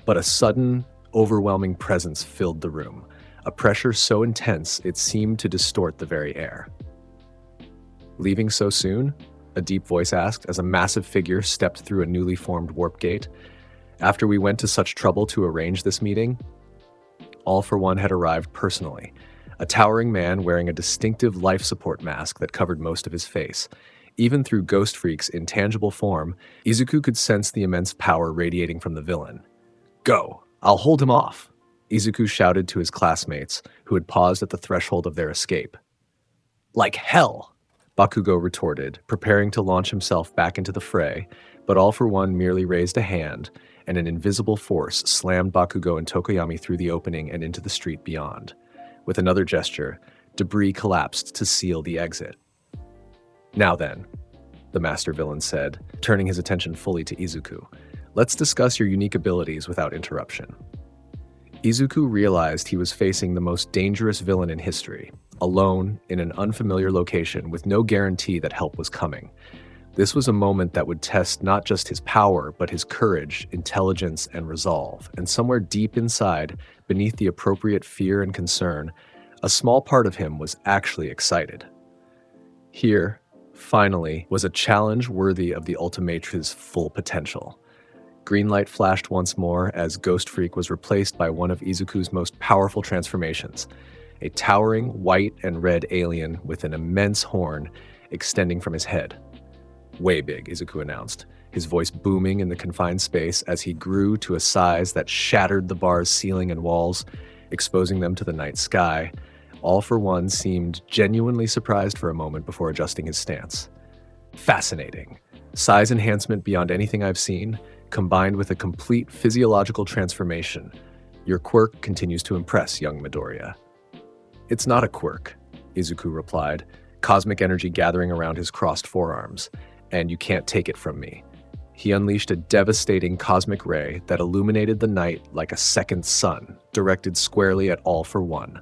but a sudden, overwhelming presence filled the room, a pressure so intense it seemed to distort the very air. Leaving so soon? A deep voice asked as a massive figure stepped through a newly formed warp gate. After we went to such trouble to arrange this meeting? All for One had arrived personally, a towering man wearing a distinctive life support mask that covered most of his face. Even through Ghost Freak's intangible form, Izuku could sense the immense power radiating from the villain. Go! I'll hold him off! Izuku shouted to his classmates, who had paused at the threshold of their escape. Like hell! Bakugo retorted, preparing to launch himself back into the fray, but All for One merely raised a hand, and an invisible force slammed Bakugo and Tokoyami through the opening and into the street beyond. With another gesture, debris collapsed to seal the exit. Now then, the master villain said, turning his attention fully to Izuku, let's discuss your unique abilities without interruption. Izuku realized he was facing the most dangerous villain in history, alone in an unfamiliar location with no guarantee that help was coming. This was a moment that would test not just his power, but his courage, intelligence, and resolve. And somewhere deep inside, beneath the appropriate fear and concern, a small part of him was actually excited. Here, finally, was a challenge worthy of the Ultimatrix's full potential. Green light flashed once more as Ghost Freak was replaced by one of Izuku's most powerful transformations, a towering white and red alien with an immense horn extending from his head. Way big, Izuku announced, his voice booming in the confined space as he grew to a size that shattered the bar's ceiling and walls, exposing them to the night sky. All for One seemed genuinely surprised for a moment before adjusting his stance. Fascinating. Size enhancement beyond anything I've seen, combined with a complete physiological transformation. Your quirk continues to impress, young Midoriya. It's not a quirk, Izuku replied, cosmic energy gathering around his crossed forearms, and you can't take it from me. He unleashed a devastating cosmic ray that illuminated the night like a second sun, directed squarely at All for One.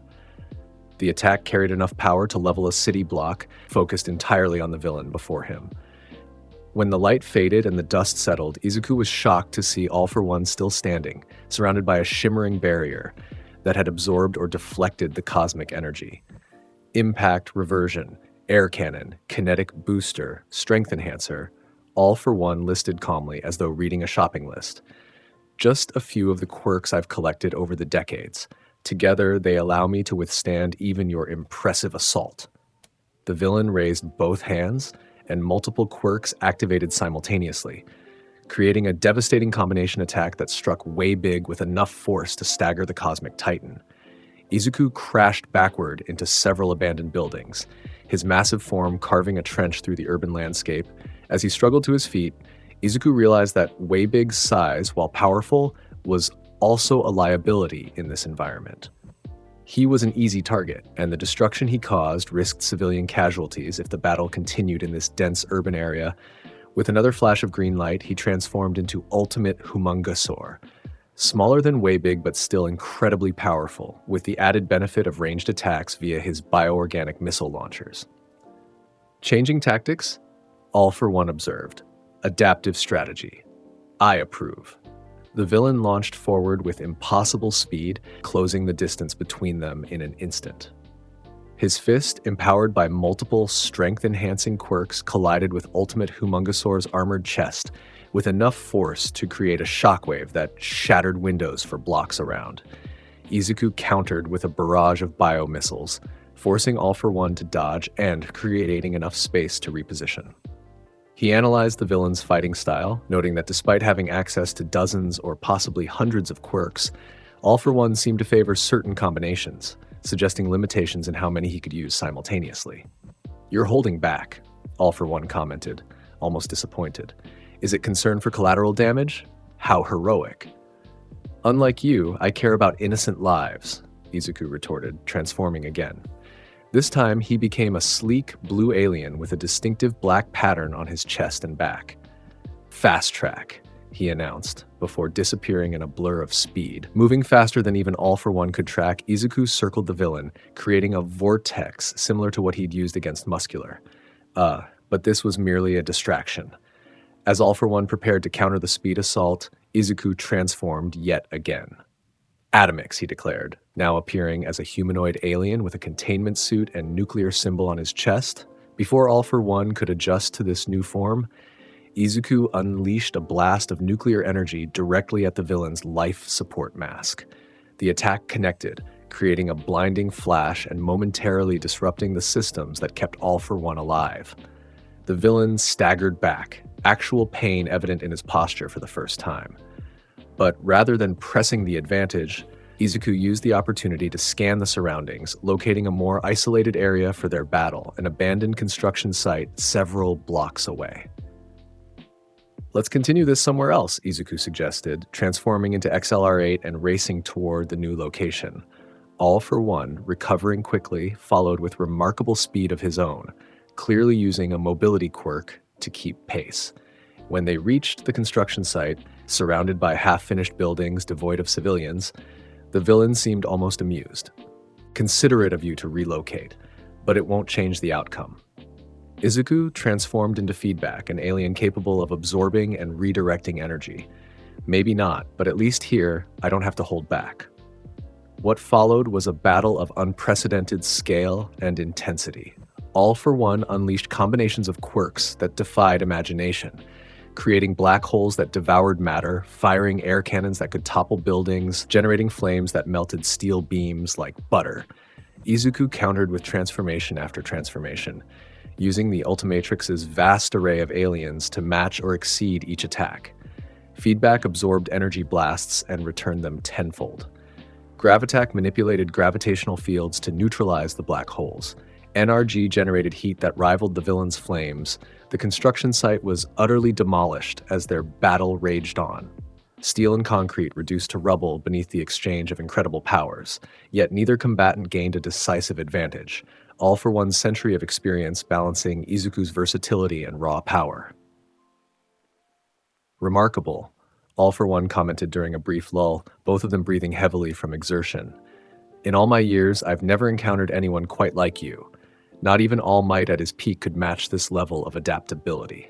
The attack carried enough power to level a city block, focused entirely on the villain before him. When the light faded and the dust settled, Izuku was shocked to see All for One still standing, surrounded by a shimmering barrier that had absorbed or deflected the cosmic energy. Impact reversion, air cannon, kinetic booster, strength enhancer, All for One listed calmly as though reading a shopping list. Just a few of the quirks I've collected over the decades. Together, they allow me to withstand even your impressive assault. The villain raised both hands, and multiple quirks activated simultaneously, creating a devastating combination attack that struck way big with enough force to stagger the cosmic titan. Izuku crashed backward into several abandoned buildings, his massive form carving a trench through the urban landscape. As he struggled to his feet, Izuku realized that Waybig's size, while powerful, was also a liability in this environment. He was an easy target, and the destruction he caused risked civilian casualties if the battle continued in this dense urban area. With another flash of green light, he transformed into Ultimate Humungosaur. Smaller than Waybig, but still incredibly powerful, with the added benefit of ranged attacks via his bioorganic missile launchers. Changing tactics? All for One observed. Adaptive strategy. I approve. The villain launched forward with impossible speed, closing the distance between them in an instant. His fist, empowered by multiple strength-enhancing quirks, collided with Ultimate Humungosaur's armored chest, with enough force to create a shockwave that shattered windows for blocks around. Izuku countered with a barrage of bio-missiles, forcing All for One to dodge and creating enough space to reposition. He analyzed the villain's fighting style, noting that despite having access to dozens or possibly hundreds of quirks, All for One seemed to favor certain combinations, suggesting limitations in how many he could use simultaneously. "You're holding back," All for One commented, almost disappointed. "Is it concern for collateral damage? How heroic." "Unlike you, I care about innocent lives," Izuku retorted, transforming again. This time, he became a sleek, blue alien with a distinctive black pattern on his chest and back. "Fast track," he announced, before disappearing in a blur of speed. Moving faster than even All for One could track, Izuku circled the villain, creating a vortex similar to what he'd used against Muscular. But this was merely a distraction. As All for One prepared to counter the speed assault, Izuku transformed yet again. "Atomix," he declared, now appearing as a humanoid alien with a containment suit and nuclear symbol on his chest. Before All for One could adjust to this new form, Izuku unleashed a blast of nuclear energy directly at the villain's life support mask. The attack connected, creating a blinding flash and momentarily disrupting the systems that kept All for One alive. The villain staggered back, actual pain evident in his posture for the first time. But rather than pressing the advantage, Izuku used the opportunity to scan the surroundings, locating a more isolated area for their battle, an abandoned construction site several blocks away. "Let's continue this somewhere else," Izuku suggested, transforming into XLR8 and racing toward the new location. All for One, recovering quickly, followed with remarkable speed of his own, clearly using a mobility quirk to keep pace. When they reached the construction site, surrounded by half-finished buildings devoid of civilians, the villain seemed almost amused. "Considerate of you to relocate, but it won't change the outcome." Izuku transformed into Feedback, an alien capable of absorbing and redirecting energy. "Maybe not, but at least here, I don't have to hold back." What followed was a battle of unprecedented scale and intensity. All for One unleashed combinations of quirks that defied imagination, creating black holes that devoured matter, firing air cannons that could topple buildings, generating flames that melted steel beams like butter. Izuku countered with transformation after transformation, using the Ultimatrix's vast array of aliens to match or exceed each attack. Feedback absorbed energy blasts and returned them tenfold. Gravitac manipulated gravitational fields to neutralize the black holes. NRG generated heat that rivaled the villain's flames. The construction site was utterly demolished as their battle raged on. Steel and concrete reduced to rubble beneath the exchange of incredible powers, yet neither combatant gained a decisive advantage. All for One's century of experience balancing Izuku's versatility and raw power. Remarkable, All for One commented during a brief lull, both of them breathing heavily from exertion. In all my years, I've never encountered anyone quite like you. Not even All Might at his peak could match this level of adaptability.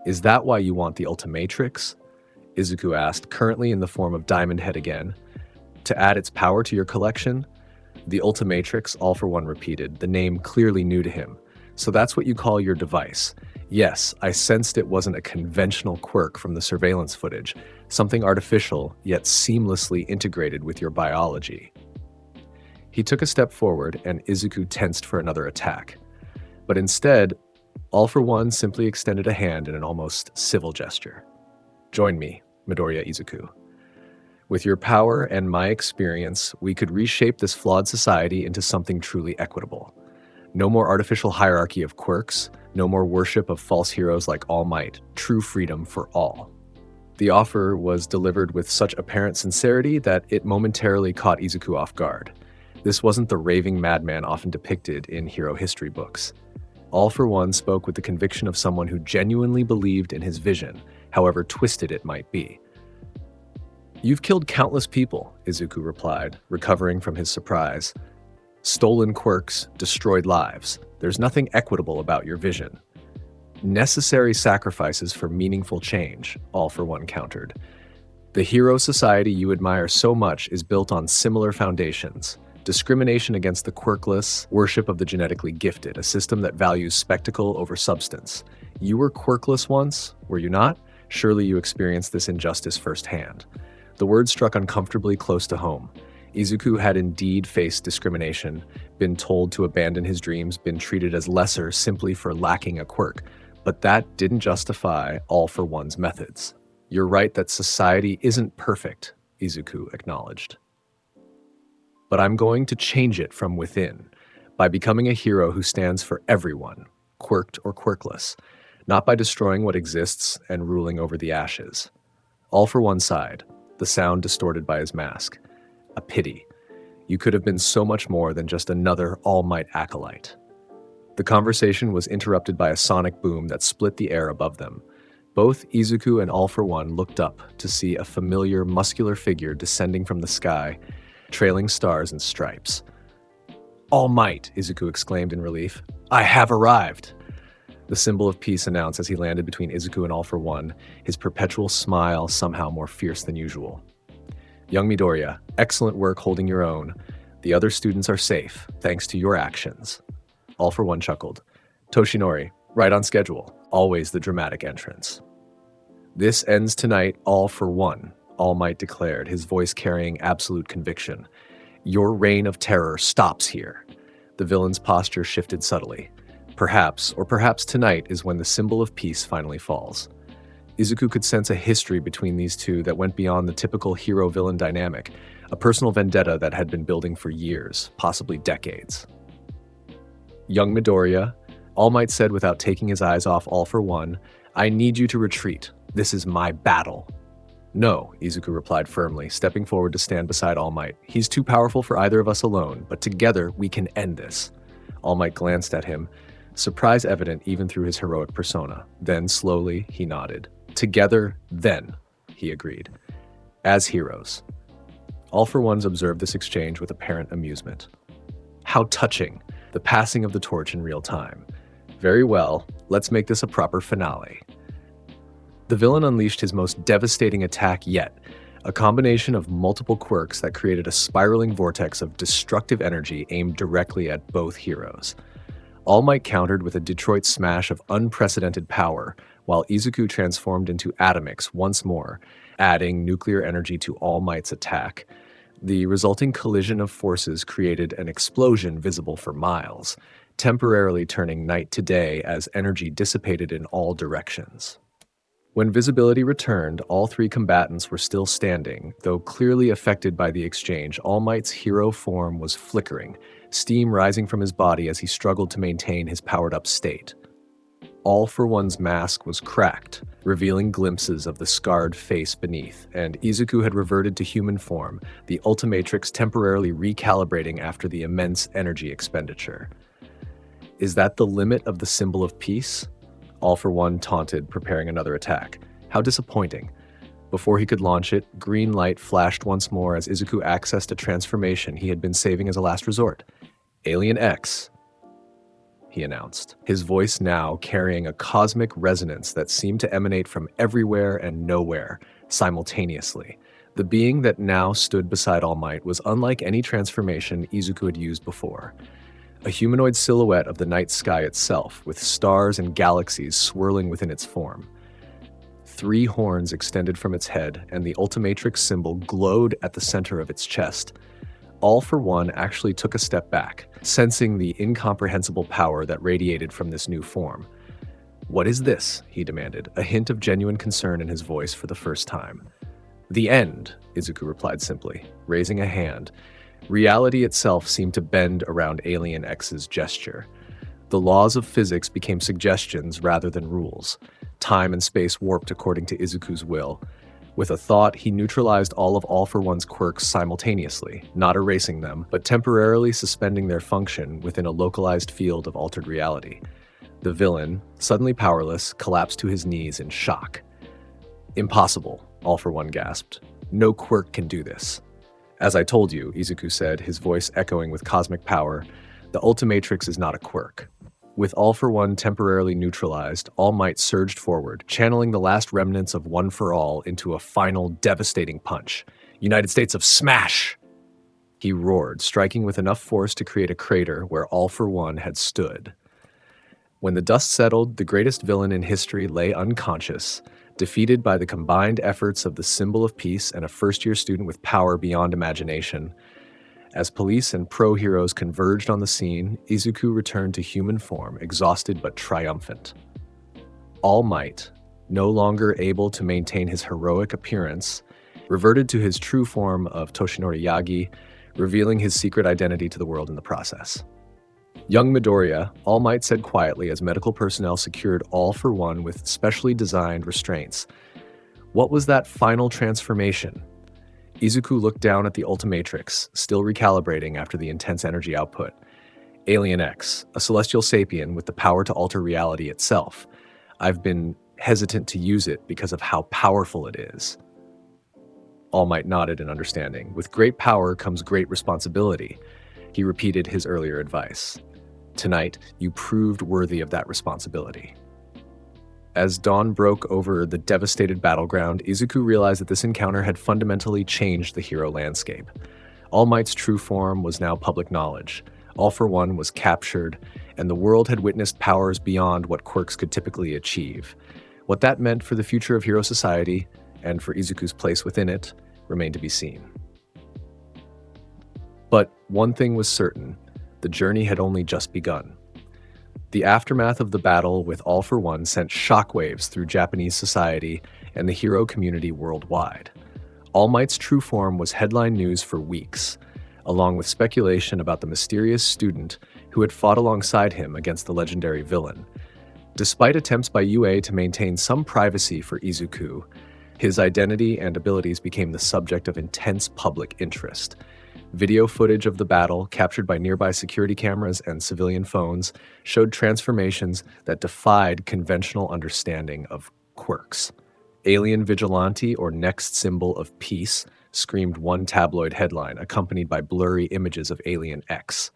Is that why you want the Ultimatrix? Izuku asked, currently in the form of Diamond Head again. To add its power to your collection? The Ultimatrix, All for One repeated, the name clearly new to him. So that's what you call your device. Yes, I sensed it wasn't a conventional quirk from the surveillance footage, something artificial yet seamlessly integrated with your biology. He took a step forward and Izuku tensed for another attack. But instead, All for One simply extended a hand in an almost civil gesture. Join me, Midoriya Izuku. With your power and my experience, we could reshape this flawed society into something truly equitable. No more artificial hierarchy of quirks, no more worship of false heroes like All Might, true freedom for all. The offer was delivered with such apparent sincerity that it momentarily caught Izuku off guard. This wasn't the raving madman often depicted in hero history books. All for One spoke with the conviction of someone who genuinely believed in his vision, however twisted it might be. You've killed countless people, Izuku replied, recovering from his surprise. Stolen quirks, destroyed lives. There's nothing equitable about your vision. Necessary sacrifices for meaningful change, All for One countered. The hero society you admire so much is built on similar foundations. Discrimination against the quirkless, worship of the genetically gifted, a system that values spectacle over substance. You were quirkless once, were you not? Surely you experienced this injustice firsthand. The word struck uncomfortably close to home. Izuku had indeed faced discrimination, been told to abandon his dreams, been treated as lesser simply for lacking a quirk. But that didn't justify All for One's methods. You're right that society isn't perfect, Izuku acknowledged. But I'm going to change it from within, by becoming a hero who stands for everyone, quirked or quirkless, not by destroying what exists and ruling over the ashes. All for One sighed, the sound distorted by his mask. A pity. You could have been so much more than just another All Might acolyte. The conversation was interrupted by a sonic boom that split the air above them. Both Izuku and All for One looked up to see a familiar, muscular figure descending from the sky, trailing stars and stripes. All Might, Izuku exclaimed in relief. I have arrived! The symbol of peace announced as he landed between Izuku and All for One, his perpetual smile somehow more fierce than usual. Young Midoriya, excellent work holding your own. The other students are safe, thanks to your actions. All for One chuckled. Toshinori, right on schedule, always the dramatic entrance. This ends tonight, All for One, All Might declared, his voice carrying absolute conviction. Your reign of terror stops here. The villain's posture shifted subtly. Perhaps, or perhaps tonight is when the symbol of peace finally falls. Izuku could sense a history between these two that went beyond the typical hero-villain dynamic, a personal vendetta that had been building for years, possibly decades. Young Midoriya, All Might said without taking his eyes off All for One, I need you to retreat. This is my battle. No, Izuku replied firmly, stepping forward to stand beside All Might. He's too powerful for either of us alone, but together we can end this. All Might glanced at him, surprise evident even through his heroic persona. Then, slowly, he nodded. Together, then, he agreed. As heroes. All for Ones observed this exchange with apparent amusement. How touching, the passing of the torch in real time. Very well, let's make this a proper finale. The villain unleashed his most devastating attack yet, a combination of multiple quirks that created a spiraling vortex of destructive energy aimed directly at both heroes. All Might countered with a Detroit smash of unprecedented power, while Izuku transformed into Atomix once more, adding nuclear energy to All Might's attack. The resulting collision of forces created an explosion visible for miles, temporarily turning night to day as energy dissipated in all directions. When visibility returned, all three combatants were still standing, though clearly affected by the exchange. All Might's hero form was flickering, steam rising from his body as he struggled to maintain his powered-up state. All for One's mask was cracked, revealing glimpses of the scarred face beneath, and Izuku had reverted to human form, the Ultimatrix temporarily recalibrating after the immense energy expenditure. Is that the limit of the symbol of peace? All for One taunted, preparing another attack. How disappointing. Before he could launch it, green light flashed once more as Izuku accessed a transformation he had been saving as a last resort. Alien X, he announced, his voice now carrying a cosmic resonance that seemed to emanate from everywhere and nowhere, simultaneously. The being that now stood beside All Might was unlike any transformation Izuku had used before. A humanoid silhouette of the night sky itself, with stars and galaxies swirling within its form. 3 horns extended from its head, and the Ultimatrix symbol glowed at the center of its chest. All for One actually took a step back, sensing the incomprehensible power that radiated from this new form. "What is this?" he demanded, a hint of genuine concern in his voice for the first time. "The end," Izuku replied simply, raising a hand. Reality itself seemed to bend around Alien X's gesture. The laws of physics became suggestions rather than rules. Time and space warped according to Izuku's will. With a thought, he neutralized all for One's quirks simultaneously, not erasing them, but temporarily suspending their function within a localized field of altered reality. The villain, suddenly powerless, collapsed to his knees in shock. "Impossible," All for One gasped. "No quirk can do this." "As I told you," Izuku said, his voice echoing with cosmic power, "the Ultimatrix is not a quirk." With All for One temporarily neutralized, All Might surged forward, channeling the last remnants of One for All into a final devastating punch. "United States of Smash!" He roared, striking with enough force to create a crater where All for One had stood. When the dust settled, the greatest villain in history lay unconscious, defeated by the combined efforts of the symbol of peace and a first-year student with power beyond imagination. As police and pro-heroes converged on the scene, Izuku returned to human form, exhausted but triumphant. All Might, no longer able to maintain his heroic appearance, reverted to his true form of Toshinori Yagi, revealing his secret identity to the world in the process. Young Midoriya, All Might said quietly as medical personnel secured All for One with specially designed restraints. What was that final transformation? Izuku looked down at the Ultimatrix, still recalibrating after the intense energy output. Alien X, a celestial sapien with the power to alter reality itself. I've been hesitant to use it because of how powerful it is. All Might nodded in understanding. With great power comes great responsibility. He repeated his earlier advice. Tonight, you proved worthy of that responsibility. As dawn broke over the devastated battleground, Izuku realized that this encounter had fundamentally changed the hero landscape. All Might's true form was now public knowledge. All for One was captured, and the world had witnessed powers beyond what quirks could typically achieve. What that meant for the future of hero society, and for Izuku's place within it, remained to be seen. But one thing was certain, the journey had only just begun. The aftermath of the battle with All for One sent shockwaves through Japanese society and the hero community worldwide. All Might's true form was headline news for weeks, along with speculation about the mysterious student who had fought alongside him against the legendary villain. Despite attempts by UA to maintain some privacy for Izuku, his identity and abilities became the subject of intense public interest. Video footage of the battle, captured by nearby security cameras and civilian phones, showed transformations that defied conventional understanding of quirks. Alien Vigilante, or next symbol of peace, screamed one tabloid headline, accompanied by blurry images of Alien X.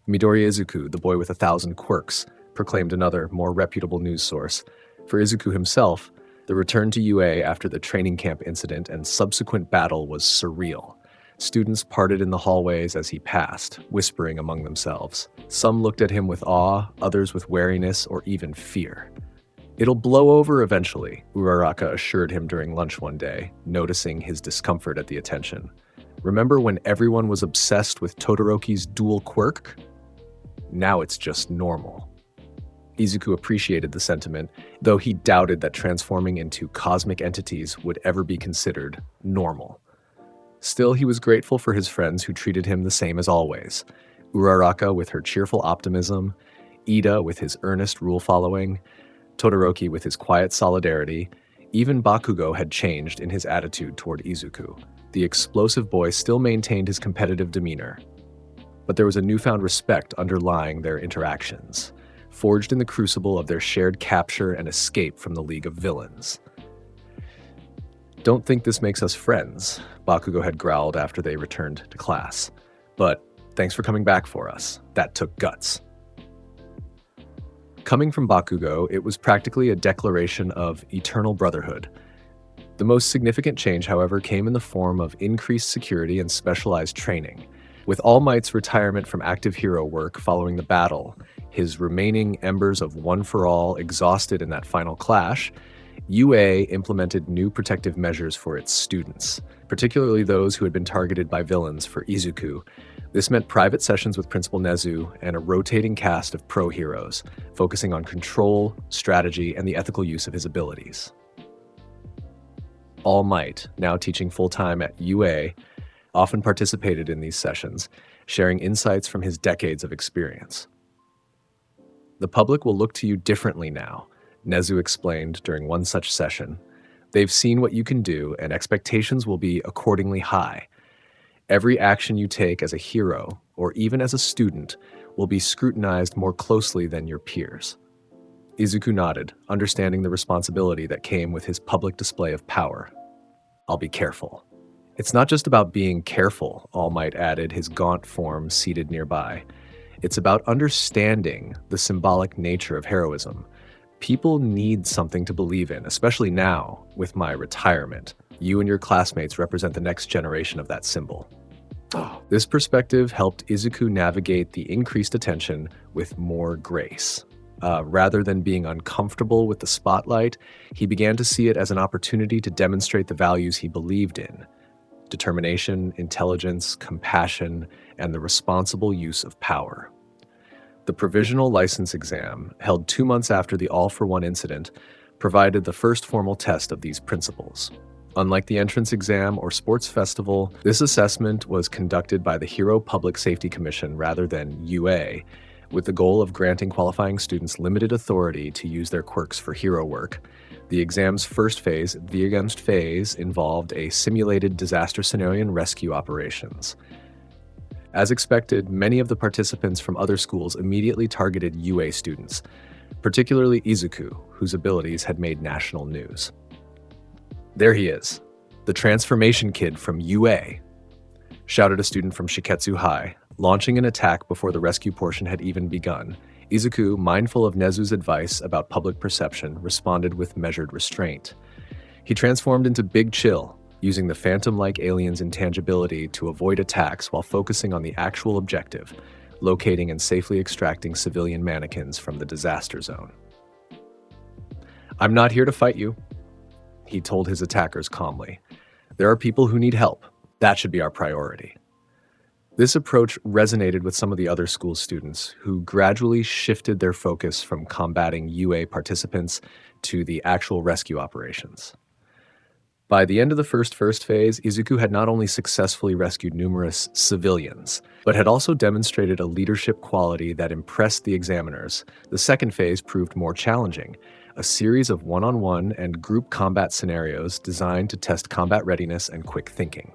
Midoriya Izuku, the boy with 1,000 quirks, proclaimed another, more reputable news source. For Izuku himself, the return to UA after the training camp incident and subsequent battle was surreal. Students parted in the hallways as he passed, whispering among themselves. Some looked at him with awe, others with wariness or even fear. "It'll blow over eventually," Uraraka assured him during lunch one day, noticing his discomfort at the attention. "Remember when everyone was obsessed with Todoroki's dual quirk? Now it's just normal." Izuku appreciated the sentiment, though he doubted that transforming into cosmic entities would ever be considered normal. Still, he was grateful for his friends who treated him the same as always. Uraraka with her cheerful optimism, Ida with his earnest rule-following, Todoroki with his quiet solidarity. Even Bakugo had changed in his attitude toward Izuku. The explosive boy still maintained his competitive demeanor, but there was a newfound respect underlying their interactions, forged in the crucible of their shared capture and escape from the League of Villains. "Don't think this makes us friends," Bakugo had growled after they returned to class. "But thanks for coming back for us. That took guts." Coming from Bakugo, it was practically a declaration of eternal brotherhood. The most significant change, however, came in the form of increased security and specialized training. With All Might's retirement from active hero work following the battle, his remaining embers of One for All exhausted in that final clash, UA implemented new protective measures for its students, particularly those who had been targeted by villains. For Izuku, this meant private sessions with Principal Nezu and a rotating cast of pro heroes, focusing on control, strategy, and the ethical use of his abilities. All Might, now teaching full-time at UA, often participated in these sessions, sharing insights from his decades of experience. "The public will look to you differently now," Nezu explained during one such session. "They've seen what you can do, and expectations will be accordingly high. Every action you take as a hero, or even as a student, will be scrutinized more closely than your peers." Izuku nodded, understanding the responsibility that came with his public display of power. "I'll be careful." "It's not just about being careful," All Might added, his gaunt form seated nearby. "It's about understanding the symbolic nature of heroism. People need something to believe in, especially now, with my retirement. You and your classmates represent the next generation of that symbol." This perspective helped Izuku navigate the increased attention with more grace. Rather than being uncomfortable with the spotlight, he began to see it as an opportunity to demonstrate the values he believed in: determination, intelligence, compassion, and the responsible use of power. The provisional license exam, held 2 months after the All-for-One incident, provided the first formal test of these principles. Unlike the entrance exam or sports festival, this assessment was conducted by the Hero Public Safety Commission rather than UA, with the goal of granting qualifying students limited authority to use their quirks for hero work. The exam's first phase, the against phase, involved a simulated disaster scenario and rescue operations. As expected, many of the participants from other schools immediately targeted UA students, particularly Izuku, whose abilities had made national news. "There he is, the transformation kid from UA," shouted a student from Shiketsu High, launching an attack before the rescue portion had even begun. Izuku, mindful of Nezu's advice about public perception, responded with measured restraint. He transformed into Big Chill, using the phantom-like alien's intangibility to avoid attacks while focusing on the actual objective, locating and safely extracting civilian mannequins from the disaster zone. "I'm not here to fight you," he told his attackers calmly. "There are people who need help. That should be our priority." This approach resonated with some of the other school students, who gradually shifted their focus from combating UA participants to the actual rescue operations. By the end of the first phase, Izuku had not only successfully rescued numerous civilians, but had also demonstrated a leadership quality that impressed the examiners. The second phase proved more challenging, a series of one-on-one and group combat scenarios designed to test combat readiness and quick thinking.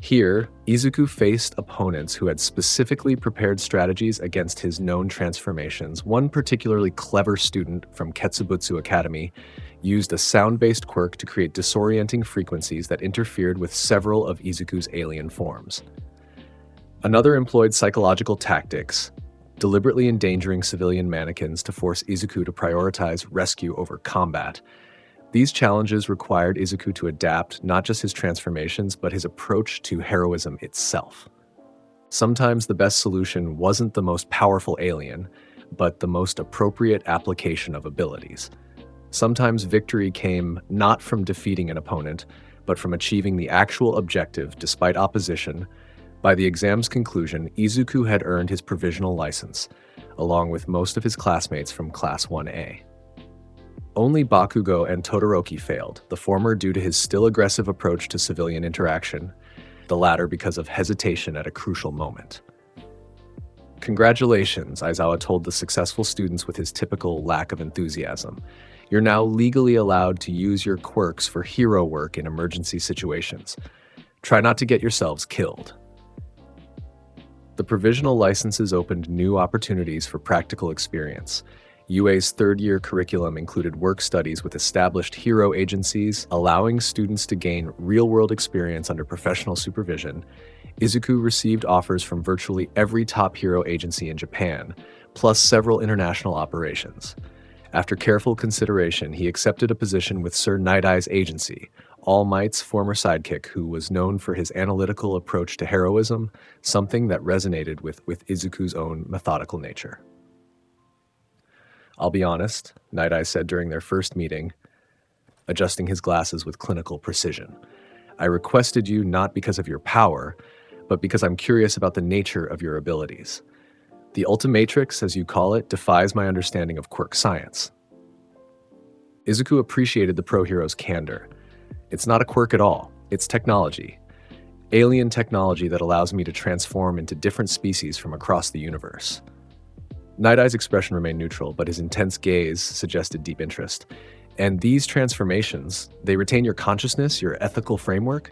Here, Izuku faced opponents who had specifically prepared strategies against his known transformations. One particularly clever student from Ketsubutsu Academy used a sound-based quirk to create disorienting frequencies that interfered with several of Izuku's alien forms. Another employed psychological tactics, deliberately endangering civilian mannequins to force Izuku to prioritize rescue over combat. These challenges required Izuku to adapt not just his transformations, but his approach to heroism itself. Sometimes the best solution wasn't the most powerful alien, but the most appropriate application of abilities. Sometimes victory came not from defeating an opponent, but from achieving the actual objective despite opposition. By the exam's conclusion, Izuku had earned his provisional license, along with most of his classmates from Class 1A. Only Bakugo and Todoroki failed, the former due to his still aggressive approach to civilian interaction, the latter because of hesitation at a crucial moment. Congratulations, Aizawa told the successful students with his typical lack of enthusiasm. You're now legally allowed to use your quirks for hero work in emergency situations. Try not to get yourselves killed. The provisional licenses opened new opportunities for practical experience. UA's third-year curriculum included work studies with established hero agencies, allowing students to gain real-world experience under professional supervision. Izuku received offers from virtually every top hero agency in Japan, plus several international operations. After careful consideration, he accepted a position with Sir Night-Eye's agency, All Might's former sidekick, who was known for his analytical approach to heroism, something that resonated with Izuku's own methodical nature. I'll be honest, Night-Eye said during their first meeting, adjusting his glasses with clinical precision. I requested you not because of your power, but because I'm curious about the nature of your abilities. The Ultimatrix, as you call it, defies my understanding of quirk science. Izuku appreciated the pro-hero's candor. It's not a quirk at all, it's technology. Alien technology that allows me to transform into different species from across the universe. Night-Eye's expression remained neutral, but his intense gaze suggested deep interest. And these transformations, they retain your consciousness, your ethical framework?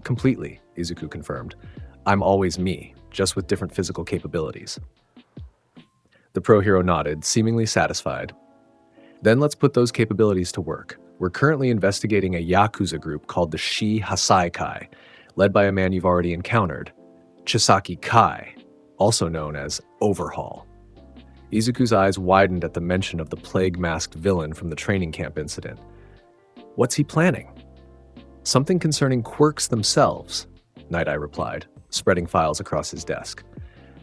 Completely, Izuku confirmed. I'm always me, just with different physical capabilities. The pro-hero nodded, seemingly satisfied. Then let's put those capabilities to work. We're currently investigating a Yakuza group called the SAGA Kai, led by a man you've already encountered, Chisaki Kai, also known as Overhaul. Izuku's eyes widened at the mention of the plague-masked villain from the training camp incident. What's he planning? Something concerning quirks themselves, Night-Eye replied, spreading files across his desk.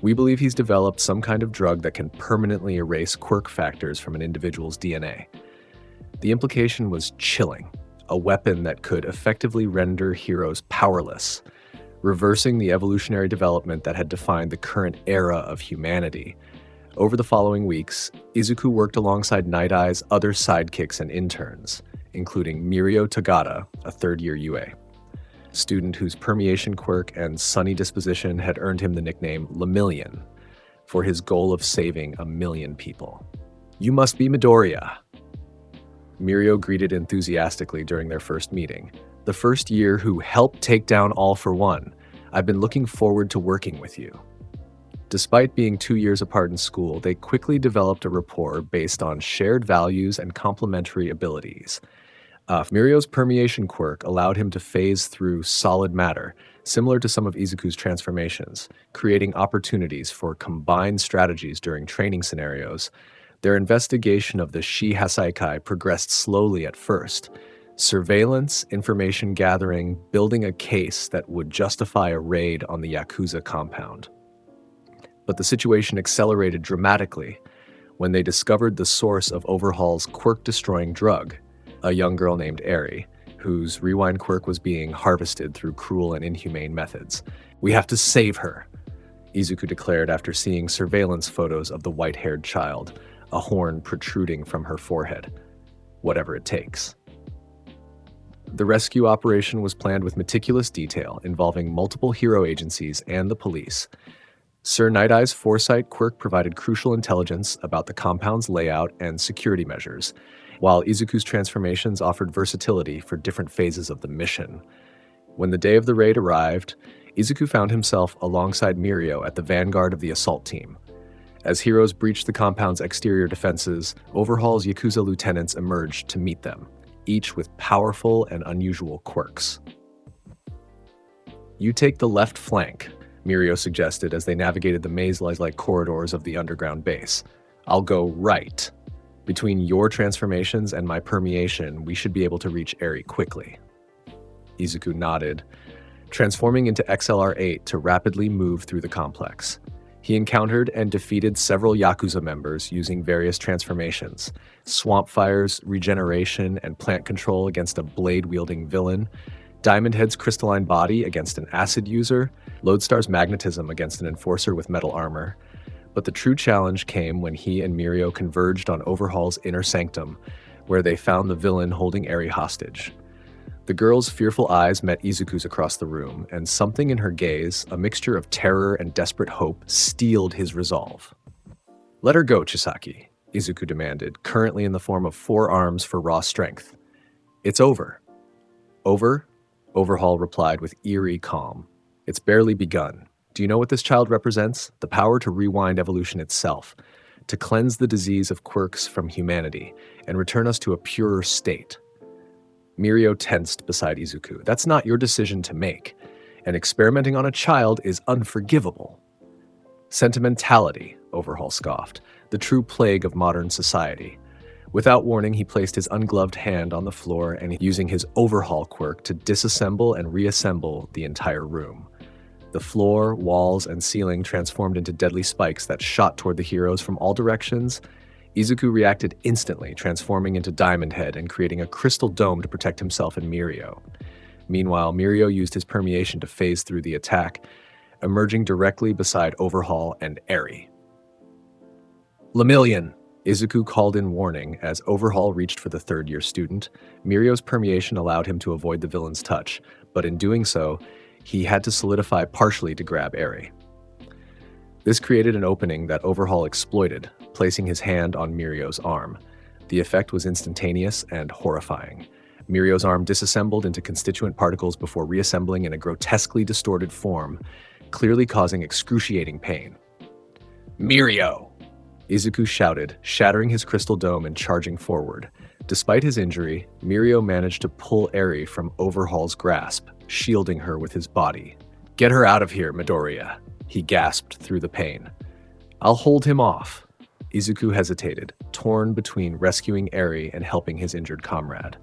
We believe he's developed some kind of drug that can permanently erase quirk factors from an individual's DNA. The implication was chilling, a weapon that could effectively render heroes powerless, reversing the evolutionary development that had defined the current era of humanity. Over the following weeks, Izuku worked alongside Night-Eye's other sidekicks and interns, including Mirio Tagata, a third-year UA, student whose permeation quirk and sunny disposition had earned him the nickname Lemillion, for his goal of saving 1 million people. You must be Midoriya. Mirio greeted enthusiastically during their first meeting. The first year who helped take down All for One. I've been looking forward to working with you. Despite being 2 years apart in school, they quickly developed a rapport based on shared values and complementary abilities. Mirio's permeation quirk allowed him to phase through solid matter, similar to some of Izuku's transformations, creating opportunities for combined strategies during training scenarios. Their investigation of the SAGA progressed slowly at first. Surveillance, information gathering, building a case that would justify a raid on the Yakuza compound. But the situation accelerated dramatically when they discovered the source of Overhaul's quirk-destroying drug, a young girl named Eri, whose rewind quirk was being harvested through cruel and inhumane methods. We have to save her, Izuku declared after seeing surveillance photos of the white-haired child, a horn protruding from her forehead. Whatever it takes. The rescue operation was planned with meticulous detail, involving multiple hero agencies and the police. Sir Night-Eye's foresight quirk provided crucial intelligence about the compound's layout and security measures, while Izuku's transformations offered versatility for different phases of the mission. When the day of the raid arrived, Izuku found himself alongside Mirio at the vanguard of the assault team. As heroes breached the compound's exterior defenses, Overhaul's Yakuza lieutenants emerged to meet them, each with powerful and unusual quirks. You take the left flank, Mirio suggested as they navigated the maze-like corridors of the underground base. I'll go right. Between your transformations and my permeation, we should be able to reach Eri quickly. Izuku nodded, transforming into XLR-8 to rapidly move through the complex. He encountered and defeated several Yakuza members using various transformations, swamp fires, regeneration, and plant control against a blade-wielding villain, Diamond Head's crystalline body against an acid user, Lodestar's magnetism against an enforcer with metal armor. But the true challenge came when he and Mirio converged on Overhaul's inner sanctum, where they found the villain holding Eri hostage. The girl's fearful eyes met Izuku's across the room, and something in her gaze, a mixture of terror and desperate hope, steeled his resolve. "Let her go, Chisaki," Izuku demanded, currently in the form of 4 arms for raw strength. "It's over." "Over?" Overhaul replied with eerie calm. "It's barely begun. Do you know what this child represents? The power to rewind evolution itself, to cleanse the disease of quirks from humanity, and return us to a purer state." Mirio tensed beside Izuku. "That's not your decision to make, and experimenting on a child is unforgivable." "Sentimentality," Overhaul scoffed, "the true plague of modern society." Without warning, he placed his ungloved hand on the floor and using his Overhaul quirk to disassemble and reassemble the entire room. The floor, walls, and ceiling transformed into deadly spikes that shot toward the heroes from all directions. Izuku reacted instantly, transforming into Diamond Head and creating a crystal dome to protect himself and Mirio. Meanwhile, Mirio used his permeation to phase through the attack, emerging directly beside Overhaul and Eri. "Lemillion!" Izuku called in warning as Overhaul reached for the third-year student. Mirio's permeation allowed him to avoid the villain's touch, but in doing so, he had to solidify partially to grab Eri. This created an opening that Overhaul exploited, placing his hand on Mirio's arm. The effect was instantaneous and horrifying. Mirio's arm disassembled into constituent particles before reassembling in a grotesquely distorted form, clearly causing excruciating pain. "Mirio!" Izuku shouted, shattering his crystal dome and charging forward. Despite his injury, Mirio managed to pull Eri from Overhaul's grasp, shielding her with his body. "Get her out of here, Midoriya," he gasped through the pain. "I'll hold him off." Izuku hesitated, torn between rescuing Eri and helping his injured comrade.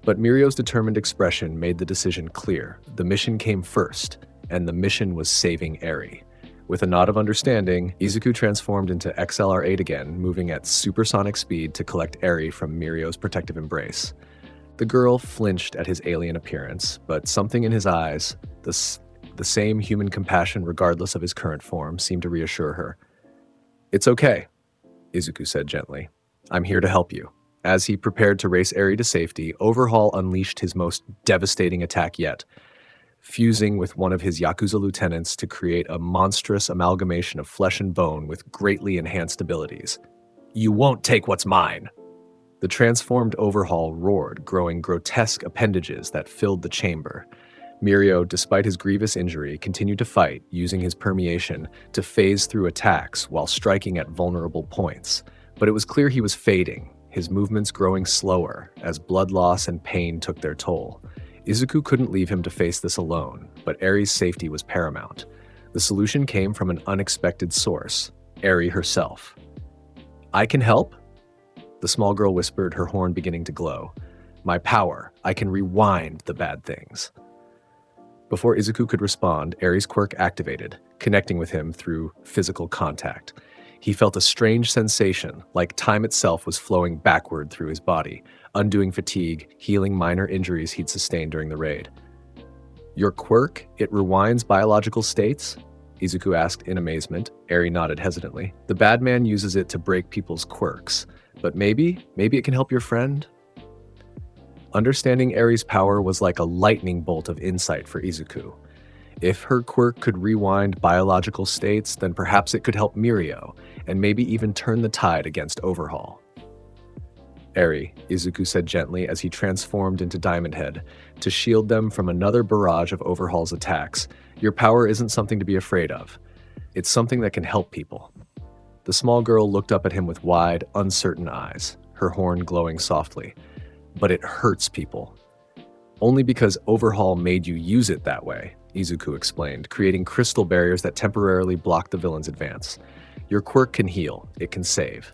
But Mirio's determined expression made the decision clear. The mission came first, and the mission was saving Eri. With a nod of understanding, Izuku transformed into XLR8 again, moving at supersonic speed to collect Eri from Mirio's protective embrace. The girl flinched at his alien appearance, but something in his eyes, the same human compassion regardless of his current form, seemed to reassure her. "It's okay," Izuku said gently. "I'm here to help you." As he prepared to race Eri to safety, Overhaul unleashed his most devastating attack yet, fusing with one of his Yakuza lieutenants to create a monstrous amalgamation of flesh and bone with greatly enhanced abilities. "You won't take what's mine!" The transformed Overhaul roared, growing grotesque appendages that filled the chamber. Mirio, despite his grievous injury, continued to fight, using his permeation to phase through attacks while striking at vulnerable points. But it was clear he was fading, his movements growing slower as blood loss and pain took their toll. Izuku couldn't leave him to face this alone, but Eri's safety was paramount. The solution came from an unexpected source, Eri herself. "I can help?" The small girl whispered, her horn beginning to glow. "My power. I can rewind the bad things." Before Izuku could respond, Eri's quirk activated, connecting with him through physical contact. He felt a strange sensation, like time itself was flowing backward through his body, undoing fatigue, healing minor injuries he'd sustained during the raid. "Your quirk? It rewinds biological states?" Izuku asked in amazement. Eri nodded hesitantly. "The bad man uses it to break people's quirks. But maybe it can help your friend?" Understanding Eri's power was like a lightning bolt of insight for Izuku. If her quirk could rewind biological states, then perhaps it could help Mirio, and maybe even turn the tide against Overhaul. "Eri," Izuku said gently as he transformed into Diamond Head, to shield them from another barrage of Overhaul's attacks. "Your power isn't something to be afraid of. It's something that can help people." The small girl looked up at him with wide, uncertain eyes, her horn glowing softly. "But it hurts people." "Only because Overhaul made you use it that way," Izuku explained, creating crystal barriers that temporarily block the villain's advance. "Your quirk can heal, it can save."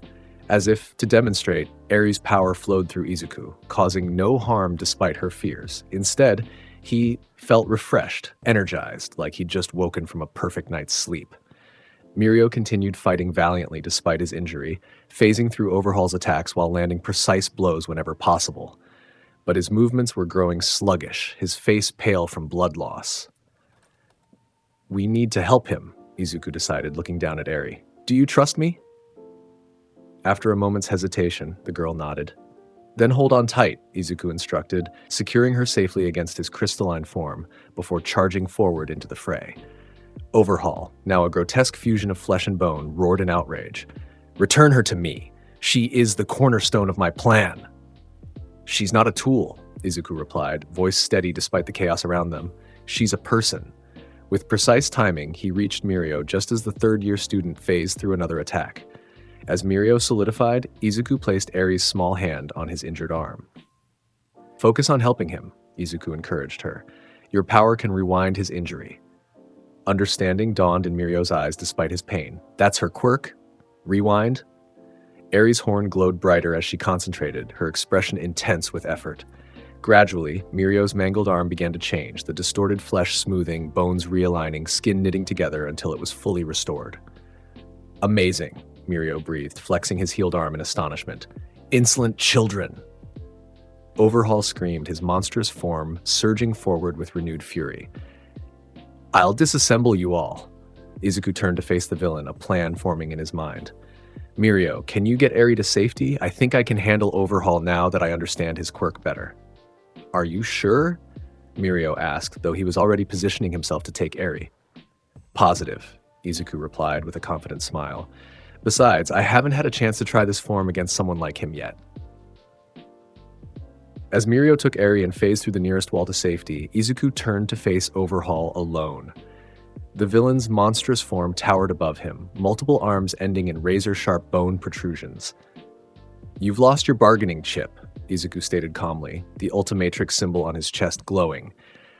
As if to demonstrate, Eri's power flowed through Izuku, causing no harm despite her fears. Instead, he felt refreshed, energized, like he'd just woken from a perfect night's sleep. Mirio continued fighting valiantly despite his injury, phasing through Overhaul's attacks while landing precise blows whenever possible. But his movements were growing sluggish, his face pale from blood loss. "We need to help him," Izuku decided, looking down at Eri. "Do you trust me?" After a moment's hesitation, the girl nodded. Then hold on tight, Izuku instructed, securing her safely against his crystalline form before charging forward into the fray. Overhaul, now a grotesque fusion of flesh and bone, roared in outrage. "Return her to me. She is the cornerstone of my plan." "She's not a tool," Izuku replied, voice steady despite the chaos around them. "She's a person." With precise timing, he reached Mirio just as the third-year student phased through another attack. As Mirio solidified, Izuku placed Eri's small hand on his injured arm. "Focus on helping him," Izuku encouraged her. "Your power can rewind his injury." Understanding dawned in Mirio's eyes despite his pain. "That's her quirk? Rewind?" Eri's horn glowed brighter as she concentrated, her expression intense with effort. Gradually, Mirio's mangled arm began to change, the distorted flesh smoothing, bones realigning, skin knitting together until it was fully restored. "Amazing," Mirio breathed, flexing his healed arm in astonishment. "Insolent children!" Overhaul screamed, his monstrous form surging forward with renewed fury. "I'll disassemble you all." Izuku turned to face the villain, a plan forming in his mind. "Mirio, can you get Eri to safety? I think I can handle Overhaul now that I understand his quirk better." "Are you sure?" Mirio asked, though he was already positioning himself to take Eri. "Positive," Izuku replied with a confident smile. "Besides, I haven't had a chance to try this form against someone like him yet." As Mirio took Eri and phased through the nearest wall to safety, Izuku turned to face Overhaul alone. The villain's monstrous form towered above him, multiple arms ending in razor-sharp bone protrusions. "You've lost your bargaining chip," Izuku stated calmly, the Ultimatrix symbol on his chest glowing.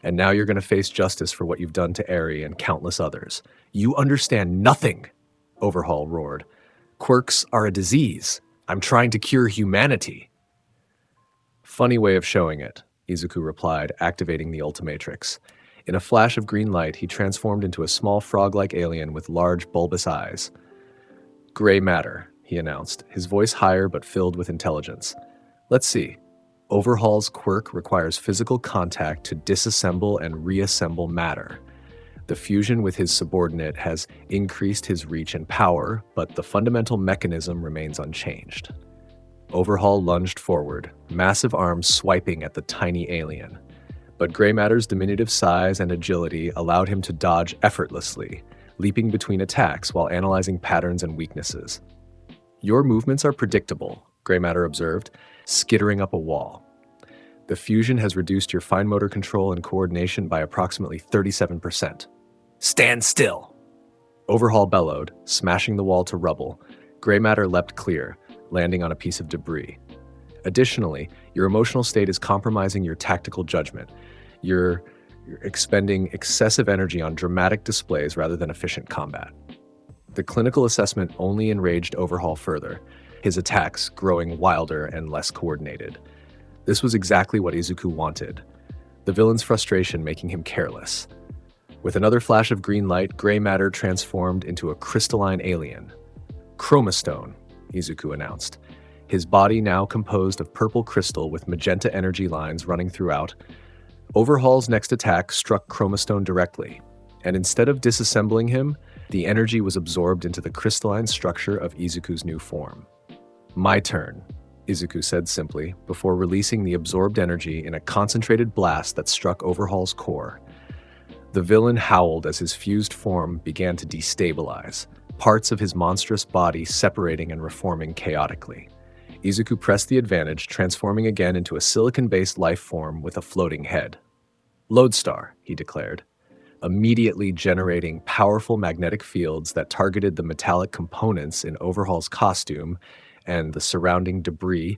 "And now you're going to face justice for what you've done to Eri and countless others." "You understand nothing!" Overhaul roared. "Quirks are a disease. I'm trying to cure humanity." "Funny way of showing it," Izuku replied, activating the Ultimatrix. In a flash of green light, he transformed into a small frog-like alien with large, bulbous eyes. "Gray matter," he announced, his voice higher but filled with intelligence. "Let's see. Overhaul's quirk requires physical contact to disassemble and reassemble matter. The fusion with his subordinate has increased his reach and power, but the fundamental mechanism remains unchanged." Overhaul lunged forward, massive arms swiping at the tiny alien. But gray matter's diminutive size and agility allowed him to dodge effortlessly, leaping between attacks while analyzing patterns and weaknesses. "Your movements are predictable," gray matter observed, skittering up a wall. "The fusion has reduced your fine motor control and coordination by approximately 37%. "Stand still!" Overhaul bellowed, smashing the wall to rubble. Gray matter leapt clear, landing on a piece of debris. Additionally, your emotional state is compromising your tactical judgment. You're expending excessive energy on dramatic displays rather than efficient combat. The clinical assessment only enraged Overhaul further, his attacks growing wilder and less coordinated. This was exactly what Izuku wanted, the villain's frustration making him careless. With another flash of green light, gray matter transformed into a crystalline alien. "Chromostone," Izuku announced, his body now composed of purple crystal with magenta energy lines running throughout. Overhaul's next attack struck Chromostone directly, and instead of disassembling him, the energy was absorbed into the crystalline structure of Izuku's new form. "My turn," Izuku said simply, before releasing the absorbed energy in a concentrated blast that struck Overhaul's core. The villain howled as his fused form began to destabilize, parts of his monstrous body separating and reforming chaotically. Izuku pressed the advantage, transforming again into a silicon-based life form with a floating head. "Lodestar," he declared, immediately generating powerful magnetic fields that targeted the metallic components in Overhaul's costume and the surrounding debris.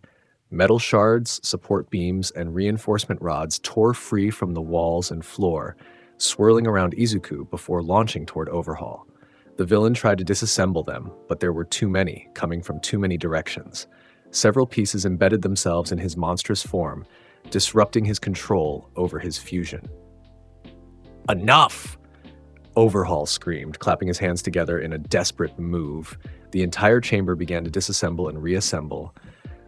Metal shards, support beams, and reinforcement rods tore free from the walls and floor, swirling around Izuku before launching toward Overhaul. The villain tried to disassemble them, but there were too many, coming from too many directions. Several pieces embedded themselves in his monstrous form, disrupting his control over his fusion. "Enough!" Overhaul screamed, clapping his hands together in a desperate move. The entire chamber began to disassemble and reassemble,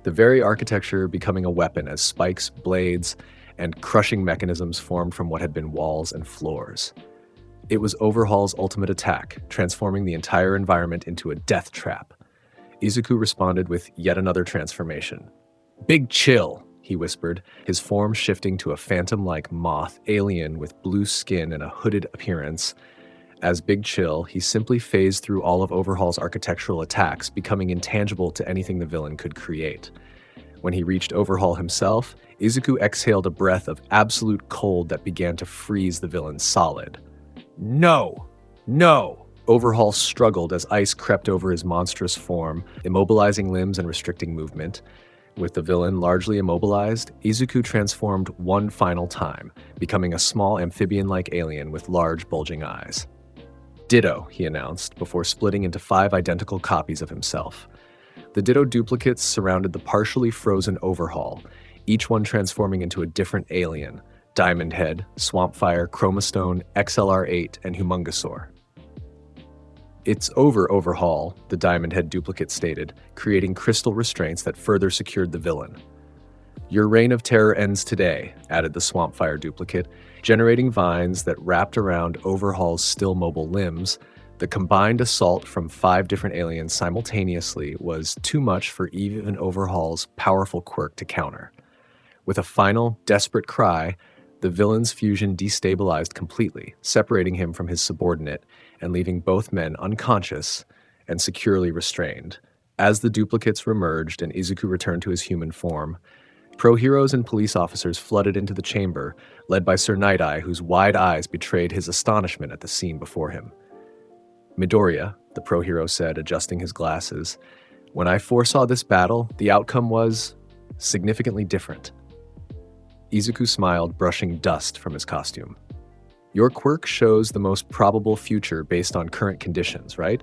the very architecture becoming a weapon as spikes, blades, and crushing mechanisms formed from what had been walls and floors. It was Overhaul's ultimate attack, transforming the entire environment into a death trap. Izuku responded with yet another transformation. "Big chill," he whispered, his form shifting to a phantom-like moth alien with blue skin and a hooded appearance. As Big Chill, he simply phased through all of Overhaul's architectural attacks, becoming intangible to anything the villain could create. When he reached Overhaul himself, Izuku exhaled a breath of absolute cold that began to freeze the villain solid. "No! No!" Overhaul struggled as ice crept over his monstrous form, immobilizing limbs and restricting movement. With the villain largely immobilized, Izuku transformed one final time, becoming a small amphibian-like alien with large, bulging eyes. "Ditto," he announced, before splitting into 5 identical copies of himself. The Ditto duplicates surrounded the partially frozen Overhaul, each one transforming into a different alien: Diamond Head, Swampfire, Chromastone, XLR8, and Humungosaur. "It's over, Overhaul," the Diamond Head duplicate stated, creating crystal restraints that further secured the villain. "Your reign of terror ends today," added the Swampfire duplicate, generating vines that wrapped around Overhaul's still mobile limbs. The combined assault from 5 different aliens simultaneously was too much for even Overhaul's powerful quirk to counter. With a final, desperate cry, the villain's fusion destabilized completely, separating him from his subordinate and leaving both men unconscious and securely restrained. As the duplicates remerged and Izuku returned to his human form, pro-heroes and police officers flooded into the chamber, led by Sir Night-Eye, whose wide eyes betrayed his astonishment at the scene before him. "Midoriya," the pro-hero said, adjusting his glasses, "when I foresaw this battle, the outcome was significantly different." Izuku smiled, brushing dust from his costume. "Your quirk shows the most probable future based on current conditions, right?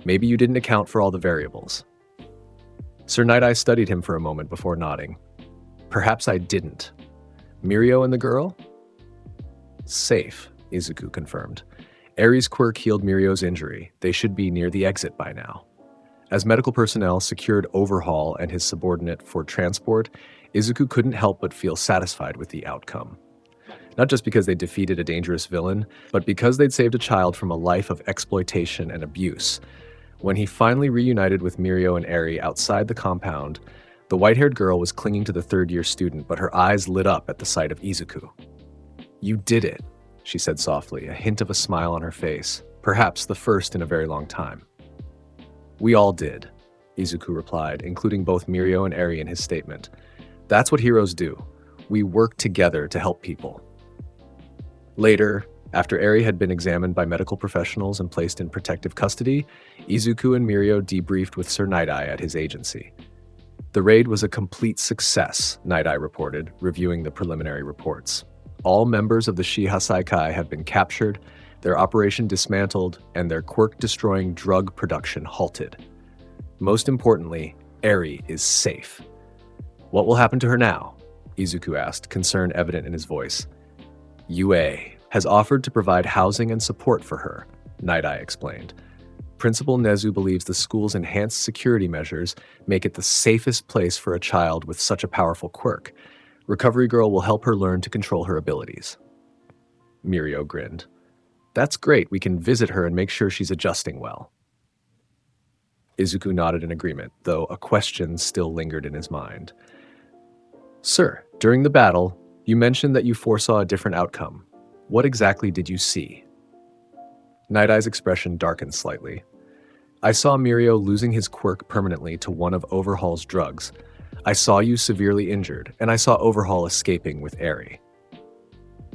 Maybe you didn't account for all the variables." Sir Night-Eye studied him for a moment before nodding. "Perhaps I didn't. Mirio and the girl?" "Safe," Izuku confirmed. Eri's quirk healed Mirio's injury. They should be near the exit by now. As medical personnel secured Overhaul and his subordinate for transport, Izuku couldn't help but feel satisfied with the outcome. Not just because they defeated a dangerous villain, but because they'd saved a child from a life of exploitation and abuse. When he finally reunited with Mirio and Eri outside the compound, the white-haired girl was clinging to the third-year student, but her eyes lit up at the sight of Izuku. "You did it," she said softly, a hint of a smile on her face, perhaps the first in a very long time. "We all did," Izuku replied, including both Mirio and Eri in his statement. "That's what heroes do. We work together to help people." Later, after Eri had been examined by medical professionals and placed in protective custody, Izuku and Mirio debriefed with Sir Night-Eye at his agency. "The raid was a complete success," Night-Eye reported, reviewing the preliminary reports. "All members of the Shueisha have been captured, their operation dismantled, and their quirk-destroying drug production halted. Most importantly, Eri is safe." "What will happen to her now?" Izuku asked, concern evident in his voice. "UA has offered to provide housing and support for her," Night-Eye explained. "Principal Nezu believes the school's enhanced security measures make it the safest place for a child with such a powerful quirk. Recovery Girl will help her learn to control her abilities." Mirio grinned. "That's great, we can visit her and make sure she's adjusting well." Izuku nodded in agreement, though a question still lingered in his mind. "Sir, during the battle, you mentioned that you foresaw a different outcome. What exactly did you see?" Night-Eye's expression darkened slightly. "I saw Mirio losing his quirk permanently to one of Overhaul's drugs. I saw you severely injured, and I saw Overhaul escaping with Eri."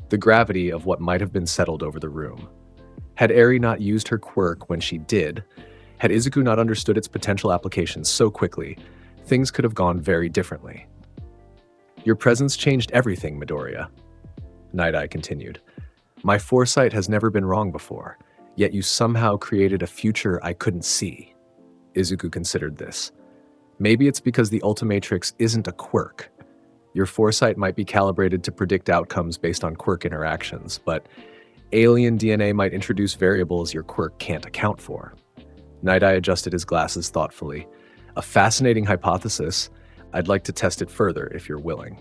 The gravity of what might have been settled over the room. Had Eri not used her quirk when she did, had Izuku not understood its potential applications so quickly, things could have gone very differently. "Your presence changed everything, Midoriya," Night-Eye continued. "My foresight has never been wrong before, yet you somehow created a future I couldn't see." Izuku considered this. "Maybe it's because the Ultimatrix isn't a quirk. Your foresight might be calibrated to predict outcomes based on quirk interactions, but alien DNA might introduce variables your quirk can't account for." Night-Eye adjusted his glasses thoughtfully. "A fascinating hypothesis. I'd like to test it further if you're willing."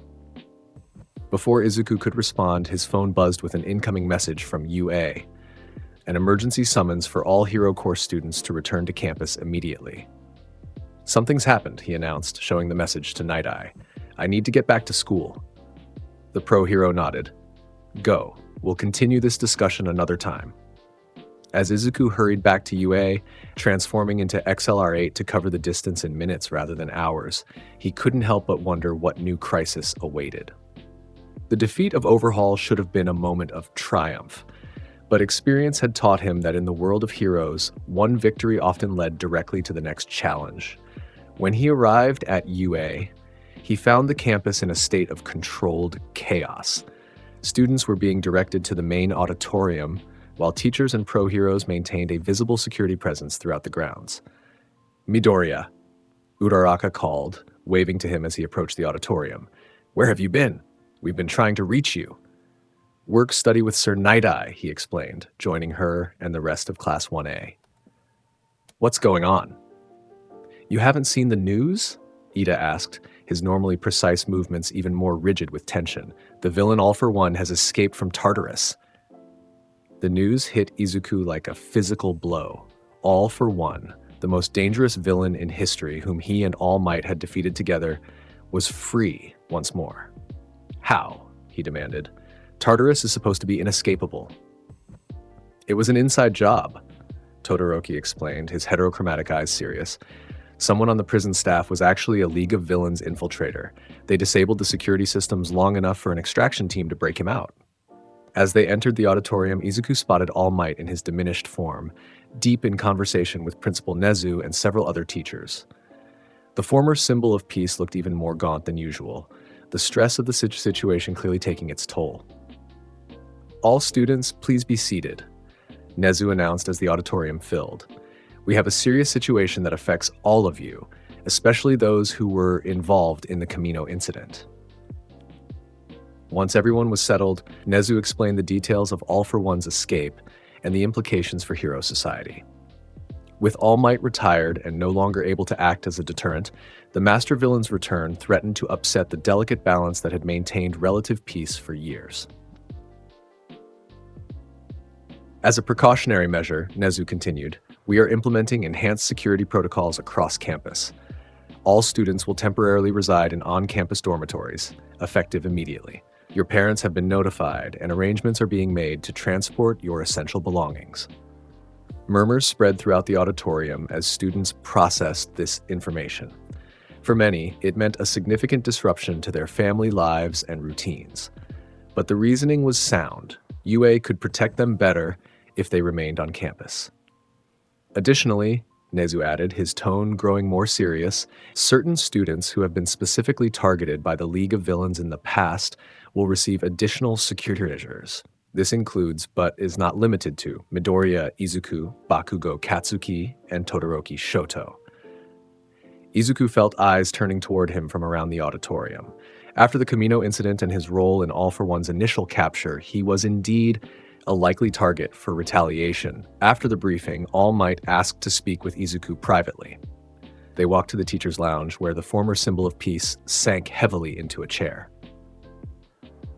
Before Izuku could respond, his phone buzzed with an incoming message from UA. An emergency summons for all Hero Corps students to return to campus immediately. "Something's happened," he announced, showing the message to Night-Eye. I need to get back to school. The pro-hero nodded. Go. We'll continue this discussion another time. As Izuku hurried back to UA, transforming into XLR8 to cover the distance in minutes rather than hours, he couldn't help but wonder what new crisis awaited. The defeat of Overhaul should have been a moment of triumph, but experience had taught him that in the world of heroes, one victory often led directly to the next challenge. When he arrived at UA, he found the campus in a state of controlled chaos. Students were being directed to the main auditorium, while teachers and pro-heroes maintained a visible security presence throughout the grounds. Midoriya, Uraraka called, waving to him as he approached the auditorium. Where have you been? We've been trying to reach you. Work study with Sir Night-Eye, he explained, joining her and the rest of Class 1A. What's going on? You haven't seen the news? Ida asked, his normally precise movements even more rigid with tension. The villain All For One has escaped from Tartarus. The news hit Izuku like a physical blow. All For One, the most dangerous villain in history whom he and All Might had defeated together, was free once more. How? He demanded. Tartarus is supposed to be inescapable. It was an inside job, Todoroki explained, his heterochromatic eyes serious. Someone on the prison staff was actually a League of Villains infiltrator. They disabled the security systems long enough for an extraction team to break him out. As they entered the auditorium, Izuku spotted All Might in his diminished form, deep in conversation with Principal Nezu and several other teachers. The former symbol of peace looked even more gaunt than usual, the stress of the situation clearly taking its toll. All students, please be seated, Nezu announced as the auditorium filled. We have a serious situation that affects all of you, especially those who were involved in the Camino incident. Once everyone was settled, Nezu explained the details of All For One's escape and the implications for Hero Society. With All Might retired and no longer able to act as a deterrent, the Master Villain's return threatened to upset the delicate balance that had maintained relative peace for years. As a precautionary measure, Nezu continued, we are implementing enhanced security protocols across campus. All students will temporarily reside in on-campus dormitories, effective immediately. Your parents have been notified, and arrangements are being made to transport your essential belongings. Murmurs spread throughout the auditorium as students processed this information. For many, it meant a significant disruption to their family lives and routines. But the reasoning was sound. UA could protect them better if they remained on campus. Additionally, Nezu added, his tone growing more serious, certain students who have been specifically targeted by the League of Villains in the past will receive additional security measures. This includes, but is not limited to, Midoriya Izuku, Bakugo Katsuki, and Todoroki Shoto. Izuku felt eyes turning toward him from around the auditorium. After the Camino incident and his role in All For One's initial capture, he was indeed a likely target for retaliation. After the briefing, All Might asked to speak with Izuku privately. They walked to the teacher's lounge, where the former symbol of peace sank heavily into a chair.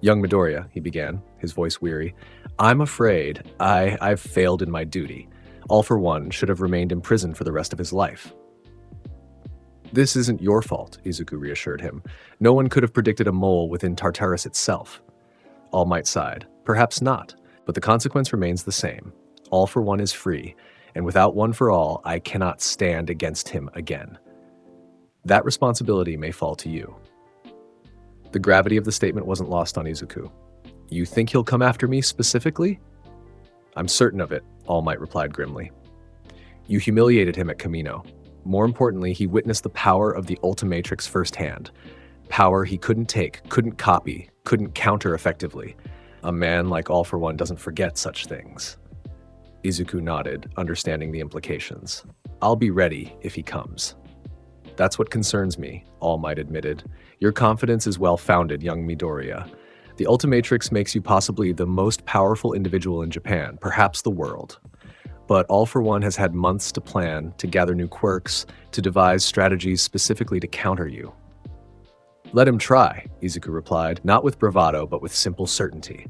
Young Midoriya, he began, his voice weary, I'm afraid I've failed in my duty. All For One should have remained in prison for the rest of his life. This isn't your fault, Izuku reassured him. No one could have predicted a mole within Tartarus itself. All Might sighed. Perhaps not, but the consequence remains the same. All For One is free, and without One For All, I cannot stand against him again. That responsibility may fall to you. The gravity of the statement wasn't lost on Izuku. You think he'll come after me specifically? I'm certain of it, All Might replied grimly. You humiliated him at Camino. More importantly, he witnessed the power of the Ultimatrix firsthand. Power he couldn't take, couldn't copy, couldn't counter effectively. A man like All For One doesn't forget such things. Izuku nodded, understanding the implications. I'll be ready if he comes. That's what concerns me, All Might admitted. Your confidence is well-founded, young Midoriya. The Ultimatrix makes you possibly the most powerful individual in Japan, perhaps the world. But All For One has had months to plan, to gather new quirks, to devise strategies specifically to counter you. Let him try, Izuku replied, not with bravado, but with simple certainty.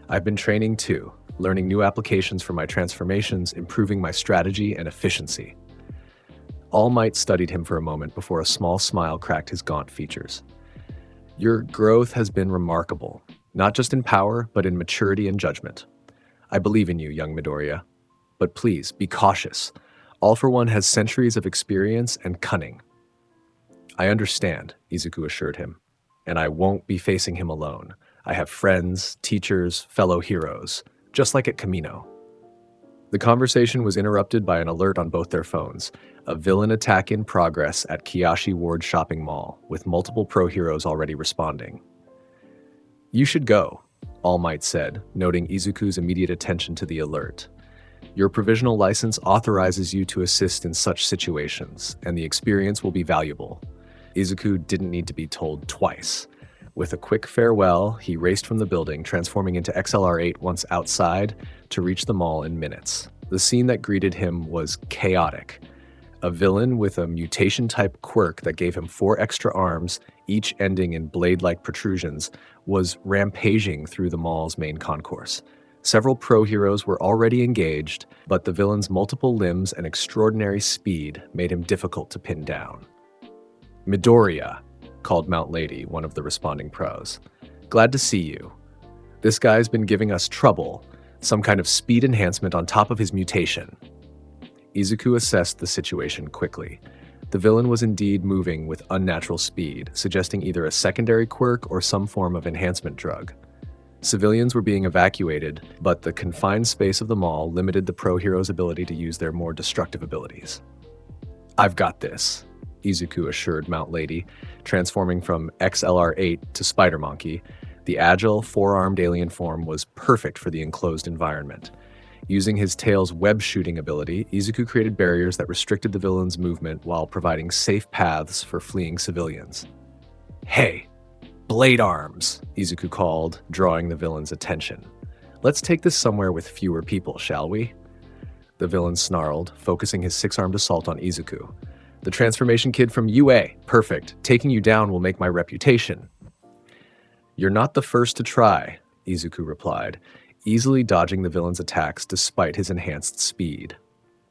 I've been training too, learning new applications for my transformations, improving my strategy and efficiency. All Might studied him for a moment before a small smile cracked his gaunt features. Your growth has been remarkable, not just in power, but in maturity and judgment. I believe in you, young Midoriya. But please, be cautious. All for One has centuries of experience and cunning. I understand, Izuku assured him, and I won't be facing him alone. I have friends, teachers, fellow heroes, just like at Kamino. The conversation was interrupted by an alert on both their phones. A villain attack in progress at Kiyoshi Ward Shopping Mall, with multiple pro heroes already responding. You should go, All Might said, noting Izuku's immediate attention to the alert. Your provisional license authorizes you to assist in such situations, and the experience will be valuable. Izuku didn't need to be told twice. With a quick farewell, he raced from the building, transforming into XLR8 once outside to reach the mall in minutes. The scene that greeted him was chaotic. A villain with a mutation-type quirk that gave him 4 extra arms, each ending in blade-like protrusions, was rampaging through the mall's main concourse. Several pro heroes were already engaged, but the villain's multiple limbs and extraordinary speed made him difficult to pin down. Midoriya, called Mount Lady, one of the responding pros. Glad to see you. This guy's been giving us trouble, some kind of speed enhancement on top of his mutation. Izuku assessed the situation quickly. The villain was indeed moving with unnatural speed, suggesting either a secondary quirk or some form of enhancement drug. Civilians were being evacuated, but the confined space of the mall limited the pro heroes' ability to use their more destructive abilities. I've got this, Izuku assured Mount Lady, transforming from XLR8 to Spider Monkey. The agile, 4-armed alien form was perfect for the enclosed environment. Using his tail's web-shooting ability, Izuku created barriers that restricted the villain's movement while providing safe paths for fleeing civilians. Hey, blade arms, Izuku called, drawing the villain's attention. Let's take this somewhere with fewer people, shall we? The villain snarled, focusing his 6-armed assault on Izuku. The transformation kid from UA, perfect. Taking you down will make my reputation. You're not the first to try, Izuku replied, easily dodging the villain's attacks despite his enhanced speed.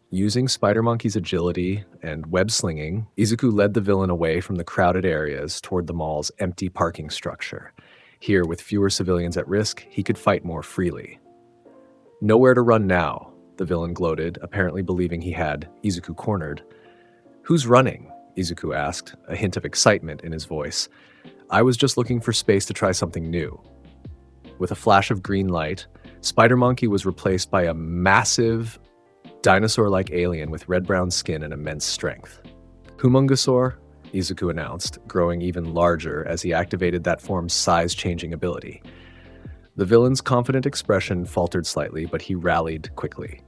Using Spider Monkey's agility and web slinging, Izuku led the villain away from the crowded areas toward the mall's empty parking structure. Here, with fewer civilians at risk, he could fight more freely. Nowhere to run now, the villain gloated, apparently believing he had Izuku cornered. Who's running? Izuku asked, a hint of excitement in his voice. I was just looking for space to try something new. With a flash of green light, Spider Monkey was replaced by a massive, dinosaur-like alien with red-brown skin and immense strength. Humungosaur, Izuku announced, growing even larger as he activated that form's size-changing ability. The villain's confident expression faltered slightly, but he rallied quickly.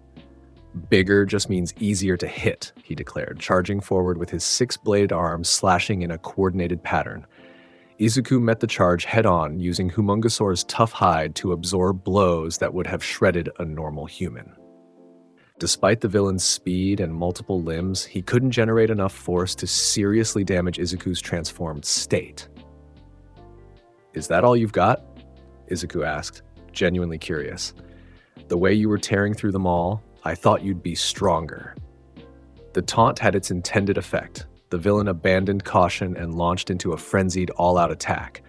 Bigger just means easier to hit, he declared, charging forward with his 6-bladed arms slashing in a coordinated pattern. Izuku met the charge head-on, using Humungosaur's tough hide to absorb blows that would have shredded a normal human. Despite the villain's speed and multiple limbs, he couldn't generate enough force to seriously damage Izuku's transformed state. Is that all you've got? Izuku asked, genuinely curious. The way you were tearing through the mall, I thought you'd be stronger. The taunt had its intended effect. The villain abandoned caution and launched into a frenzied all-out attack.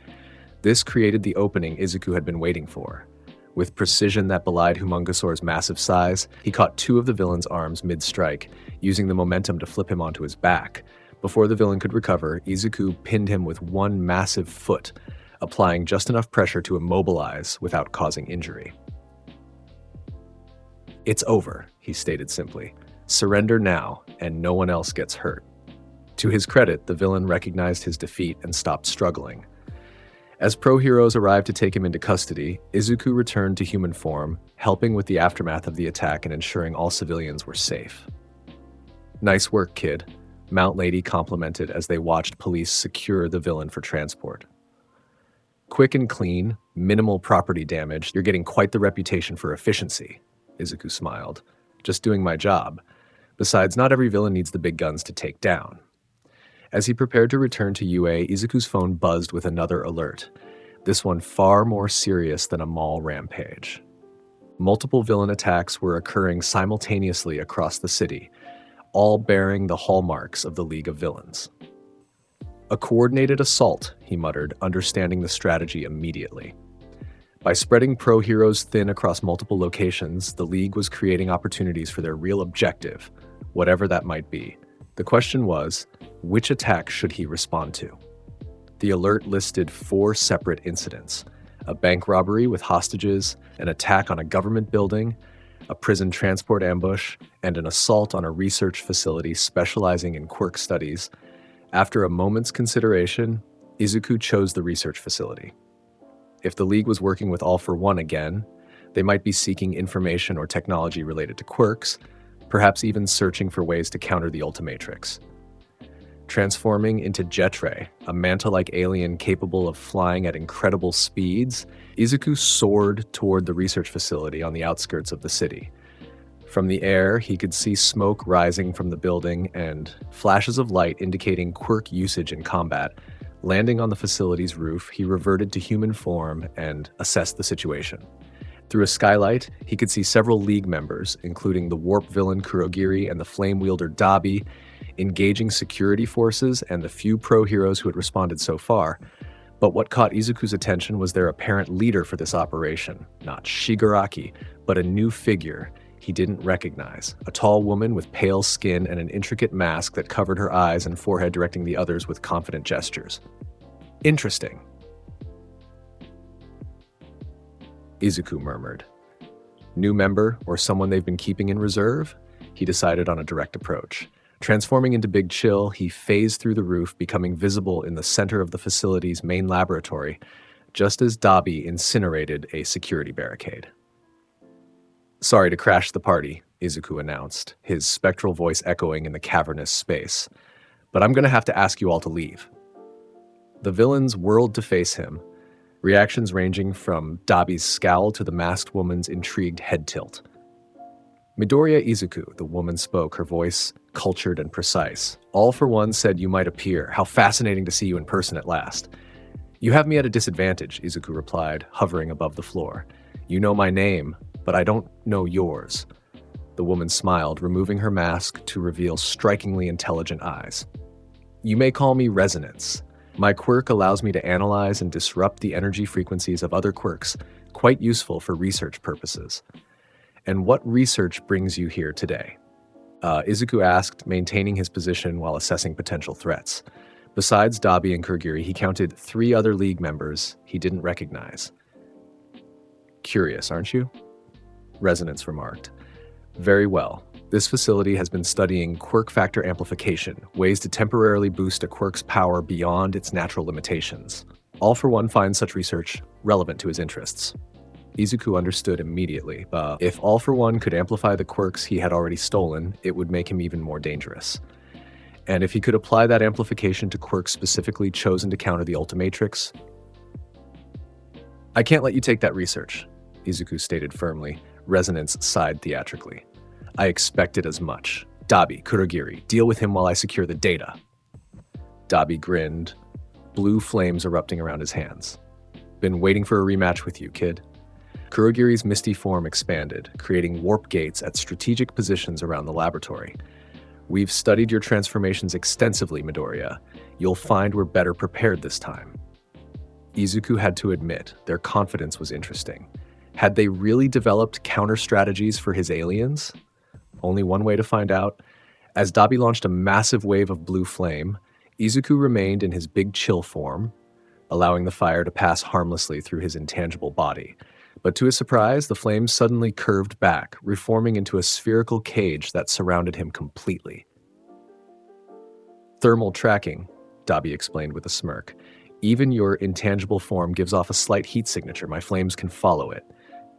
This created the opening Izuku had been waiting for. With precision that belied Humungosaur's massive size, he caught 2 of the villain's arms mid-strike, using the momentum to flip him onto his back. Before the villain could recover, Izuku pinned him with one massive foot, applying just enough pressure to immobilize without causing injury. It's over, he stated simply. Surrender now, and no one else gets hurt. To his credit, the villain recognized his defeat and stopped struggling. As pro heroes arrived to take him into custody, Izuku returned to human form, helping with the aftermath of the attack and ensuring all civilians were safe. Nice work, kid, Mount Lady complimented as they watched police secure the villain for transport. Quick and clean, minimal property damage, you're getting quite the reputation for efficiency, Izuku smiled. Just doing my job. Besides, not every villain needs the big guns to take down. As he prepared to return to UA, Izuku's phone buzzed with another alert. This one far more serious than a mall rampage. Multiple villain attacks were occurring simultaneously across the city, all bearing the hallmarks of the League of Villains. A coordinated assault, he muttered, understanding the strategy immediately. By spreading pro-heroes thin across multiple locations, the League was creating opportunities for their real objective, whatever that might be. The question was, which attack should he respond to? The alert listed 4 separate incidents: a bank robbery with hostages, an attack on a government building, a prison transport ambush, and an assault on a research facility specializing in quirk studies. After a moment's consideration, Izuku chose the research facility. If the League was working with All for One again, they might be seeking information or technology related to quirks, perhaps even searching for ways to counter the Ultimatrix. Transforming into Jetre, a manta-like alien capable of flying at incredible speeds, Izuku soared toward the research facility on the outskirts of the city. From the air, he could see smoke rising from the building and flashes of light indicating quirk usage in combat. Landing on the facility's roof, he reverted to human form and assessed the situation. Through a skylight, he could see several League members, including the warp villain Kurogiri and the flame wielder Dabi, engaging security forces and the few pro-heroes who had responded so far. But what caught Izuku's attention was their apparent leader for this operation, not Shigaraki, but a new figure he didn't recognize, a tall woman with pale skin and an intricate mask that covered her eyes and forehead, directing the others with confident gestures. Interesting, Izuku murmured. New member, or someone they've been keeping in reserve? He decided on a direct approach. Transforming into Big Chill, he phased through the roof, becoming visible in the center of the facility's main laboratory, just as Dabi incinerated a security barricade. "Sorry to crash the party," Izuku announced, his spectral voice echoing in the cavernous space. "But I'm going to have to ask you all to leave." The villains whirled to face him, reactions ranging from Dabi's scowl to the masked woman's intrigued head tilt. "Midoriya Izuku," the woman spoke, her voice cultured and precise. "All for One said you might appear. How fascinating to see you in person at last." "You have me at a disadvantage," Izuku replied, hovering above the floor. "You know my name, but I don't know yours." The woman smiled, removing her mask to reveal strikingly intelligent eyes. "You may call me Resonance. My quirk allows me to analyze and disrupt the energy frequencies of other quirks, quite useful for research purposes." "And what research brings you here today?" Izuku asked, maintaining his position while assessing potential threats. Besides Dabi and Kurogiri, he counted 3 other League members he didn't recognize. "Curious, aren't you?" Resonance remarked. "Very well. This facility has been studying quirk factor amplification, ways to temporarily boost a quirk's power beyond its natural limitations. All for One finds such research relevant to his interests." Izuku understood immediately. If All for One could amplify the quirks he had already stolen, it would make him even more dangerous. And if he could apply that amplification to quirks specifically chosen to counter the Ultimatrix... "I can't let you take that research," Izuku stated firmly. Resonance sighed theatrically. "I expected as much. Dabi, Kurogiri, deal with him while I secure the data." Dabi grinned, blue flames erupting around his hands. "Been waiting for a rematch with you, kid." Kurogiri's misty form expanded, creating warp gates at strategic positions around the laboratory. "We've studied your transformations extensively, Midoriya. You'll find we're better prepared this time." Izuku had to admit, their confidence was interesting. Had they really developed counter-strategies for his aliens? Only one way to find out. As Dabi launched a massive wave of blue flame, Izuku remained in his Big Chill form, allowing the fire to pass harmlessly through his intangible body. But to his surprise, the flames suddenly curved back, reforming into a spherical cage that surrounded him completely. "Thermal tracking," Dabi explained with a smirk. "Even your intangible form gives off a slight heat signature. My flames can follow it."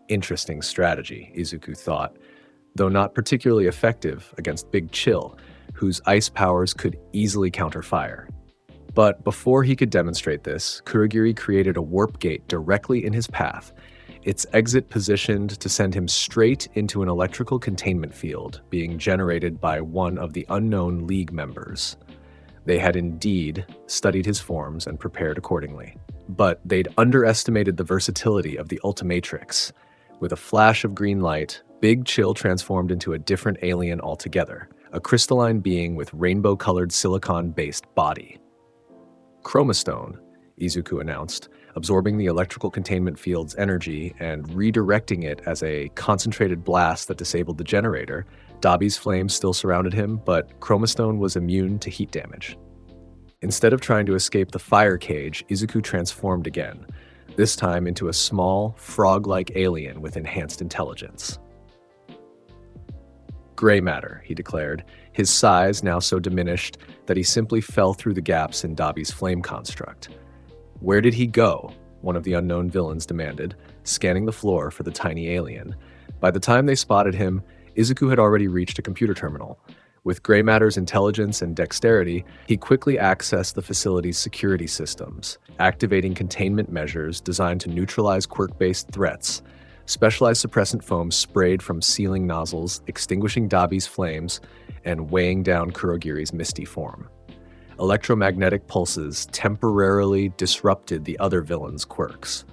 Interesting strategy, Izuku thought, though not particularly effective against Big Chill, whose ice powers could easily counter fire. But before he could demonstrate this, Kurogiri created a warp gate directly in his path, its exit positioned to send him straight into an electrical containment field being generated by one of the unknown League members. They had indeed studied his forms and prepared accordingly. But they'd underestimated the versatility of the Ultimatrix. With a flash of green light, Big Chill transformed into a different alien altogether, a crystalline being with rainbow-colored silicon-based body. Chromostone, Izuku announced, absorbing the electrical containment field's energy and redirecting it as a concentrated blast that disabled the generator. Dabi's flames still surrounded him, but Chromostone was immune to heat damage. Instead of trying to escape the fire cage, Izuku transformed again, this time into a small, frog-like alien with enhanced intelligence. Gray matter, he declared, his size now so diminished that he simply fell through the gaps in Dabi's flame construct. Where did he go? One of the unknown villains demanded, scanning the floor for the tiny alien. By the time they spotted him, Izuku had already reached a computer terminal. With Gray Matter's intelligence and dexterity, he quickly accessed the facility's security systems, activating containment measures designed to neutralize quirk-based threats. Specialized suppressant foam sprayed from ceiling nozzles, extinguishing Dabi's flames and weighing down Kurogiri's misty form. Electromagnetic pulses temporarily disrupted the other villain's quirks.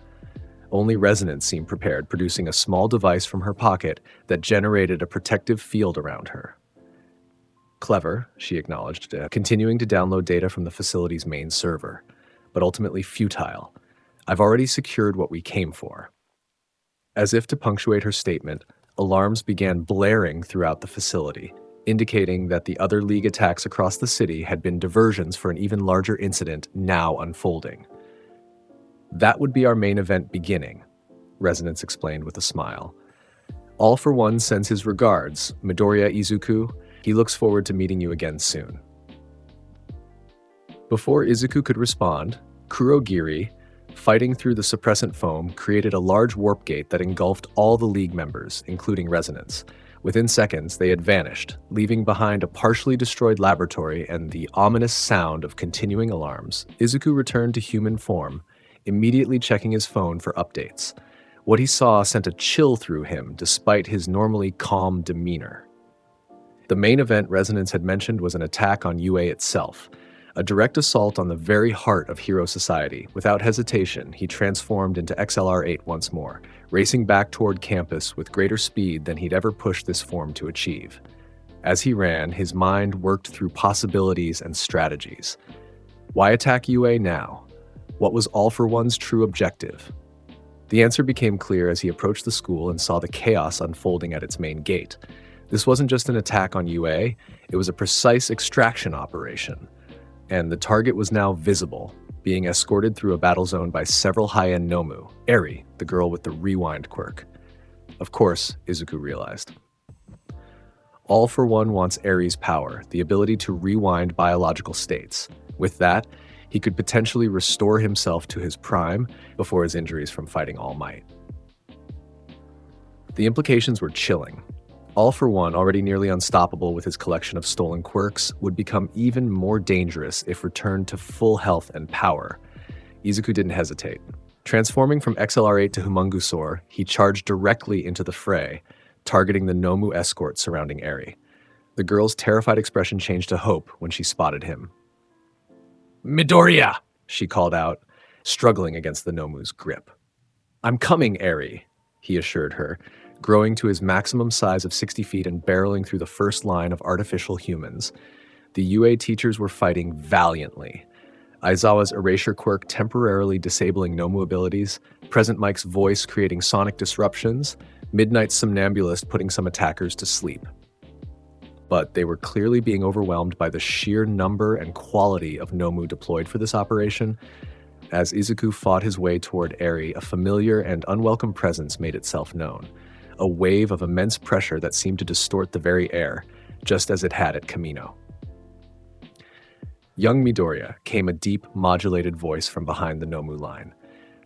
Only Resonance seemed prepared, producing a small device from her pocket that generated a protective field around her. Clever, she acknowledged, continuing to download data from the facility's main server, but ultimately futile. I've already secured what we came for. As if to punctuate her statement, alarms began blaring throughout the facility, indicating that the other League attacks across the city had been diversions for an even larger incident now unfolding. That would be our main event beginning, Resonance explained with a smile. All for One sends his regards, Midoriya Izuku. He looks forward to meeting you again soon. Before Izuku could respond, Kurogiri, fighting through the suppressant foam, created a large warp gate that engulfed all the League members, including Resonance. Within seconds, they had vanished, leaving behind a partially destroyed laboratory and the ominous sound of continuing alarms. Izuku returned to human form, immediately checking his phone for updates. What he saw sent a chill through him, despite his normally calm demeanor. The main event Resonance had mentioned was an attack on UA itself, a direct assault on the very heart of Hero Society. Without hesitation, he transformed into XLR-8 once more, racing back toward campus with greater speed than he'd ever pushed this form to achieve. As he ran, his mind worked through possibilities and strategies. Why attack UA now? What was All for One's true objective? The answer became clear as he approached the school and saw the chaos unfolding at its main gate. This wasn't just an attack on UA, it was a precise extraction operation. And the target was now visible, being escorted through a battle zone by several high-end Nomu, Eri, the girl with the rewind quirk. Of course, Izuku realized. All for One wants Eri's power, the ability to rewind biological states. With that, he could potentially restore himself to his prime before his injuries from fighting All Might. The implications were chilling. All for One, already nearly unstoppable with his collection of stolen quirks, would become even more dangerous if returned to full health and power. Izuku didn't hesitate. Transforming from XLR-8 to Humungusaur, he charged directly into the fray, targeting the Nomu escort surrounding Eri. The girl's terrified expression changed to hope when she spotted him. "Midoriya!" she called out, struggling against the Nomu's grip. "I'm coming, Eri," he assured her, growing to his maximum size of 60 feet and barreling through the first line of artificial humans. The UA teachers were fighting valiantly. Aizawa's erasure quirk temporarily disabling Nomu abilities, Present Mike's voice creating sonic disruptions, Midnight's somnambulist putting some attackers to sleep. But they were clearly being overwhelmed by the sheer number and quality of Nomu deployed for this operation. As Izuku fought his way toward Eri, a familiar and unwelcome presence made itself known. A wave of immense pressure that seemed to distort the very air, just as it had at Kamino. Young Midoriya, came a deep, modulated voice from behind the Nomu line.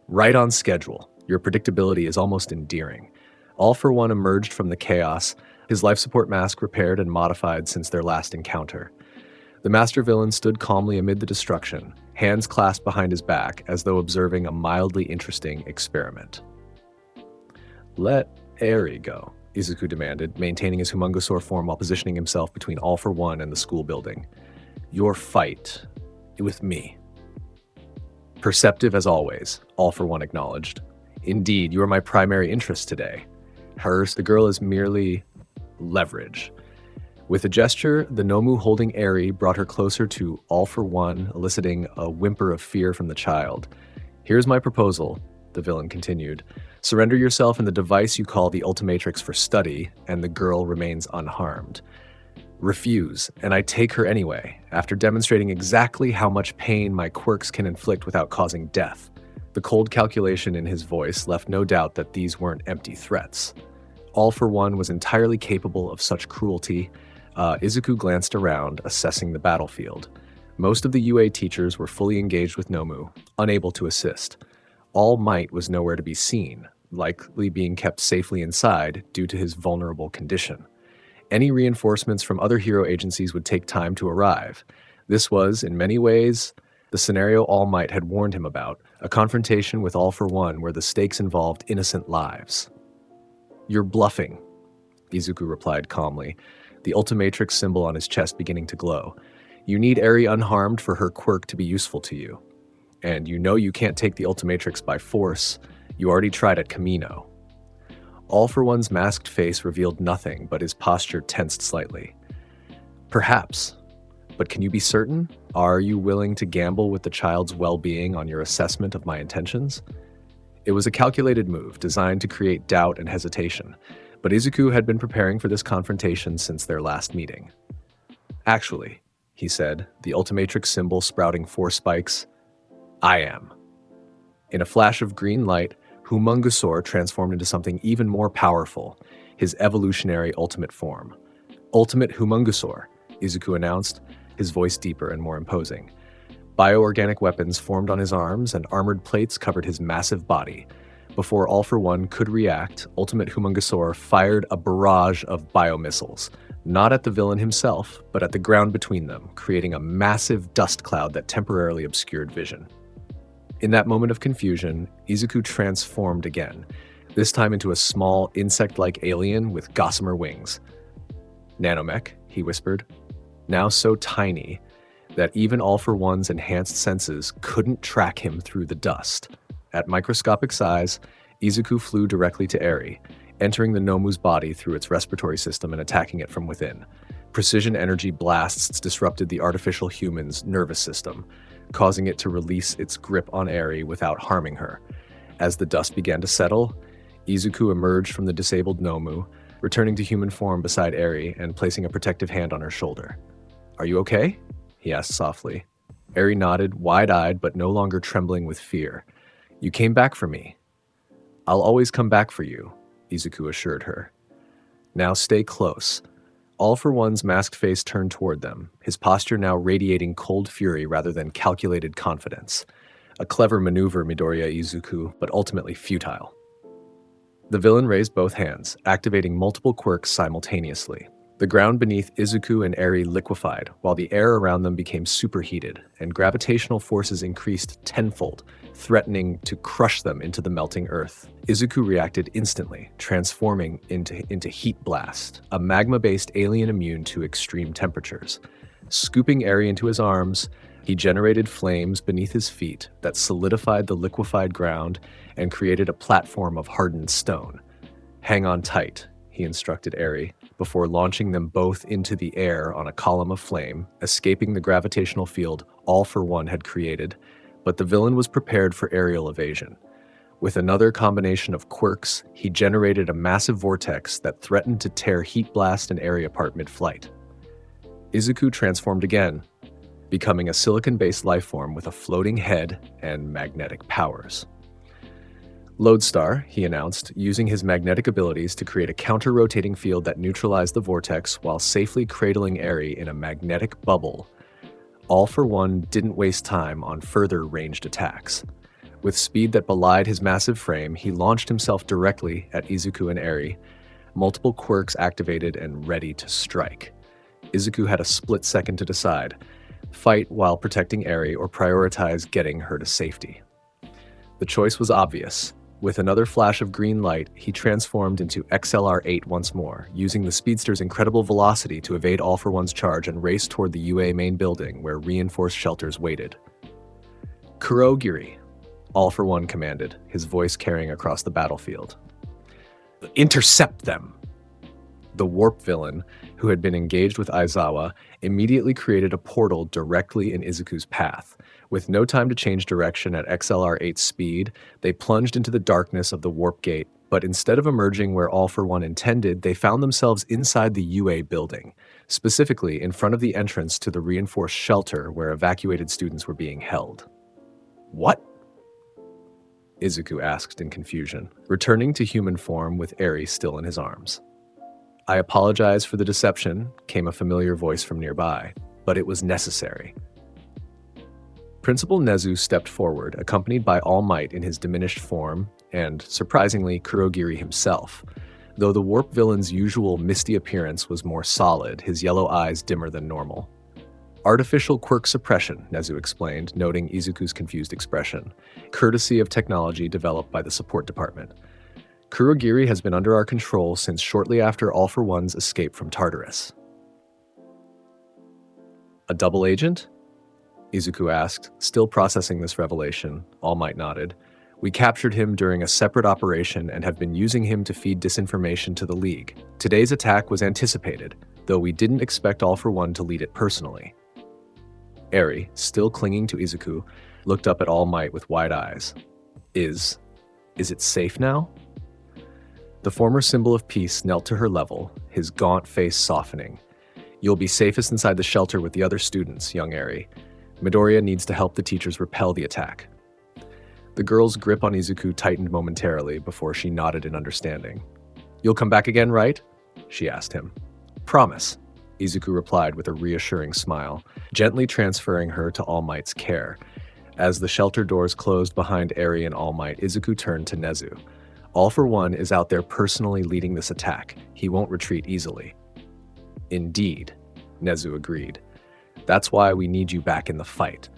"Right on schedule. Your predictability is almost endearing." All for One emerged from the chaos, his life support mask repaired and modified since their last encounter. The master villain stood calmly amid the destruction, hands clasped behind his back as though observing a mildly interesting experiment. "Let Eri go," Izuku demanded, maintaining his Humungusaur form while positioning himself between All for One and the school building. "Your fight with me." "Perceptive as always," All for One acknowledged. "Indeed, you are my primary interest today. Hers, the girl, is merely leverage." With a gesture, the Nomu holding Eri brought her closer to All for One, eliciting a whimper of fear from the child. "Here's my proposal," the villain continued. "Surrender yourself and the device you call the Ultimatrix for study, and the girl remains unharmed. Refuse, and I take her anyway, after demonstrating exactly how much pain my quirks can inflict without causing death." The cold calculation in his voice left no doubt that these weren't empty threats. All for One was entirely capable of such cruelty. Izuku glanced around, assessing the battlefield. Most of the UA teachers were fully engaged with Nomu, unable to assist. All Might was nowhere to be seen, likely being kept safely inside due to his vulnerable condition. Any reinforcements from other hero agencies would take time to arrive. This was, in many ways, the scenario All Might had warned him about, a confrontation with All for One where the stakes involved innocent lives. "You're bluffing," Izuku replied calmly, the Ultimatrix symbol on his chest beginning to glow. "You need Eri unharmed for her quirk to be useful to you. And you know you can't take the Ultimatrix by force. You already tried at Kamino." All for One's masked face revealed nothing, but his posture tensed slightly. "Perhaps. But can you be certain? Are you willing to gamble with the child's well-being on your assessment of my intentions?" It was a calculated move, designed to create doubt and hesitation, but Izuku had been preparing for this confrontation since their last meeting. "Actually," he said, the Ultimatrix symbol sprouting 4 spikes, "I am." In a flash of green light, Humungusaur transformed into something even more powerful, his evolutionary ultimate form. "Ultimate Humungusaur," Izuku announced, his voice deeper and more imposing. Bioorganic weapons formed on his arms and armored plates covered his massive body. Before All for One could react, Ultimate Humungusaur fired a barrage of biomissiles, not at the villain himself, but at the ground between them, creating a massive dust cloud that temporarily obscured vision. In that moment of confusion, Izuku transformed again, this time into a small, insect-like alien with gossamer wings. "Nanomech," he whispered, now so tiny that even All for One's enhanced senses couldn't track him through the dust. At microscopic size, Izuku flew directly to Eri, entering the Nomu's body through its respiratory system and attacking it from within. Precision energy blasts disrupted the artificial human's nervous system, causing it to release its grip on Eri without harming her. As the dust began to settle, Izuku emerged from the disabled Nomu, returning to human form beside Eri and placing a protective hand on her shoulder. "Are you okay?" he asked softly. Eri nodded, wide-eyed but no longer trembling with fear. "You came back for me." "I'll always come back for you," Izuku assured her. "Now stay close." All for One's masked face turned toward them, his posture now radiating cold fury rather than calculated confidence. A clever maneuver, Midoriya Izuku, but ultimately futile. The villain raised both hands, activating multiple quirks simultaneously. The ground beneath Izuku and Eri liquefied, while the air around them became superheated, and gravitational forces increased tenfold, threatening to crush them into the melting earth. Izuku reacted instantly, transforming into Heat Blast, a magma-based alien immune to extreme temperatures. Scooping Eri into his arms, he generated flames beneath his feet that solidified the liquefied ground and created a platform of hardened stone. "Hang on tight," he instructed Eri, before launching them both into the air on a column of flame, escaping the gravitational field All for One had created, but the villain was prepared for aerial evasion. With another combination of quirks, he generated a massive vortex that threatened to tear Heat Blast and Eri apart mid-flight. Izuku transformed again, becoming a silicon-based lifeform with a floating head and magnetic powers. "Lodestar," he announced, using his magnetic abilities to create a counter-rotating field that neutralized the vortex while safely cradling Eri in a magnetic bubble. All for One didn't waste time on further ranged attacks. With speed that belied his massive frame, he launched himself directly at Izuku and Eri, multiple quirks activated and ready to strike. Izuku had a split second to decide: fight while protecting Eri or prioritize getting her to safety. The choice was obvious. With another flash of green light, he transformed into XLR-8 once more, using the speedster's incredible velocity to evade All for One's charge and race toward the UA main building where reinforced shelters waited. "Kurogiri," All for One commanded, his voice carrying across the battlefield. "Intercept them!" The warp villain, who had been engaged with Aizawa, immediately created a portal directly in Izuku's path. With no time to change direction at XLR8 speed, they plunged into the darkness of the warp gate, but instead of emerging where All for One intended, they found themselves inside the UA building, specifically in front of the entrance to the reinforced shelter where evacuated students were being held. What? Izuku asked in confusion, returning to human form with Eri still in his arms. I apologize for the deception, came a familiar voice from nearby, but it was necessary. Principal Nezu stepped forward, accompanied by All Might in his diminished form, and, surprisingly, Kurogiri himself. Though the warp villain's usual misty appearance was more solid, his yellow eyes dimmer than normal. Artificial quirk suppression, Nezu explained, noting Izuku's confused expression, courtesy of technology developed by the support department. Kurogiri has been under our control since shortly after All for One's escape from Tartarus. A double agent? Izuku asked, still processing this revelation. All Might nodded. We captured him during a separate operation and have been using him to feed disinformation to the League. Today's attack was anticipated, though we didn't expect All for One to lead it personally. Eri, still clinging to Izuku, looked up at All Might with wide eyes. Is it safe now? The former symbol of peace knelt to her level, his gaunt face softening. You'll be safest inside the shelter with the other students, young Eri. Midoriya needs to help the teachers repel the attack. The girl's grip on Izuku tightened momentarily before she nodded in understanding. You'll come back again, right? She asked him. Promise, Izuku replied with a reassuring smile, gently transferring her to All Might's care. As the shelter doors closed behind Eri and All Might, Izuku turned to Nezu. All for One is out there personally leading this attack. He won't retreat easily. Indeed, Nezu agreed. That's why we need you back in the fight.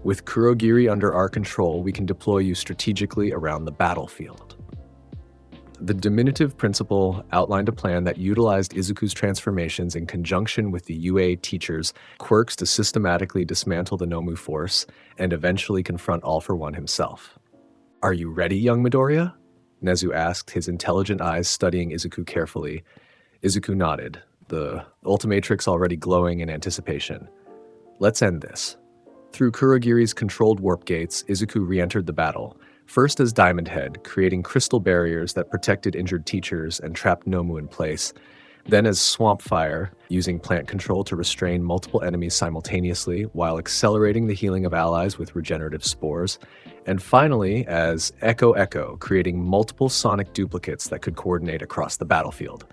With Kurogiri under our control, we can deploy you strategically around the battlefield. The diminutive principal outlined a plan that utilized Izuku's transformations in conjunction with the UA teachers' quirks to systematically dismantle the Nomu force and eventually confront All for One himself. Are you ready, young Midoriya? Nezu asked, his intelligent eyes studying Izuku carefully. Izuku nodded, the Ultimatrix already glowing in anticipation. Let's end this. Through Kurogiri's controlled warp gates, Izuku re-entered the battle, first as Diamond Head, creating crystal barriers that protected injured teachers and trapped Nomu in place, then as Swamp Fire, using plant control to restrain multiple enemies simultaneously while accelerating the healing of allies with regenerative spores, and finally as Echo Echo, creating multiple sonic duplicates that could coordinate across the battlefield.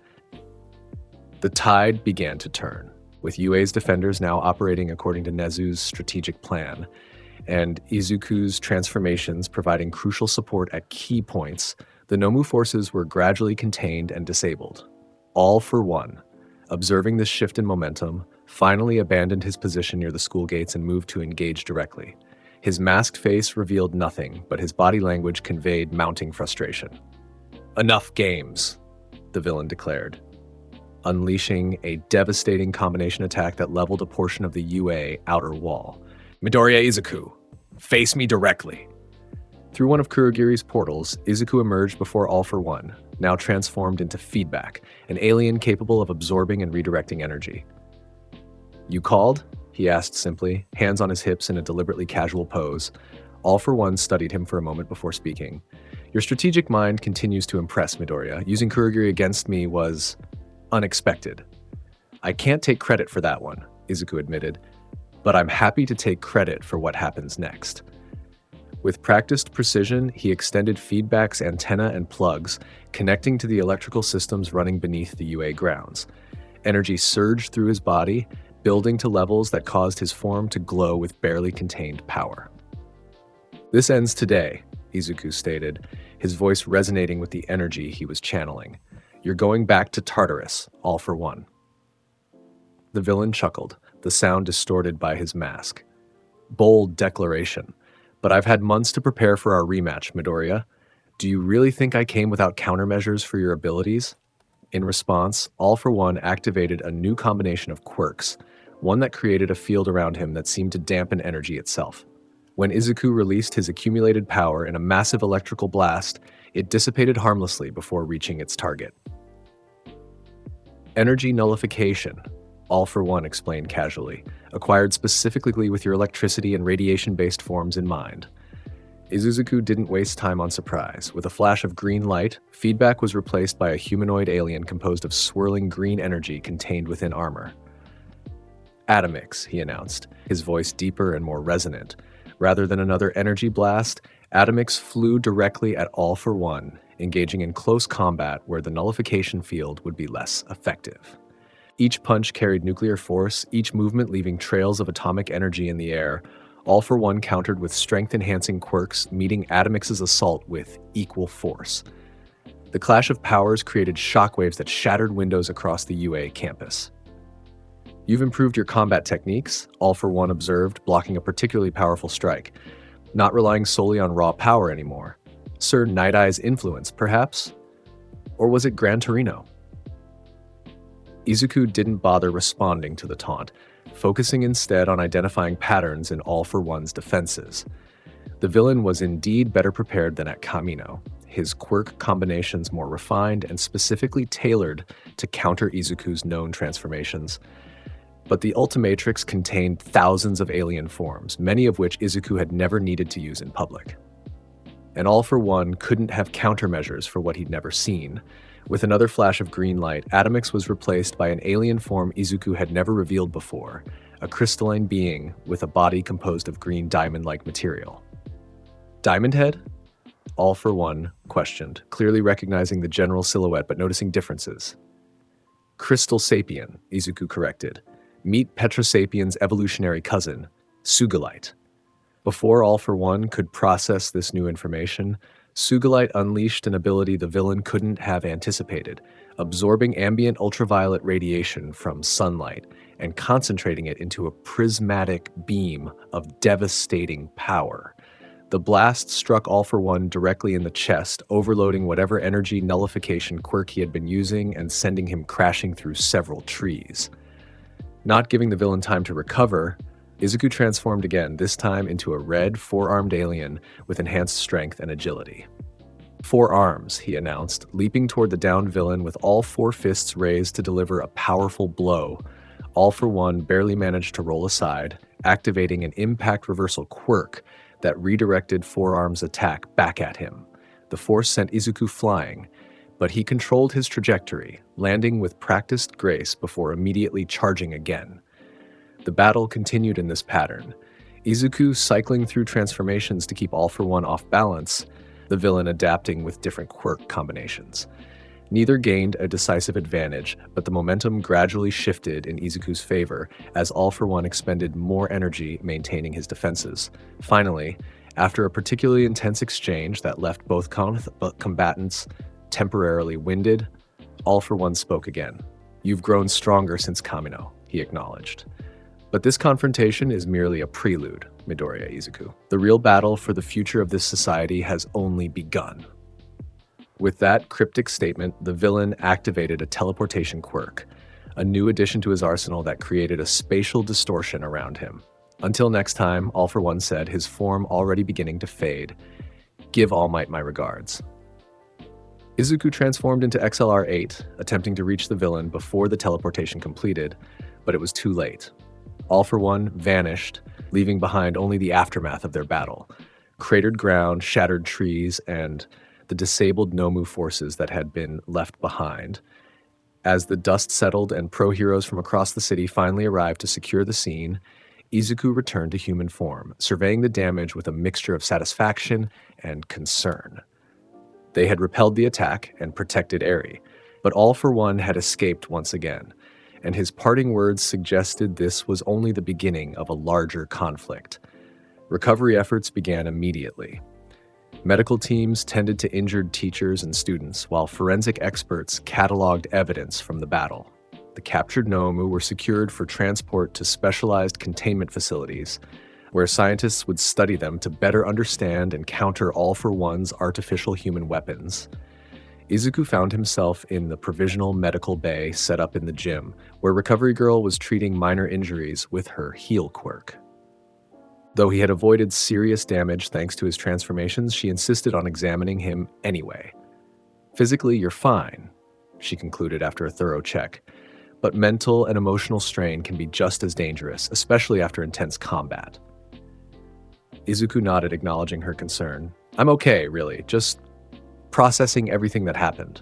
The tide began to turn, with UA's defenders now operating according to Nezu's strategic plan, and Izuku's transformations providing crucial support at key points. The Nomu forces were gradually contained and disabled. All for One, observing this shift in momentum, finally abandoned his position near the school gates and moved to engage directly. His masked face revealed nothing, but his body language conveyed mounting frustration. Enough games, the villain declared, unleashing a devastating combination attack that leveled a portion of the UA outer wall. Midoriya Izuku, face me directly. Through one of Kurogiri's portals, Izuku emerged before All for One, now transformed into Feedback, an alien capable of absorbing and redirecting energy. You called? He asked simply, hands on his hips in a deliberately casual pose. All for One studied him for a moment before speaking. Your strategic mind continues to impress, Midoriya. Using Kurogiri against me was unexpected. I can't take credit for that one, Izuku admitted, but I'm happy to take credit for what happens next. With practiced precision, he extended Feedback's antenna and plugs, connecting to the electrical systems running beneath the UA grounds. Energy surged through his body, building to levels that caused his form to glow with barely contained power. This ends today, Izuku stated, his voice resonating with the energy he was channeling. You're going back to Tartarus, All for One. The villain chuckled, the sound distorted by his mask. Bold declaration. But I've had months to prepare for our rematch, Midoriya. Do you really think I came without countermeasures for your abilities? In response, All for One activated a new combination of quirks, one that created a field around him that seemed to dampen energy itself. When Izuku released his accumulated power in a massive electrical blast, it dissipated harmlessly before reaching its target. Energy nullification, all for one explained casually, acquired specifically with your electricity and radiation-based forms in mind. Izuku didn't waste time on surprise. With a flash of green light, feedback was replaced by a humanoid alien composed of swirling green energy contained within armor. Atomix, he announced, his voice deeper and more resonant. Rather than another energy blast, Atomix flew directly at All for One, engaging in close combat where the nullification field would be less effective. Each punch carried nuclear force, each movement leaving trails of atomic energy in the air. All for One countered with strength-enhancing quirks, meeting Atomix's assault with equal force. The clash of powers created shockwaves that shattered windows across the UA campus. You've improved your combat techniques, All for One observed, blocking a particularly powerful strike. Not relying solely on raw power anymore. Sir Night Eye's influence, perhaps? Or was it Gran Torino? Izuku didn't bother responding to the taunt, focusing instead on identifying patterns in All for One's defenses. The villain was indeed better prepared than at Kamino, his quirk combinations more refined and specifically tailored to counter Izuku's known transformations. But the Ultimatrix contained thousands of alien forms, many of which Izuku had never needed to use in public. And All for One couldn't have countermeasures for what he'd never seen. With another flash of green light, Atomix was replaced by an alien form Izuku had never revealed before, a crystalline being with a body composed of green diamond-like material. Diamond Head? All for One questioned, clearly recognizing the general silhouette but noticing differences. Crystal Sapien, Izuku corrected. Meet Petrosapien's evolutionary cousin, Sugalite. Before All for One could process this new information, Sugalite unleashed an ability the villain couldn't have anticipated, absorbing ambient ultraviolet radiation from sunlight and concentrating it into a prismatic beam of devastating power. The blast struck All for One directly in the chest, overloading whatever energy nullification quirk he had been using and sending him crashing through several trees. Not giving the villain time to recover, Izuku transformed again, this time into a red, four-armed alien with enhanced strength and agility. 4 arms, he announced, leaping toward the downed villain with all 4 fists raised to deliver a powerful blow. All for One barely managed to roll aside, activating an impact reversal quirk that redirected 4 arms' attack back at him. The force sent Izuku flying, but he controlled his trajectory, landing with practiced grace before immediately charging again. The battle continued in this pattern, Izuku cycling through transformations to keep All for One off balance, the villain adapting with different quirk combinations. Neither gained a decisive advantage, but the momentum gradually shifted in Izuku's favor as All for One expended more energy maintaining his defenses. Finally, after a particularly intense exchange that left both combatants temporarily winded, All for One spoke again. "You've grown stronger since Kamino," he acknowledged. But this confrontation is merely a prelude, Midoriya Izuku. The real battle for the future of this society has only begun. With that cryptic statement, the villain activated a teleportation quirk, a new addition to his arsenal that created a spatial distortion around him. Until next time, All for One said, his form already beginning to fade. "Give All Might my regards." Izuku transformed into XLR-8, attempting to reach the villain before the teleportation completed, but it was too late. All for One vanished, leaving behind only the aftermath of their battle. Cratered ground, shattered trees, and the disabled Nomu forces that had been left behind. As the dust settled and pro-heroes from across the city finally arrived to secure the scene, Izuku returned to human form, surveying the damage with a mixture of satisfaction and concern. They had repelled the attack and protected Eri, but All for One had escaped once again, and his parting words suggested this was only the beginning of a larger conflict. Recovery efforts began immediately. Medical teams tended to injured teachers and students, while forensic experts cataloged evidence from the battle. The captured Nomu were secured for transport to specialized containment facilities, where scientists would study them to better understand and counter All for One's artificial human weapons. Izuku found himself in the provisional medical bay set up in the gym, where Recovery Girl was treating minor injuries with her heal quirk. Though he had avoided serious damage thanks to his transformations, she insisted on examining him anyway. "Physically, you're fine," she concluded after a thorough check, but mental and emotional strain can be just as dangerous, especially after intense combat. Izuku nodded, acknowledging her concern. I'm okay, really, just processing everything that happened.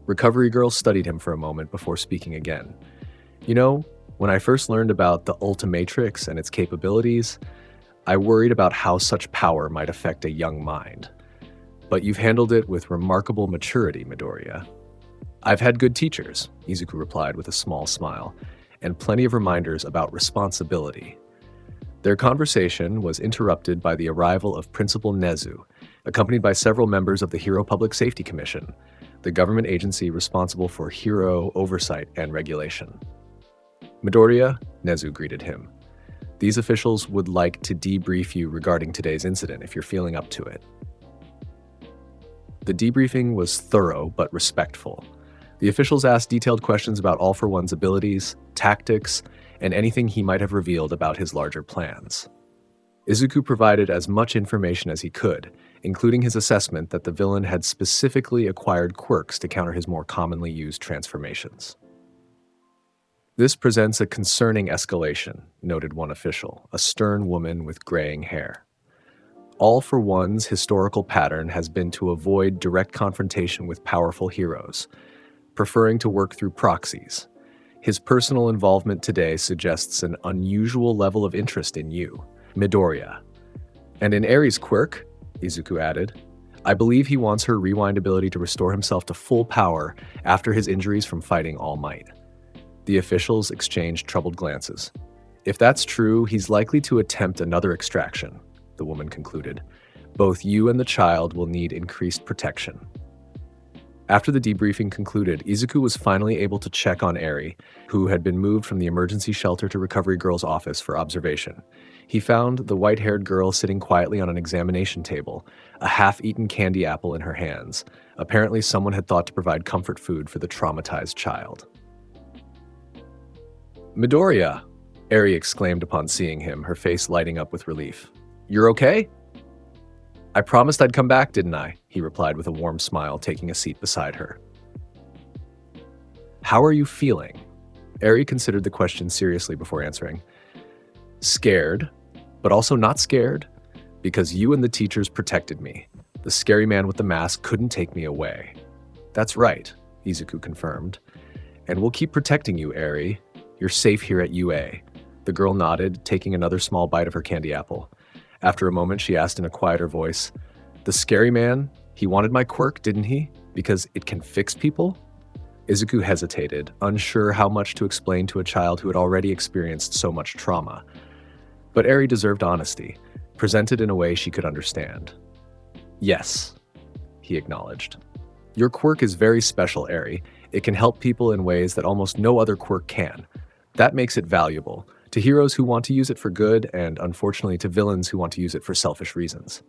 Recovery Girl studied him for a moment before speaking again. You know, when I first learned about the Ultimatrix and its capabilities, I worried about how such power might affect a young mind. But you've handled it with remarkable maturity, Midoriya. I've had good teachers, Izuku replied with a small smile, and plenty of reminders about responsibility. Their conversation was interrupted by the arrival of Principal Nezu, accompanied by several members of the Hero Public Safety Commission, the government agency responsible for hero oversight and regulation. Midoriya, Nezu greeted him. These officials would like to debrief you regarding today's incident if you're feeling up to it. The debriefing was thorough but respectful. The officials asked detailed questions about All for One's abilities, tactics, and anything he might have revealed about his larger plans. Izuku provided as much information as he could, including his assessment that the villain had specifically acquired quirks to counter his more commonly used transformations. This presents a concerning escalation, noted one official, a stern woman with graying hair. All for One's historical pattern has been to avoid direct confrontation with powerful heroes, preferring to work through proxies. His personal involvement today suggests an unusual level of interest in you, Midoriya. And in Eri's quirk, Izuku added, I believe he wants her rewind ability to restore himself to full power after his injuries from fighting All Might. The officials exchanged troubled glances. If that's true, he's likely to attempt another extraction, the woman concluded. Both you and the child will need increased protection. After the debriefing concluded, Izuku was finally able to check on Eri, who had been moved from the emergency shelter to Recovery Girl's office for observation. He found the white-haired girl sitting quietly on an examination table, a half-eaten candy apple in her hands. Apparently, someone had thought to provide comfort food for the traumatized child. Midoriya, Eri exclaimed upon seeing him, her face lighting up with relief. You're okay? I promised I'd come back, didn't I? He replied with a warm smile, taking a seat beside her. How are you feeling? Eri considered the question seriously before answering. Scared, but also not scared, because you and the teachers protected me. The scary man with the mask couldn't take me away. That's right, Izuku confirmed. And we'll keep protecting you, Eri. You're safe here at UA. The girl nodded, taking another small bite of her candy apple. After a moment, she asked in a quieter voice, The scary man, he wanted my quirk, didn't he? Because it can fix people? Izuku hesitated, unsure how much to explain to a child who had already experienced so much trauma. But Eri deserved honesty, presented in a way she could understand. Yes, he acknowledged. Your quirk is very special, Eri. It can help people in ways that almost no other quirk can. That makes it valuable, to heroes who want to use it for good, and unfortunately to villains who want to use it for selfish reasons.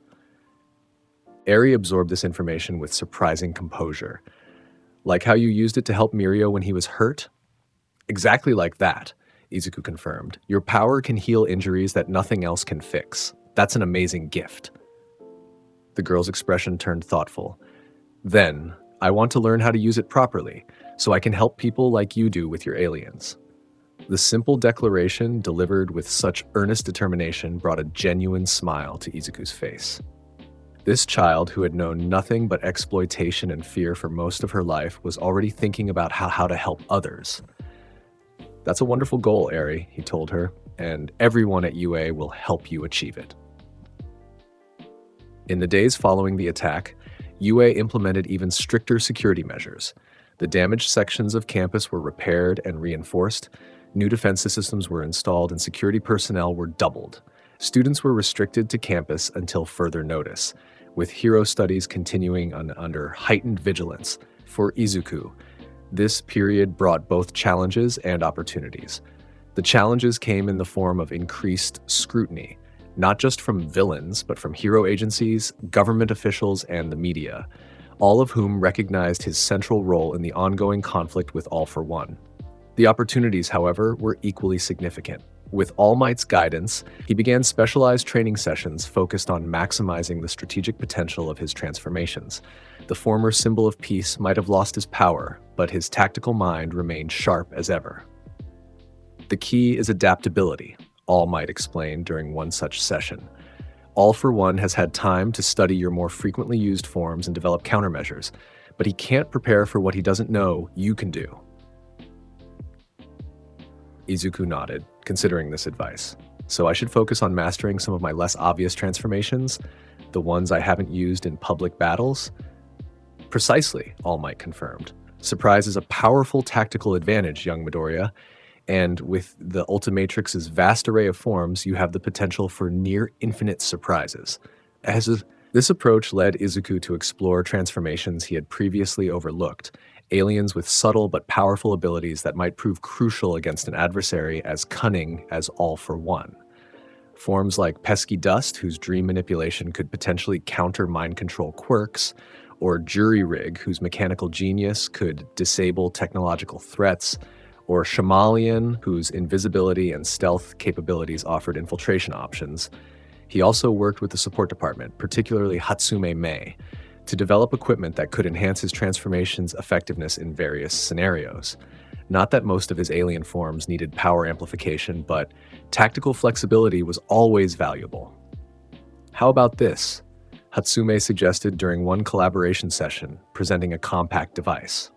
Eri absorbed this information with surprising composure. Like how you used it to help Mirio when he was hurt? Exactly like that, Izuku confirmed. Your power can heal injuries that nothing else can fix. That's an amazing gift. The girl's expression turned thoughtful. Then, I want to learn how to use it properly, so I can help people like you do with your aliens. The simple declaration, delivered with such earnest determination, brought a genuine smile to Izuku's face. This child, who had known nothing but exploitation and fear for most of her life, was already thinking about how to help others. That's a wonderful goal, Eri, he told her, and everyone at UA will help you achieve it. In the days following the attack, UA implemented even stricter security measures. The damaged sections of campus were repaired and reinforced, new defense systems were installed, and security personnel were doubled. Students were restricted to campus until further notice, with hero studies continuing under heightened vigilance. For Izuku, this period brought both challenges and opportunities. The challenges came in the form of increased scrutiny, not just from villains, but from hero agencies, government officials, and the media, all of whom recognized his central role in the ongoing conflict with All for One. The opportunities, however, were equally significant. With All Might's guidance, he began specialized training sessions focused on maximizing the strategic potential of his transformations. The former symbol of peace might have lost his power, but his tactical mind remained sharp as ever. The key is adaptability, All Might explained during one such session. All for One has had time to study your more frequently used forms and develop countermeasures, but he can't prepare for what he doesn't know you can do. Izuku nodded, considering this advice. So I should focus on mastering some of my less obvious transformations, the ones I haven't used in public battles? Precisely, All Might confirmed. Surprise is a powerful tactical advantage, young Midoriya, and with the Ultimatrix's vast array of forms, you have the potential for near-infinite surprises. This approach led Izuku to explore transformations he had previously overlooked, aliens with subtle but powerful abilities that might prove crucial against an adversary as cunning as All for One. Forms like Pesky Dust, whose dream manipulation could potentially counter mind control quirks, or Jury Rig, whose mechanical genius could disable technological threats, or Shamalian, whose invisibility and stealth capabilities offered infiltration options. He also worked with the support department, particularly Hatsume Mei, to develop equipment that could enhance his transformation's effectiveness in various scenarios. Not that most of his alien forms needed power amplification, but tactical flexibility was always valuable. How about this? Hatsume suggested during one collaboration session, presenting a compact device.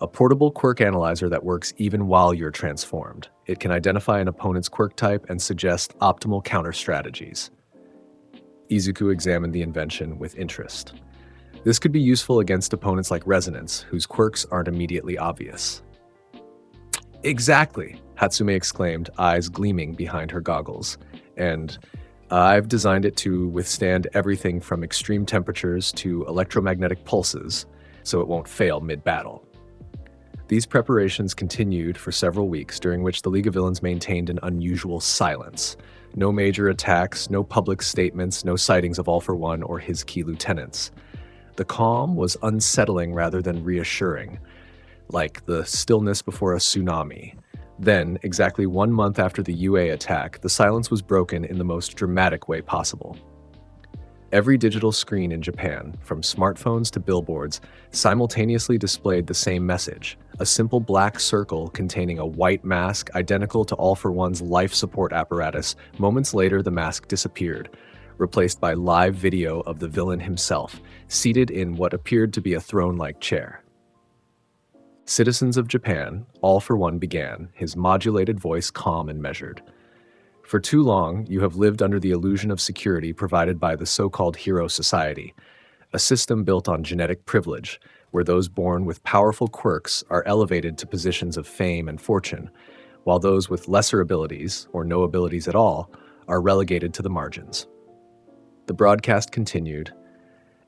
A portable quirk analyzer that works even while you're transformed. It can identify an opponent's quirk type and suggest optimal counter strategies. Izuku examined the invention with interest. This could be useful against opponents like Resonance, whose quirks aren't immediately obvious. Exactly, Hatsume exclaimed, eyes gleaming behind her goggles. And I've designed it to withstand everything from extreme temperatures to electromagnetic pulses, so it won't fail mid-battle. These preparations continued for several weeks, during which the League of Villains maintained an unusual silence. No major attacks, no public statements, no sightings of All for One or his key lieutenants. The calm was unsettling rather than reassuring, like the stillness before a tsunami. Then, exactly 1 month after the UA attack, the silence was broken in the most dramatic way possible. Every digital screen in Japan, from smartphones to billboards, simultaneously displayed the same message, a simple black circle containing a white mask identical to All for One's life support apparatus. Moments later, the mask disappeared, replaced by live video of the villain himself, seated in what appeared to be a throne-like chair. Citizens of Japan, All for One began, his modulated voice calm and measured. For too long, you have lived under the illusion of security provided by the so-called hero society, a system built on genetic privilege, where those born with powerful quirks are elevated to positions of fame and fortune, while those with lesser abilities, or no abilities at all, are relegated to the margins. The broadcast continued,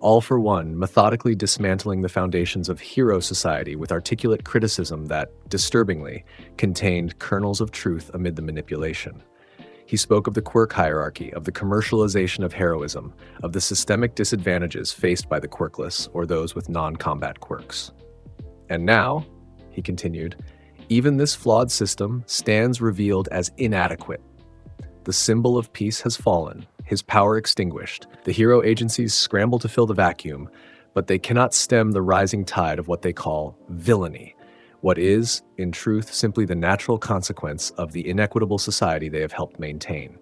All for One methodically dismantling the foundations of hero society with articulate criticism that, disturbingly, contained kernels of truth amid the manipulation. He spoke of the quirk hierarchy, of the commercialization of heroism, of the systemic disadvantages faced by the quirkless or those with non-combat quirks. And now, he continued, even this flawed system stands revealed as inadequate. The symbol of peace has fallen, his power extinguished. The hero agencies scramble to fill the vacuum, but they cannot stem the rising tide of what they call villainy, what is, in truth, simply the natural consequence of the inequitable society they have helped maintain.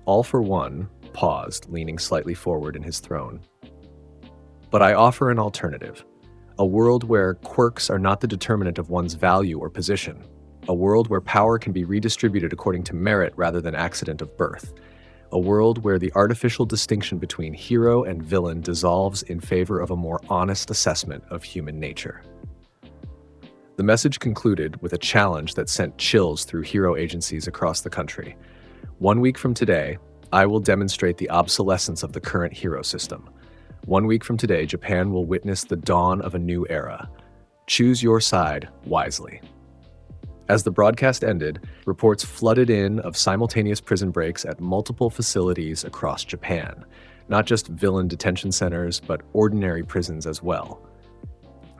All for One paused, leaning slightly forward in his throne. But I offer an alternative, a world where quirks are not the determinant of one's value or position, a world where power can be redistributed according to merit rather than accident of birth, a world where the artificial distinction between hero and villain dissolves in favor of a more honest assessment of human nature. The message concluded with a challenge that sent chills through hero agencies across the country. 1 week from today, I will demonstrate the obsolescence of the current hero system. 1 week from today, Japan will witness the dawn of a new era. Choose your side wisely. As the broadcast ended, reports flooded in of simultaneous prison breaks at multiple facilities across Japan. Not just villain detention centers, but ordinary prisons as well.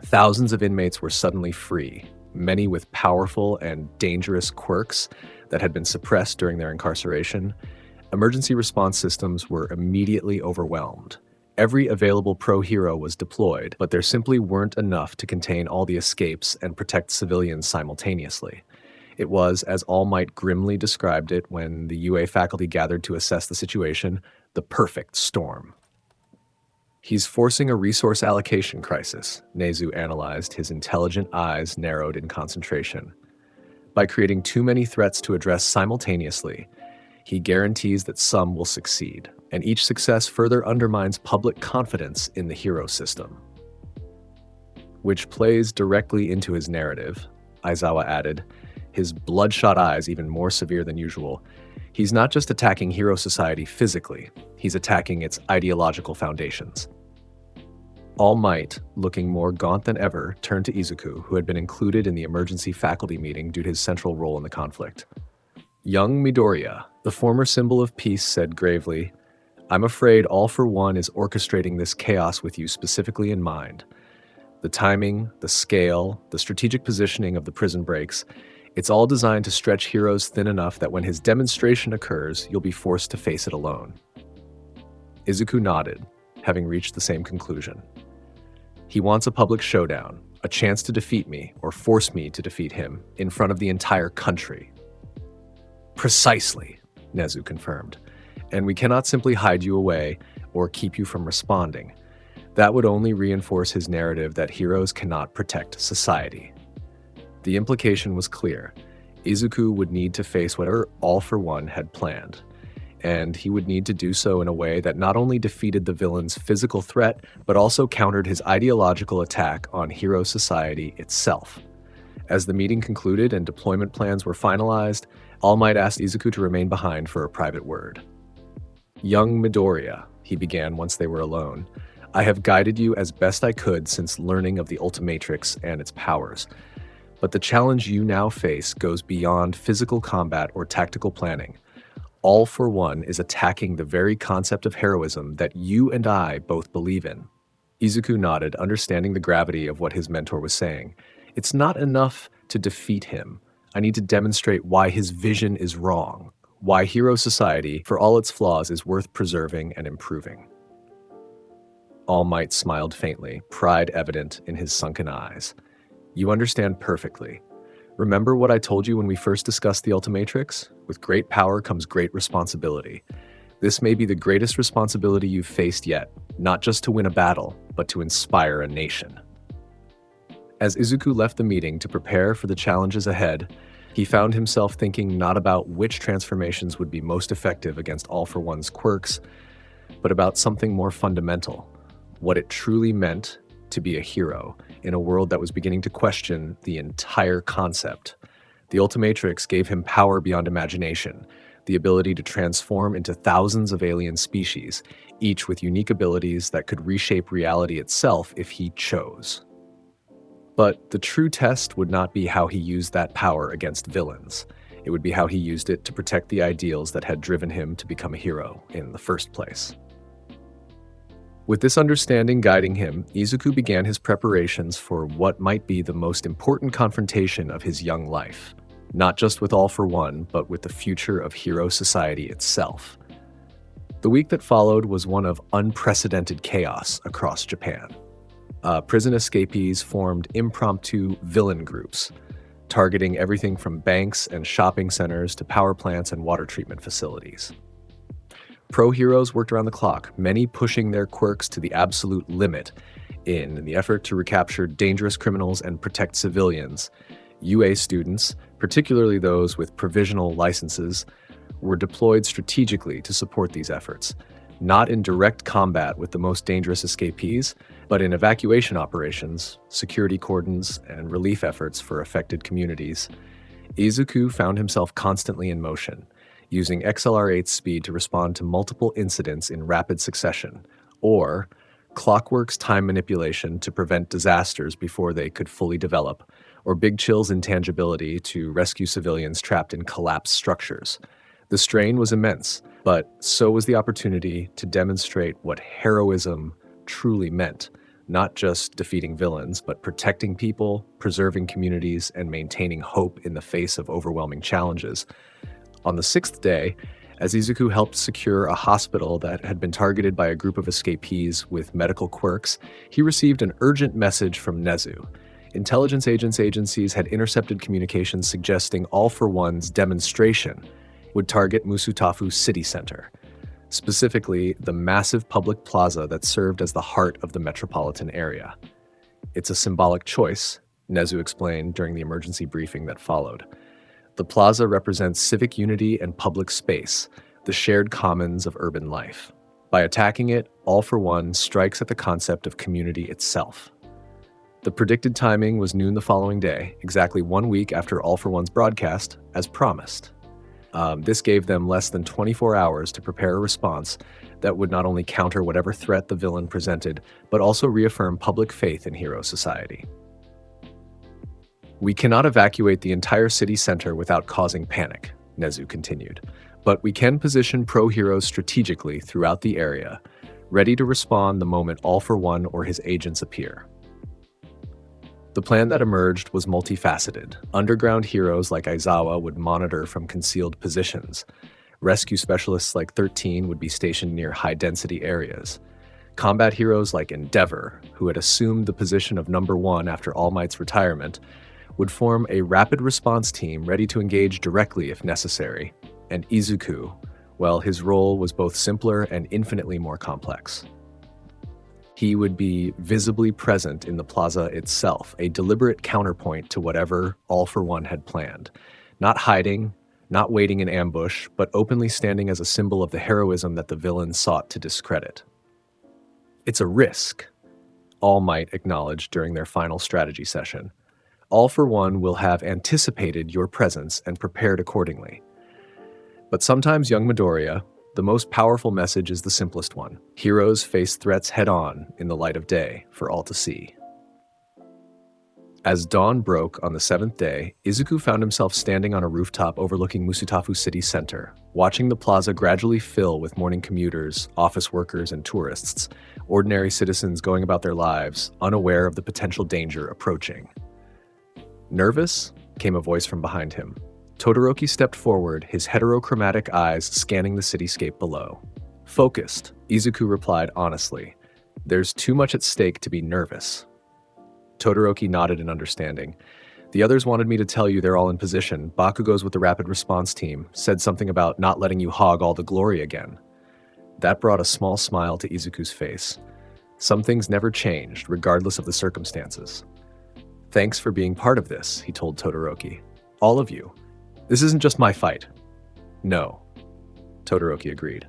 Thousands of inmates were suddenly free, many with powerful and dangerous quirks that had been suppressed during their incarceration, emergency response systems were immediately overwhelmed. Every available pro-hero was deployed, but there simply weren't enough to contain all the escapes and protect civilians simultaneously. It was, as All Might grimly described it when the UA faculty gathered to assess the situation, the perfect storm. He's forcing a resource allocation crisis, Nezu analyzed, his intelligent eyes narrowed in concentration. By creating too many threats to address simultaneously, he guarantees that some will succeed, and each success further undermines public confidence in the hero system. Which plays directly into his narrative, Aizawa added, his bloodshot eyes even more severe than usual. He's not just attacking hero society physically, he's attacking its ideological foundations. All Might, looking more gaunt than ever, turned to Izuku, who had been included in the emergency faculty meeting due to his central role in the conflict. Young Midoriya, the former symbol of peace, said gravely, "I'm afraid All for One is orchestrating this chaos with you specifically in mind. The timing, the scale, the strategic positioning of the prison breaks, it's all designed to stretch heroes thin enough that when his demonstration occurs, you'll be forced to face it alone." Izuku nodded, having reached the same conclusion. He wants a public showdown, a chance to defeat me, or force me to defeat him, in front of the entire country. Precisely, Nezu confirmed. And we cannot simply hide you away or keep you from responding. That would only reinforce his narrative that heroes cannot protect society. The implication was clear. Izuku would need to face whatever All for One had planned, and he would need to do so in a way that not only defeated the villain's physical threat, but also countered his ideological attack on hero society itself. As the meeting concluded and deployment plans were finalized, All Might asked Izuku to remain behind for a private word. "Young Midoriya," he began once they were alone, "I have guided you as best I could since learning of the Ultimatrix and its powers. But the challenge you now face goes beyond physical combat or tactical planning. All for One is attacking the very concept of heroism that you and I both believe in." Izuku nodded, understanding the gravity of what his mentor was saying. "It's not enough to defeat him. I need to demonstrate why his vision is wrong, why hero society, for all its flaws, is worth preserving and improving." All Might smiled faintly, pride evident in his sunken eyes. "You understand perfectly. Remember what I told you when we first discussed the Ultimatrix? With great power comes great responsibility. This may be the greatest responsibility you've faced yet, not just to win a battle, but to inspire a nation." As Izuku left the meeting to prepare for the challenges ahead, he found himself thinking not about which transformations would be most effective against All for One's quirks, but about something more fundamental, what it truly meant to be a hero in a world that was beginning to question the entire concept. The Ultimatrix gave him power beyond imagination, the ability to transform into thousands of alien species, each with unique abilities that could reshape reality itself if he chose. But the true test would not be how he used that power against villains. It would be how he used it to protect the ideals that had driven him to become a hero in the first place. With this understanding guiding him, Izuku began his preparations for what might be the most important confrontation of his young life, not just with All for One, but with the future of hero society itself. The week that followed was one of unprecedented chaos across Japan. Prison escapees formed impromptu villain groups, targeting everything from banks and shopping centers to power plants and water treatment facilities. Pro-heroes worked around the clock, many pushing their quirks to the absolute limit in the effort to recapture dangerous criminals and protect civilians. UA students, particularly those with provisional licenses, were deployed strategically to support these efforts, not in direct combat with the most dangerous escapees, but in evacuation operations, security cordons, and relief efforts for affected communities. Izuku found himself constantly in motion, using XLR8's speed to respond to multiple incidents in rapid succession, or Clockwork's time manipulation to prevent disasters before they could fully develop, or Big Chill's intangibility to rescue civilians trapped in collapsed structures. The strain was immense, but so was the opportunity to demonstrate what heroism truly meant, not just defeating villains, but protecting people, preserving communities, and maintaining hope in the face of overwhelming challenges. On the 6th day, as Izuku helped secure a hospital that had been targeted by a group of escapees with medical quirks, he received an urgent message from Nezu. Intelligence agencies had intercepted communications suggesting All for One's demonstration would target Musutafu city center, specifically the massive public plaza that served as the heart of the metropolitan area. It's a symbolic choice, Nezu explained during the emergency briefing that followed. The plaza represents civic unity and public space, the shared commons of urban life. By attacking it, All for One strikes at the concept of community itself. The predicted timing was noon the following day, exactly 1 week after All for One's broadcast, as promised. This gave them less than 24 hours to prepare a response that would not only counter whatever threat the villain presented, but also reaffirm public faith in hero society. "We cannot evacuate the entire city center without causing panic," Nezu continued, "but we can position pro-heroes strategically throughout the area, ready to respond the moment All for One or his agents appear." The plan that emerged was multifaceted. Underground heroes like Aizawa would monitor from concealed positions. Rescue specialists like 13 would be stationed near high-density areas. Combat heroes like Endeavor, who had assumed the position of number 1 after All Might's retirement, would form a rapid response team ready to engage directly if necessary. And Izuku, well, his role was both simpler and infinitely more complex. He would be visibly present in the plaza itself, a deliberate counterpoint to whatever All for One had planned. Not hiding, not waiting in ambush, but openly standing as a symbol of the heroism that the villain sought to discredit. "It's a risk," All Might acknowledged during their final strategy session. "All for One will have anticipated your presence and prepared accordingly. But sometimes, young Midoriya, the most powerful message is the simplest one. Heroes face threats head-on in the light of day for all to see." As dawn broke on the 7th day, Izuku found himself standing on a rooftop overlooking Musutafu city center, watching the plaza gradually fill with morning commuters, office workers, and tourists, ordinary citizens going about their lives, unaware of the potential danger approaching. "Nervous?" came a voice from behind him. Todoroki stepped forward, his heterochromatic eyes scanning the cityscape below. "Focused," Izuku replied honestly. "There's too much at stake to be nervous." Todoroki nodded in understanding. "The others wanted me to tell you they're all in position. Bakugo's with the rapid response team, said something about not letting you hog all the glory again." That brought a small smile to Izuku's face. Some things never changed, regardless of the circumstances. "Thanks for being part of this," he told Todoroki. "All of you. This isn't just my fight." "No," Todoroki agreed.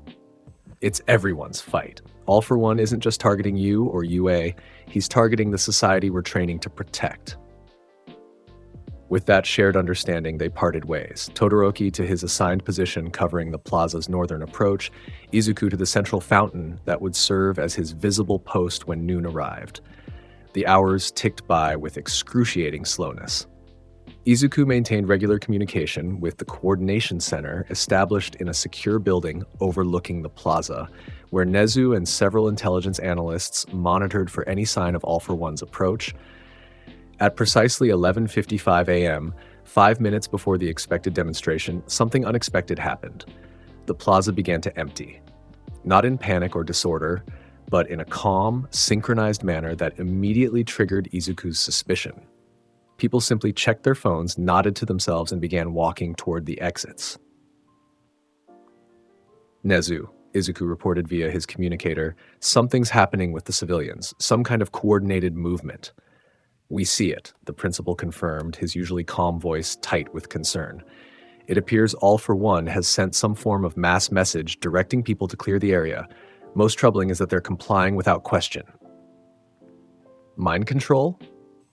"It's everyone's fight. All for One isn't just targeting you or UA, he's targeting the society we're training to protect." With that shared understanding, they parted ways. Todoroki to his assigned position covering the plaza's northern approach, Izuku to the central fountain that would serve as his visible post when noon arrived. The hours ticked by with excruciating slowness. Izuku maintained regular communication with the coordination center established in a secure building overlooking the plaza, where Nezu and several intelligence analysts monitored for any sign of All for One's approach. At precisely 11:55 a.m., 5 minutes before the expected demonstration, something unexpected happened. The plaza began to empty. Not in panic or disorder, but in a calm, synchronized manner that immediately triggered Izuku's suspicion. People simply checked their phones, nodded to themselves, and began walking toward the exits. "Nezu," Izuku reported via his communicator, "something's happening with the civilians, some kind of coordinated movement." "We see it," the principal confirmed, his usually calm voice tight with concern. "It appears All for One has sent some form of mass message directing people to clear the area. Most troubling is that they're complying without question." "Mind control?"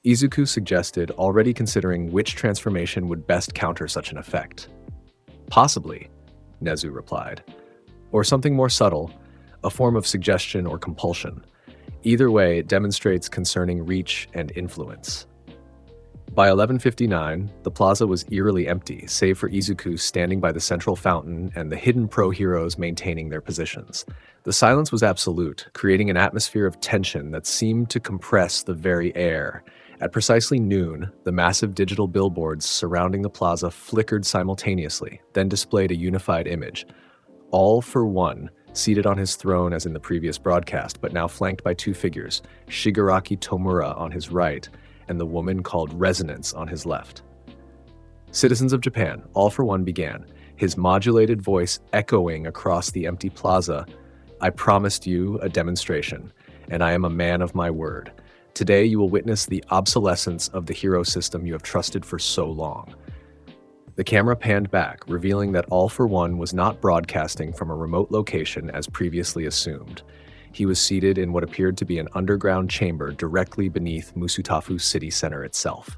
Izuku suggested, already considering which transformation would best counter such an effect. "Possibly," Nezu replied. "Or something more subtle, a form of suggestion or compulsion. Either way, it demonstrates concerning reach and influence." By 11:59, the plaza was eerily empty, save for Izuku standing by the central fountain and the hidden pro-heroes maintaining their positions. The silence was absolute, creating an atmosphere of tension that seemed to compress the very air. At precisely noon, the massive digital billboards surrounding the plaza flickered simultaneously, then displayed a unified image. All for one, seated on his throne as in the previous broadcast, but now flanked by two figures, Shigaraki Tomura on his right, and the woman called Resonance on his left. Citizens of Japan, All for One began, his modulated voice echoing across the empty plaza. I promised you a demonstration, and I am a man of my word. Today you will witness the obsolescence of the hero system you have trusted for so long. The camera panned back, revealing that All for One was not broadcasting from a remote location as previously assumed. He was seated in what appeared to be an underground chamber directly beneath Musutafu city center itself.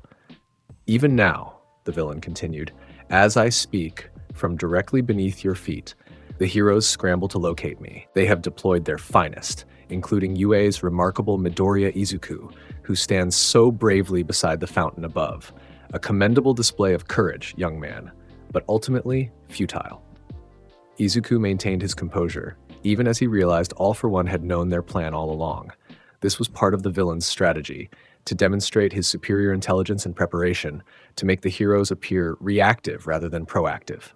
Even now, the villain continued, as I speak, from directly beneath your feet, the heroes scramble to locate me. They have deployed their finest, including UA's remarkable Midoriya Izuku, who stands so bravely beside the fountain above. A commendable display of courage, young man, but ultimately futile. Izuku maintained his composure, even as he realized All for One had known their plan all along. This was part of the villain's strategy, to demonstrate his superior intelligence and preparation, to make the heroes appear reactive rather than proactive.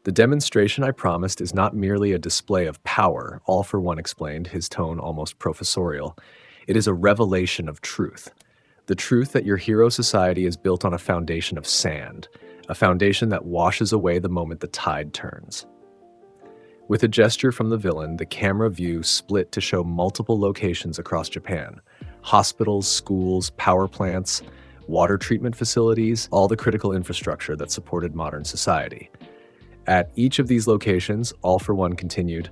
The demonstration I promised is not merely a display of power, All for One explained, his tone almost professorial. It is a revelation of truth. The truth that your hero society is built on a foundation of sand, a foundation that washes away the moment the tide turns. With a gesture from the villain, the camera view split to show multiple locations across Japan. Hospitals, schools, power plants, water treatment facilities, all the critical infrastructure that supported modern society. At each of these locations, All for One continued,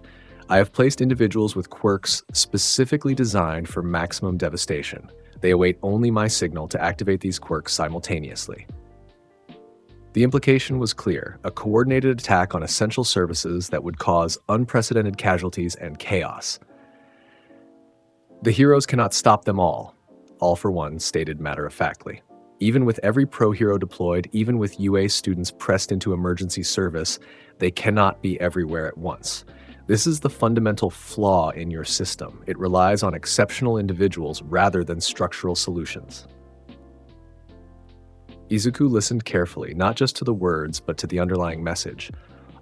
I have placed individuals with quirks specifically designed for maximum devastation. They await only my signal to activate these quirks simultaneously. The implication was clear, a coordinated attack on essential services that would cause unprecedented casualties and chaos. The heroes cannot stop them all, All for One stated matter-of-factly. Even with every pro-hero deployed, even with UA students pressed into emergency service, they cannot be everywhere at once. This is the fundamental flaw in your system. It relies on exceptional individuals rather than structural solutions. Izuku listened carefully, not just to the words, but to the underlying message.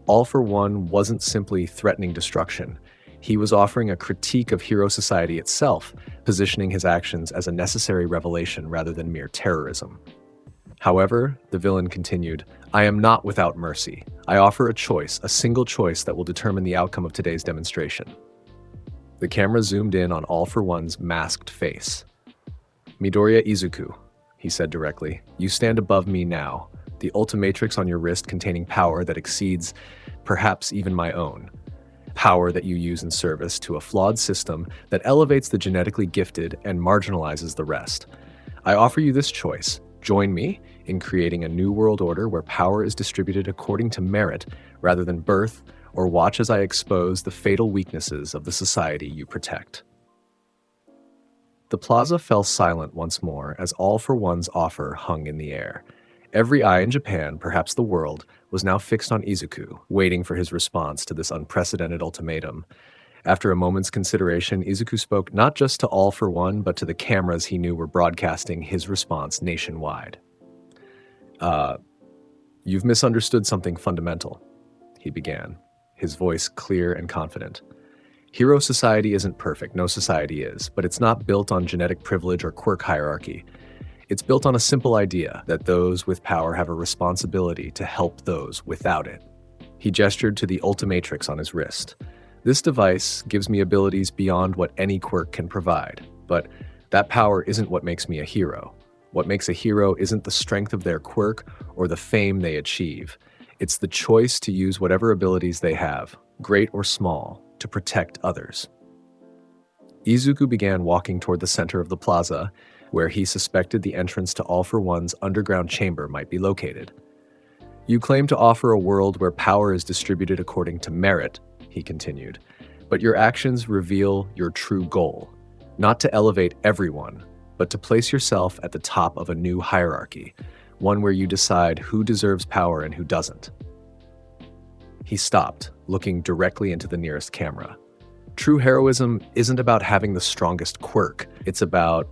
All for One wasn't simply threatening destruction. He was offering a critique of hero society itself, positioning his actions as a necessary revelation rather than mere terrorism. However, the villain continued, I am not without mercy. I offer a choice, a single choice that will determine the outcome of today's demonstration. The camera zoomed in on All for One's masked face. Midoriya Izuku, he said directly, you stand above me now, the Ultimatrix on your wrist containing power that exceeds perhaps even my own. Power that you use in service to a flawed system that elevates the genetically gifted and marginalizes the rest. I offer you this choice. Join me in creating a new world order where power is distributed according to merit rather than birth, or watch as I expose the fatal weaknesses of the society you protect. The plaza fell silent once more as All for One's offer hung in the air. Every eye in Japan, perhaps the world, was now fixed on Izuku, waiting for his response to this unprecedented ultimatum. After a moment's consideration, Izuku spoke not just to All for One, but to the cameras he knew were broadcasting his response nationwide. You've misunderstood something fundamental, he began, his voice clear and confident. Hero society isn't perfect, no society is, but it's not built on genetic privilege or quirk hierarchy. It's built on a simple idea that those with power have a responsibility to help those without it. He gestured to the Ultimatrix on his wrist. This device gives me abilities beyond what any quirk can provide, but that power isn't what makes me a hero. What makes a hero isn't the strength of their quirk or the fame they achieve. It's the choice to use whatever abilities they have, great or small, to protect others. Izuku began walking toward the center of the plaza, where he suspected the entrance to All for One's underground chamber might be located. You claim to offer a world where power is distributed according to merit, he continued, but your actions reveal your true goal, not to elevate everyone, but to place yourself at the top of a new hierarchy, one where you decide who deserves power and who doesn't. He stopped, looking directly into the nearest camera. True heroism isn't about having the strongest quirk. It's about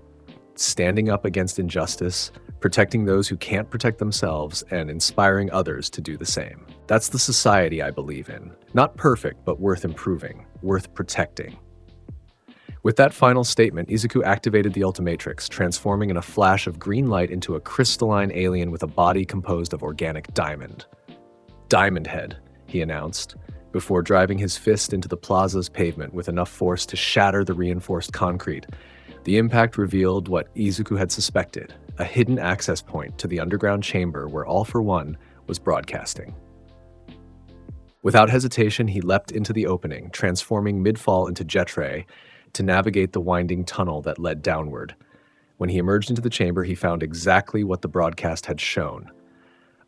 standing up against injustice, protecting those who can't protect themselves, and inspiring others to do the same. That's the society I believe in. Not perfect, but worth improving, worth protecting. With that final statement, Izuku activated the Ultimatrix, transforming in a flash of green light into a crystalline alien with a body composed of organic diamond. "Diamond Head," he announced, before driving his fist into the plaza's pavement with enough force to shatter the reinforced concrete. The impact revealed what Izuku had suspected, a hidden access point to the underground chamber where All for One was broadcasting. Without hesitation, he leapt into the opening, transforming mid-fall into Jetray to navigate the winding tunnel that led downward. When he emerged into the chamber, he found exactly what the broadcast had shown.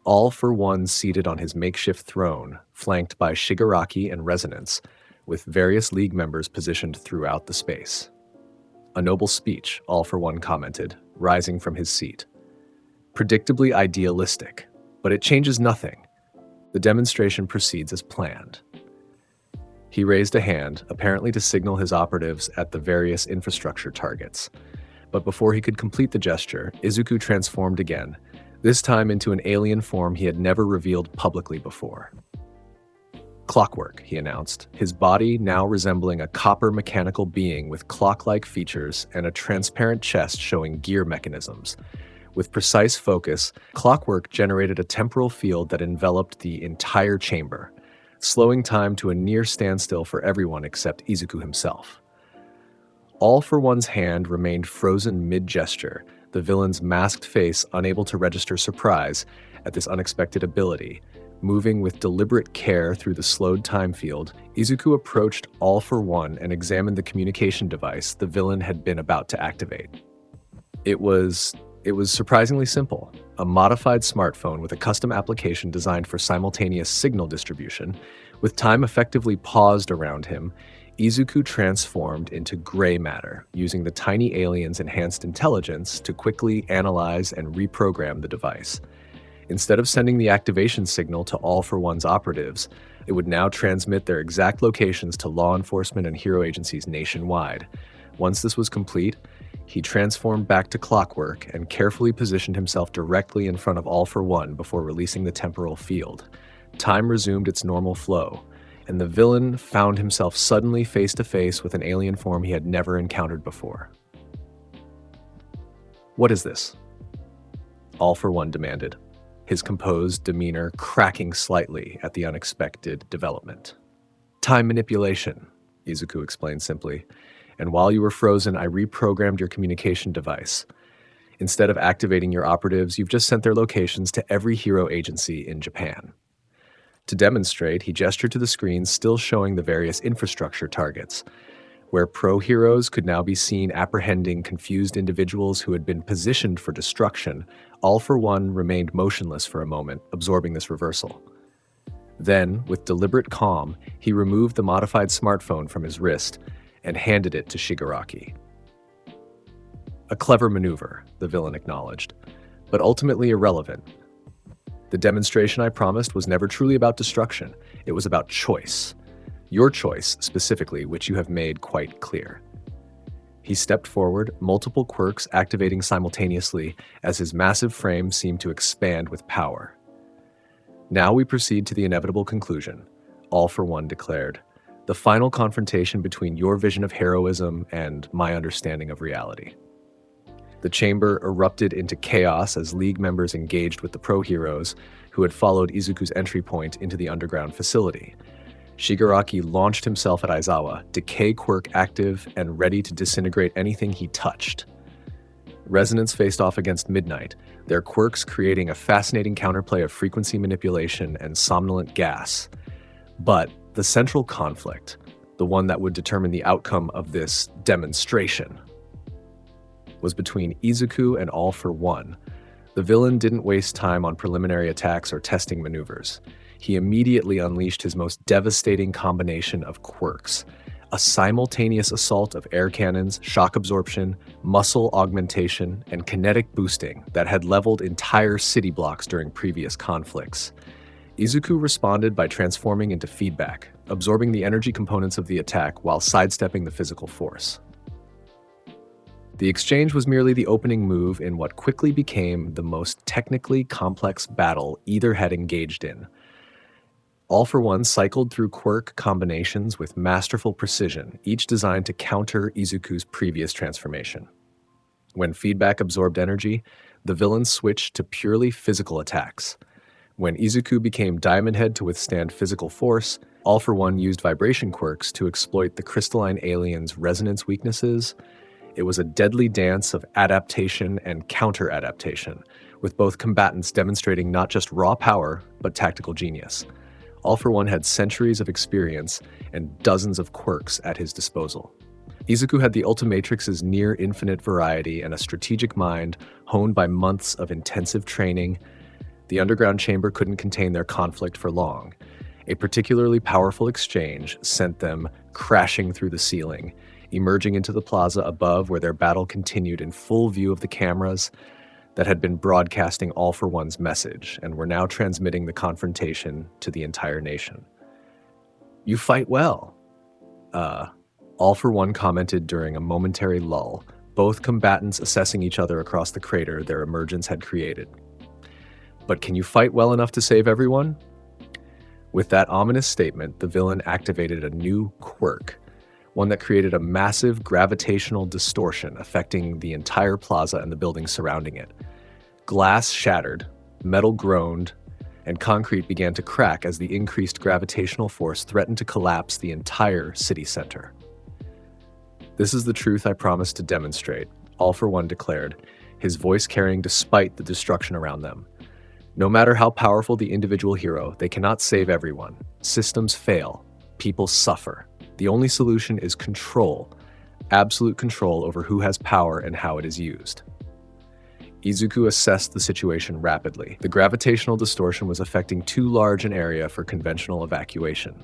All for One seated on his makeshift throne, flanked by Shigaraki and Resonance, with various League members positioned throughout the space. "A noble speech," All for One commented, rising from his seat. "Predictably idealistic, but it changes nothing. The demonstration proceeds as planned." He raised a hand, apparently to signal his operatives at the various infrastructure targets. But before he could complete the gesture, Izuku transformed again, this time into an alien form he had never revealed publicly before. "Clockwork," he announced, his body now resembling a copper mechanical being with clock-like features and a transparent chest showing gear mechanisms. With precise focus, Clockwork generated a temporal field that enveloped the entire chamber, slowing time to a near standstill for everyone except Izuku himself. All for One's hand remained frozen mid-gesture, the villain's masked face unable to register surprise at this unexpected ability. Moving with deliberate care through the slowed time field, Izuku approached All for One and examined the communication device the villain had been about to activate. It was surprisingly simple, a modified smartphone with a custom application designed for simultaneous signal distribution. With time effectively paused around him, Izuku transformed into gray matter, using the tiny alien's enhanced intelligence to quickly analyze and reprogram the device. Instead of sending the activation signal to All for One's operatives, it would now transmit their exact locations to law enforcement and hero agencies nationwide. Once this was complete, he transformed back to Clockwork and carefully positioned himself directly in front of All for One before releasing the temporal field. Time resumed its normal flow, and the villain found himself suddenly face to face with an alien form he had never encountered before. "What is this?" All for One demanded, his composed demeanor cracking slightly at the unexpected development. "Time manipulation," Izuku explained simply, "and while you were frozen, I reprogrammed your communication device. Instead of activating your operatives, you've just sent their locations to every hero agency in Japan." To demonstrate, he gestured to the screen still showing the various infrastructure targets, where pro-heroes could now be seen apprehending confused individuals who had been positioned for destruction. All for One remained motionless for a moment, absorbing this reversal. Then, with deliberate calm, he removed the modified smartphone from his wrist and handed it to Shigaraki. "A clever maneuver," the villain acknowledged, "but ultimately irrelevant. The demonstration I promised was never truly about destruction. It was about choice. Your choice, specifically, which you have made quite clear." He stepped forward, multiple quirks activating simultaneously as his massive frame seemed to expand with power. "Now we proceed to the inevitable conclusion," All for One declared. "The final confrontation between your vision of heroism and my understanding of reality." The chamber erupted into chaos as League members engaged with the pro-heroes who had followed Izuku's entry point into the underground facility. Shigaraki launched himself at Aizawa, decay quirk active and ready to disintegrate anything he touched. Resonance faced off against Midnight, their quirks creating a fascinating counterplay of frequency manipulation and somnolent gas. But the central conflict, the one that would determine the outcome of this demonstration, was between Izuku and All for One. The villain didn't waste time on preliminary attacks or testing maneuvers. He immediately unleashed his most devastating combination of quirks, a simultaneous assault of air cannons, shock absorption, muscle augmentation, and kinetic boosting that had leveled entire city blocks during previous conflicts. Izuku responded by transforming into feedback, absorbing the energy components of the attack while sidestepping the physical force. The exchange was merely the opening move in what quickly became the most technically complex battle either had engaged in. All for One cycled through quirk combinations with masterful precision, each designed to counter Izuku's previous transformation. When feedback absorbed energy, the villain switched to purely physical attacks. When Izuku became Diamond Head to withstand physical force, All for One used vibration quirks to exploit the crystalline alien's resonance weaknesses. It was a deadly dance of adaptation and counter-adaptation, with both combatants demonstrating not just raw power, but tactical genius. All for One had centuries of experience and dozens of quirks at his disposal. Izuku had the Ultimatrix's near-infinite variety and a strategic mind honed by months of intensive training. The underground chamber couldn't contain their conflict for long. A particularly powerful exchange sent them crashing through the ceiling, emerging into the plaza above where their battle continued in full view of the cameras that had been broadcasting All for One's message and were now transmitting the confrontation to the entire nation. "You fight well," All for One commented during a momentary lull, both combatants assessing each other across the crater their emergence had created. "But can you fight well enough to save everyone?" With that ominous statement, the villain activated a new quirk, one that created a massive gravitational distortion affecting the entire plaza and the buildings surrounding it. Glass shattered, metal groaned, and concrete began to crack as the increased gravitational force threatened to collapse the entire city center. "This is the truth I promised to demonstrate," All for One declared, his voice carrying despite the destruction around them. "No matter how powerful the individual hero, they cannot save everyone. Systems fail. People suffer. The only solution is control, absolute control over who has power and how it is used." Izuku assessed the situation rapidly. The gravitational distortion was affecting too large an area for conventional evacuation.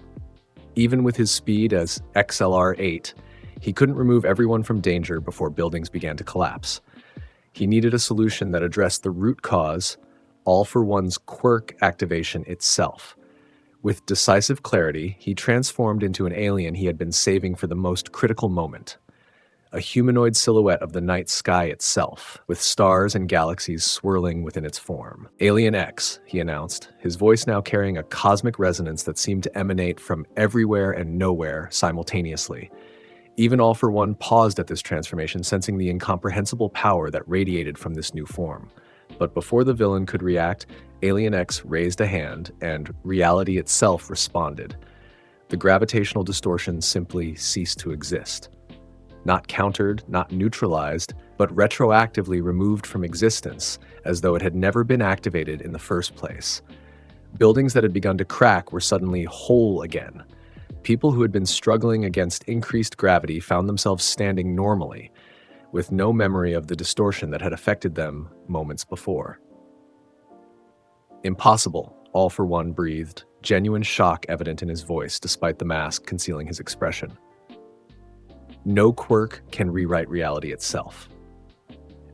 Even with his speed as XLR-8, he couldn't remove everyone from danger before buildings began to collapse. He needed a solution that addressed the root cause, All for One's quirk activation itself. With decisive clarity, he transformed into an alien he had been saving for the most critical moment. A humanoid silhouette of the night sky itself, with stars and galaxies swirling within its form. "Alien X," he announced, his voice now carrying a cosmic resonance that seemed to emanate from everywhere and nowhere simultaneously. Even All for One paused at this transformation, sensing the incomprehensible power that radiated from this new form. But before the villain could react, Alien X raised a hand, and reality itself responded. The gravitational distortion simply ceased to exist. Not countered, not neutralized, but retroactively removed from existence, as though it had never been activated in the first place. Buildings that had begun to crack were suddenly whole again. People who had been struggling against increased gravity found themselves standing normally, with no memory of the distortion that had affected them moments before. "Impossible," All for One breathed, genuine shock evident in his voice despite the mask concealing his expression. "No quirk can rewrite reality itself."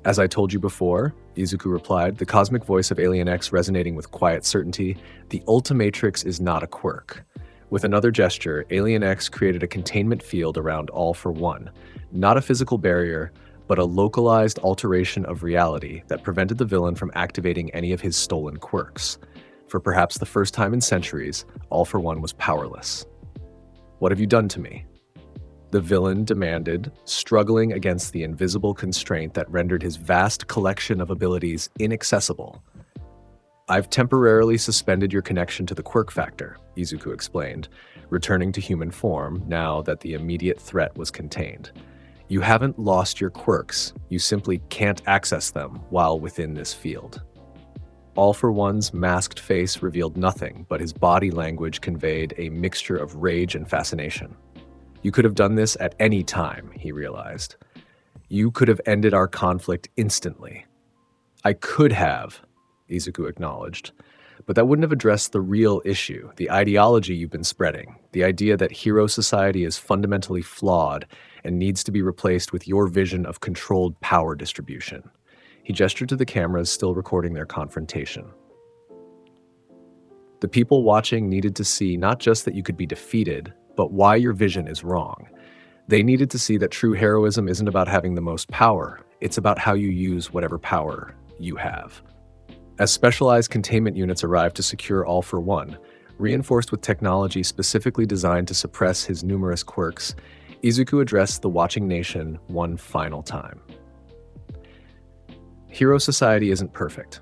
"As I told you before," Izuku replied, the cosmic voice of Alien X resonating with quiet certainty, "the Ultimatrix is not a quirk." With another gesture, Alien X created a containment field around All for One, not a physical barrier, but a localized alteration of reality that prevented the villain from activating any of his stolen quirks. For perhaps the first time in centuries, All for One was powerless. "What have you done to me?" the villain demanded, struggling against the invisible constraint that rendered his vast collection of abilities inaccessible. "I've temporarily suspended your connection to the quirk factor," Izuku explained, returning to human form now that the immediate threat was contained. "You haven't lost your quirks, you simply can't access them while within this field." All for One's masked face revealed nothing, but his body language conveyed a mixture of rage and fascination. "You could have done this at any time," he realized. "You could have ended our conflict instantly." "I could have," Izuku acknowledged, But that wouldn't have addressed the real issue, the ideology you've been spreading, the idea that hero society is fundamentally flawed and needs to be replaced with your vision of controlled power distribution. He gestured to the cameras still recording their confrontation. The people watching needed to see not just that you could be defeated, but why your vision is wrong. They needed to see that true heroism isn't about having the most power, it's about how you use whatever power you have. As specialized containment units arrived to secure All for One, reinforced with technology specifically designed to suppress his numerous quirks, Izuku addressed the watching nation one final time. Hero society isn't perfect.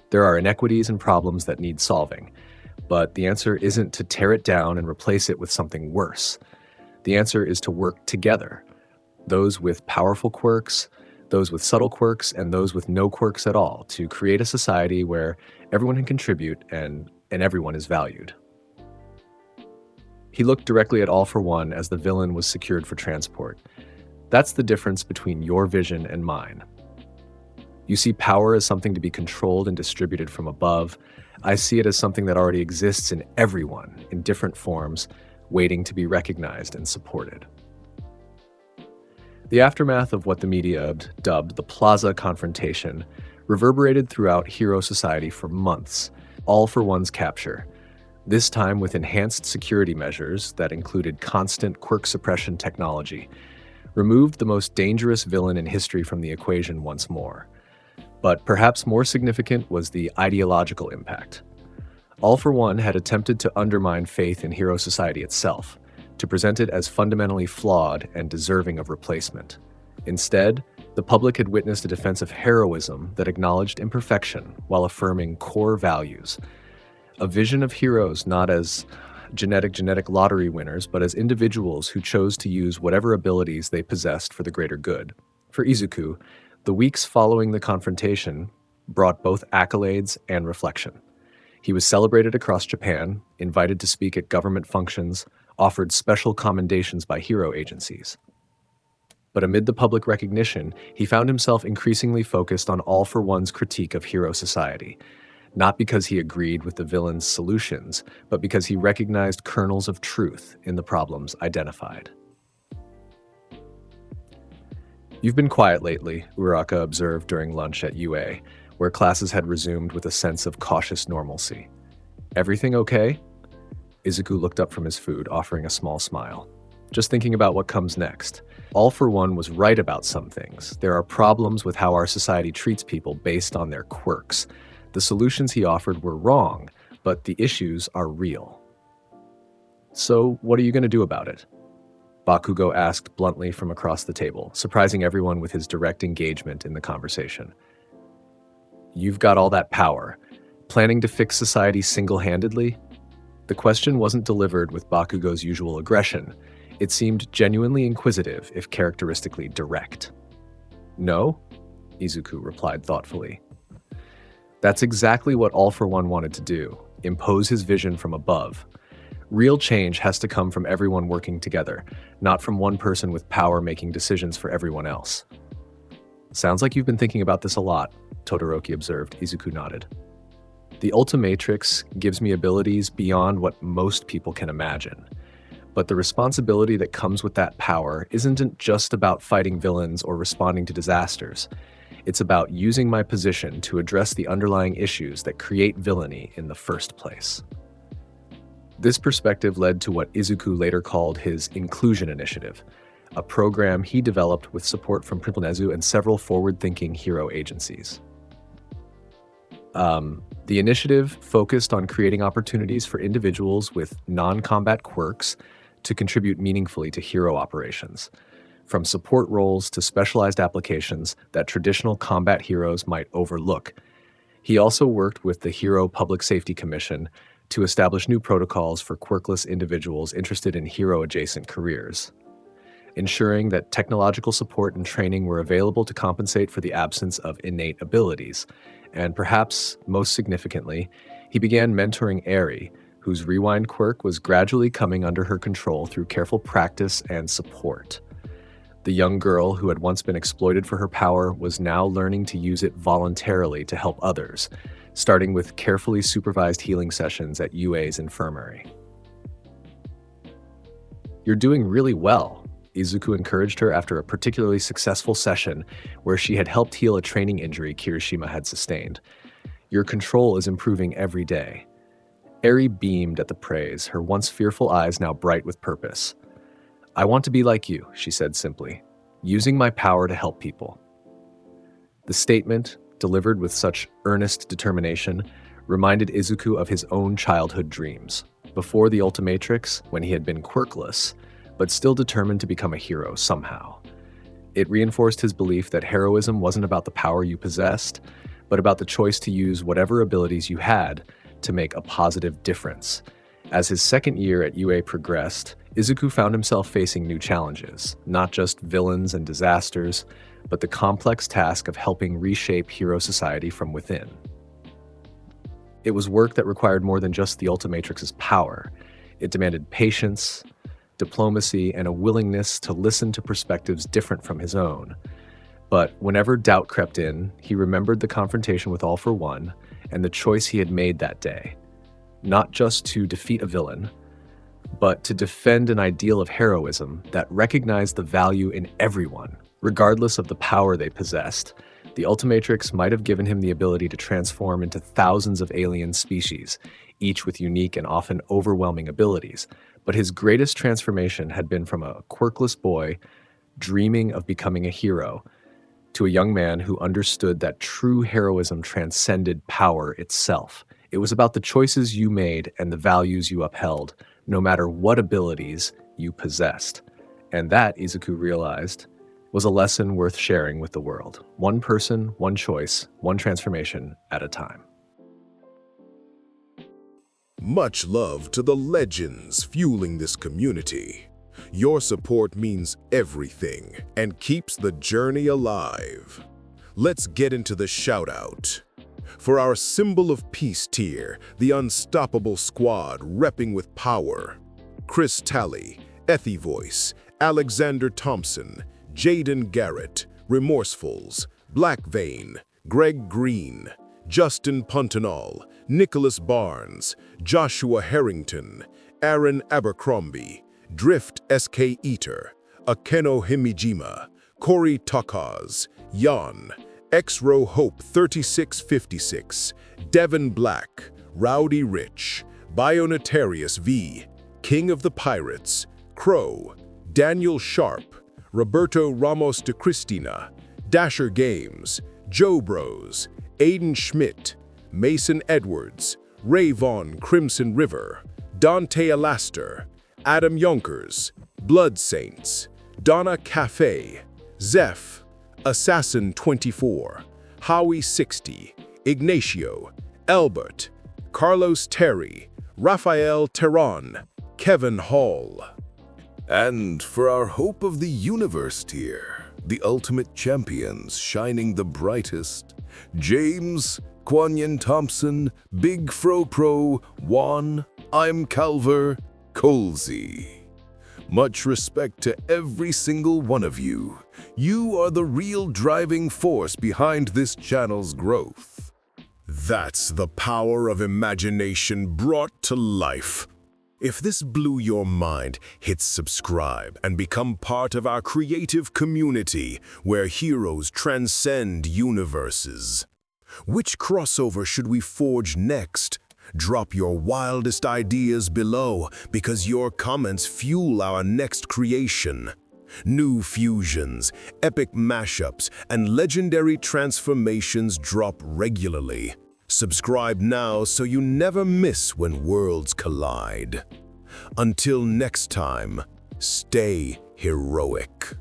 There are inequities and problems that need solving, but the answer isn't to tear it down and replace it with something worse. The answer is to work together. Those with powerful quirks, those with subtle quirks, and those with no quirks at all, to create a society where everyone can contribute and everyone is valued. He looked directly at All for One as the villain was secured for transport. That's the difference between your vision and mine. You see power as something to be controlled and distributed from above. I see it as something that already exists in everyone, in different forms, waiting to be recognized and supported. The aftermath of what the media dubbed the Plaza Confrontation reverberated throughout hero society for months, All for One's capture, this time with enhanced security measures that included constant quirk suppression technology, removed the most dangerous villain in history from the equation once more. But perhaps more significant was the ideological impact. All for One had attempted to undermine faith in hero society itself, to present it as fundamentally flawed and deserving of replacement. Instead, the public had witnessed a defense of heroism that acknowledged imperfection while affirming core values. A vision of heroes not as genetic lottery winners, but as individuals who chose to use whatever abilities they possessed for the greater good. For Izuku, the weeks following the confrontation brought both accolades and reflection. He was celebrated across Japan, invited to speak at government functions, offered special commendations by hero agencies. But amid the public recognition, he found himself increasingly focused on All for One's critique of hero society, not because he agreed with the villain's solutions, but because he recognized kernels of truth in the problems identified. You've been quiet lately, Uraka observed during lunch at UA, where classes had resumed with a sense of cautious normalcy. Everything okay? Izuku looked up from his food, offering a small smile. Just thinking about what comes next. All for One was right about some things. There are problems with how our society treats people based on their quirks. The solutions he offered were wrong, but the issues are real. So, what are you going to do about it? Bakugo asked bluntly from across the table, surprising everyone with his direct engagement in the conversation. You've got all that power. Planning to fix society single-handedly? The question wasn't delivered with Bakugo's usual aggression. It seemed genuinely inquisitive, if characteristically direct. No, Izuku replied thoughtfully. That's exactly what All for One wanted to do, impose his vision from above. Real change has to come from everyone working together, not from one person with power making decisions for everyone else. Sounds like you've been thinking about this a lot, Todoroki observed. Izuku nodded. The Ultimatrix gives me abilities beyond what most people can imagine. But the responsibility that comes with that power isn't just about fighting villains or responding to disasters. It's about using my position to address the underlying issues that create villainy in the first place. This perspective led to what Izuku later called his Inclusion Initiative, a program he developed with support from Primplenezu and several forward-thinking hero agencies. The initiative focused on creating opportunities for individuals with non-combat quirks to contribute meaningfully to hero operations, from support roles to specialized applications that traditional combat heroes might overlook. He also worked with the Hero Public Safety Commission to establish new protocols for quirkless individuals interested in hero-adjacent careers, ensuring that technological support and training were available to compensate for the absence of innate abilities. And perhaps most significantly, he began mentoring Eri, whose rewind quirk was gradually coming under her control through careful practice and support. The young girl who had once been exploited for her power was now learning to use it voluntarily to help others, starting with carefully supervised healing sessions at UA's infirmary. "You're doing really well," Izuku encouraged her after a particularly successful session where she had helped heal a training injury Kirishima had sustained. "Your control is improving every day." Eri beamed at the praise, her once fearful eyes now bright with purpose. "I want to be like you," she said simply, "using my power to help people." The statement, delivered with such earnest determination, reminded Izuku of his own childhood dreams, before the Ultimatrix, when he had been quirkless, but still determined to become a hero somehow. It reinforced his belief that heroism wasn't about the power you possessed, but about the choice to use whatever abilities you had to make a positive difference. As his second year at UA progressed, Izuku found himself facing new challenges, not just villains and disasters, but the complex task of helping reshape hero society from within. It was work that required more than just the Ultimatrix's power. It demanded patience, diplomacy, and a willingness to listen to perspectives different from his own. But whenever doubt crept in, he remembered the confrontation with All for One and the choice he had made that day. Not just to defeat a villain, but to defend an ideal of heroism that recognized the value in everyone, regardless of the power they possessed. The Ultimatrix might have given him the ability to transform into thousands of alien species, each with unique and often overwhelming abilities, but his greatest transformation had been from a quirkless boy dreaming of becoming a hero to a young man who understood that true heroism transcended power itself. It was about the choices you made and the values you upheld, no matter what abilities you possessed. And that, Izuku realized, was a lesson worth sharing with the world. One person, one choice, one transformation at a time. Much love to the legends fueling this community. Your support means everything and keeps the journey alive. Let's get into the shout-out. For our Symbol of Peace tier, the Unstoppable Squad repping with power. Chris Talley, Ethy Voice, Alexander Thompson, Jaden Garrett, Remorsefuls, Black Vein, Greg Green, Justin Puntanall, Nicholas Barnes, Joshua Harrington, Aaron Abercrombie, Drift SK Eater, Akeno Himijima, Corey Takaz, Jan, X-Row Hope 3656, Devin Black, Rowdy Rich, Bionatarius V, King of the Pirates, Crow, Daniel Sharp, Roberto Ramos de Cristina, Dasher Games, Joe Bros, Aiden Schmidt, Mason Edwards, Ray Vaughn Crimson River, Dante Alaster, Adam Yonkers, Blood Saints, Donna Cafe, Zeph, Assassin 24, Howie 60, Ignacio, Albert, Carlos Terry, Rafael Terran, Kevin Hall. And for our Hope of the Universe tier, the ultimate champions shining the brightest, James, Quanyan Thompson, Big Fro Pro, Juan, I'm Calver, Colsey. Much respect to every single one of you. You are the real driving force behind this channel's growth. That's the power of imagination brought to life. If this blew your mind, hit subscribe and become part of our creative community where heroes transcend universes. Which crossover should we forge next? Drop your wildest ideas below because your comments fuel our next creation. New fusions, epic mashups, and legendary transformations drop regularly. Subscribe now so you never miss when worlds collide. Until next time, stay heroic.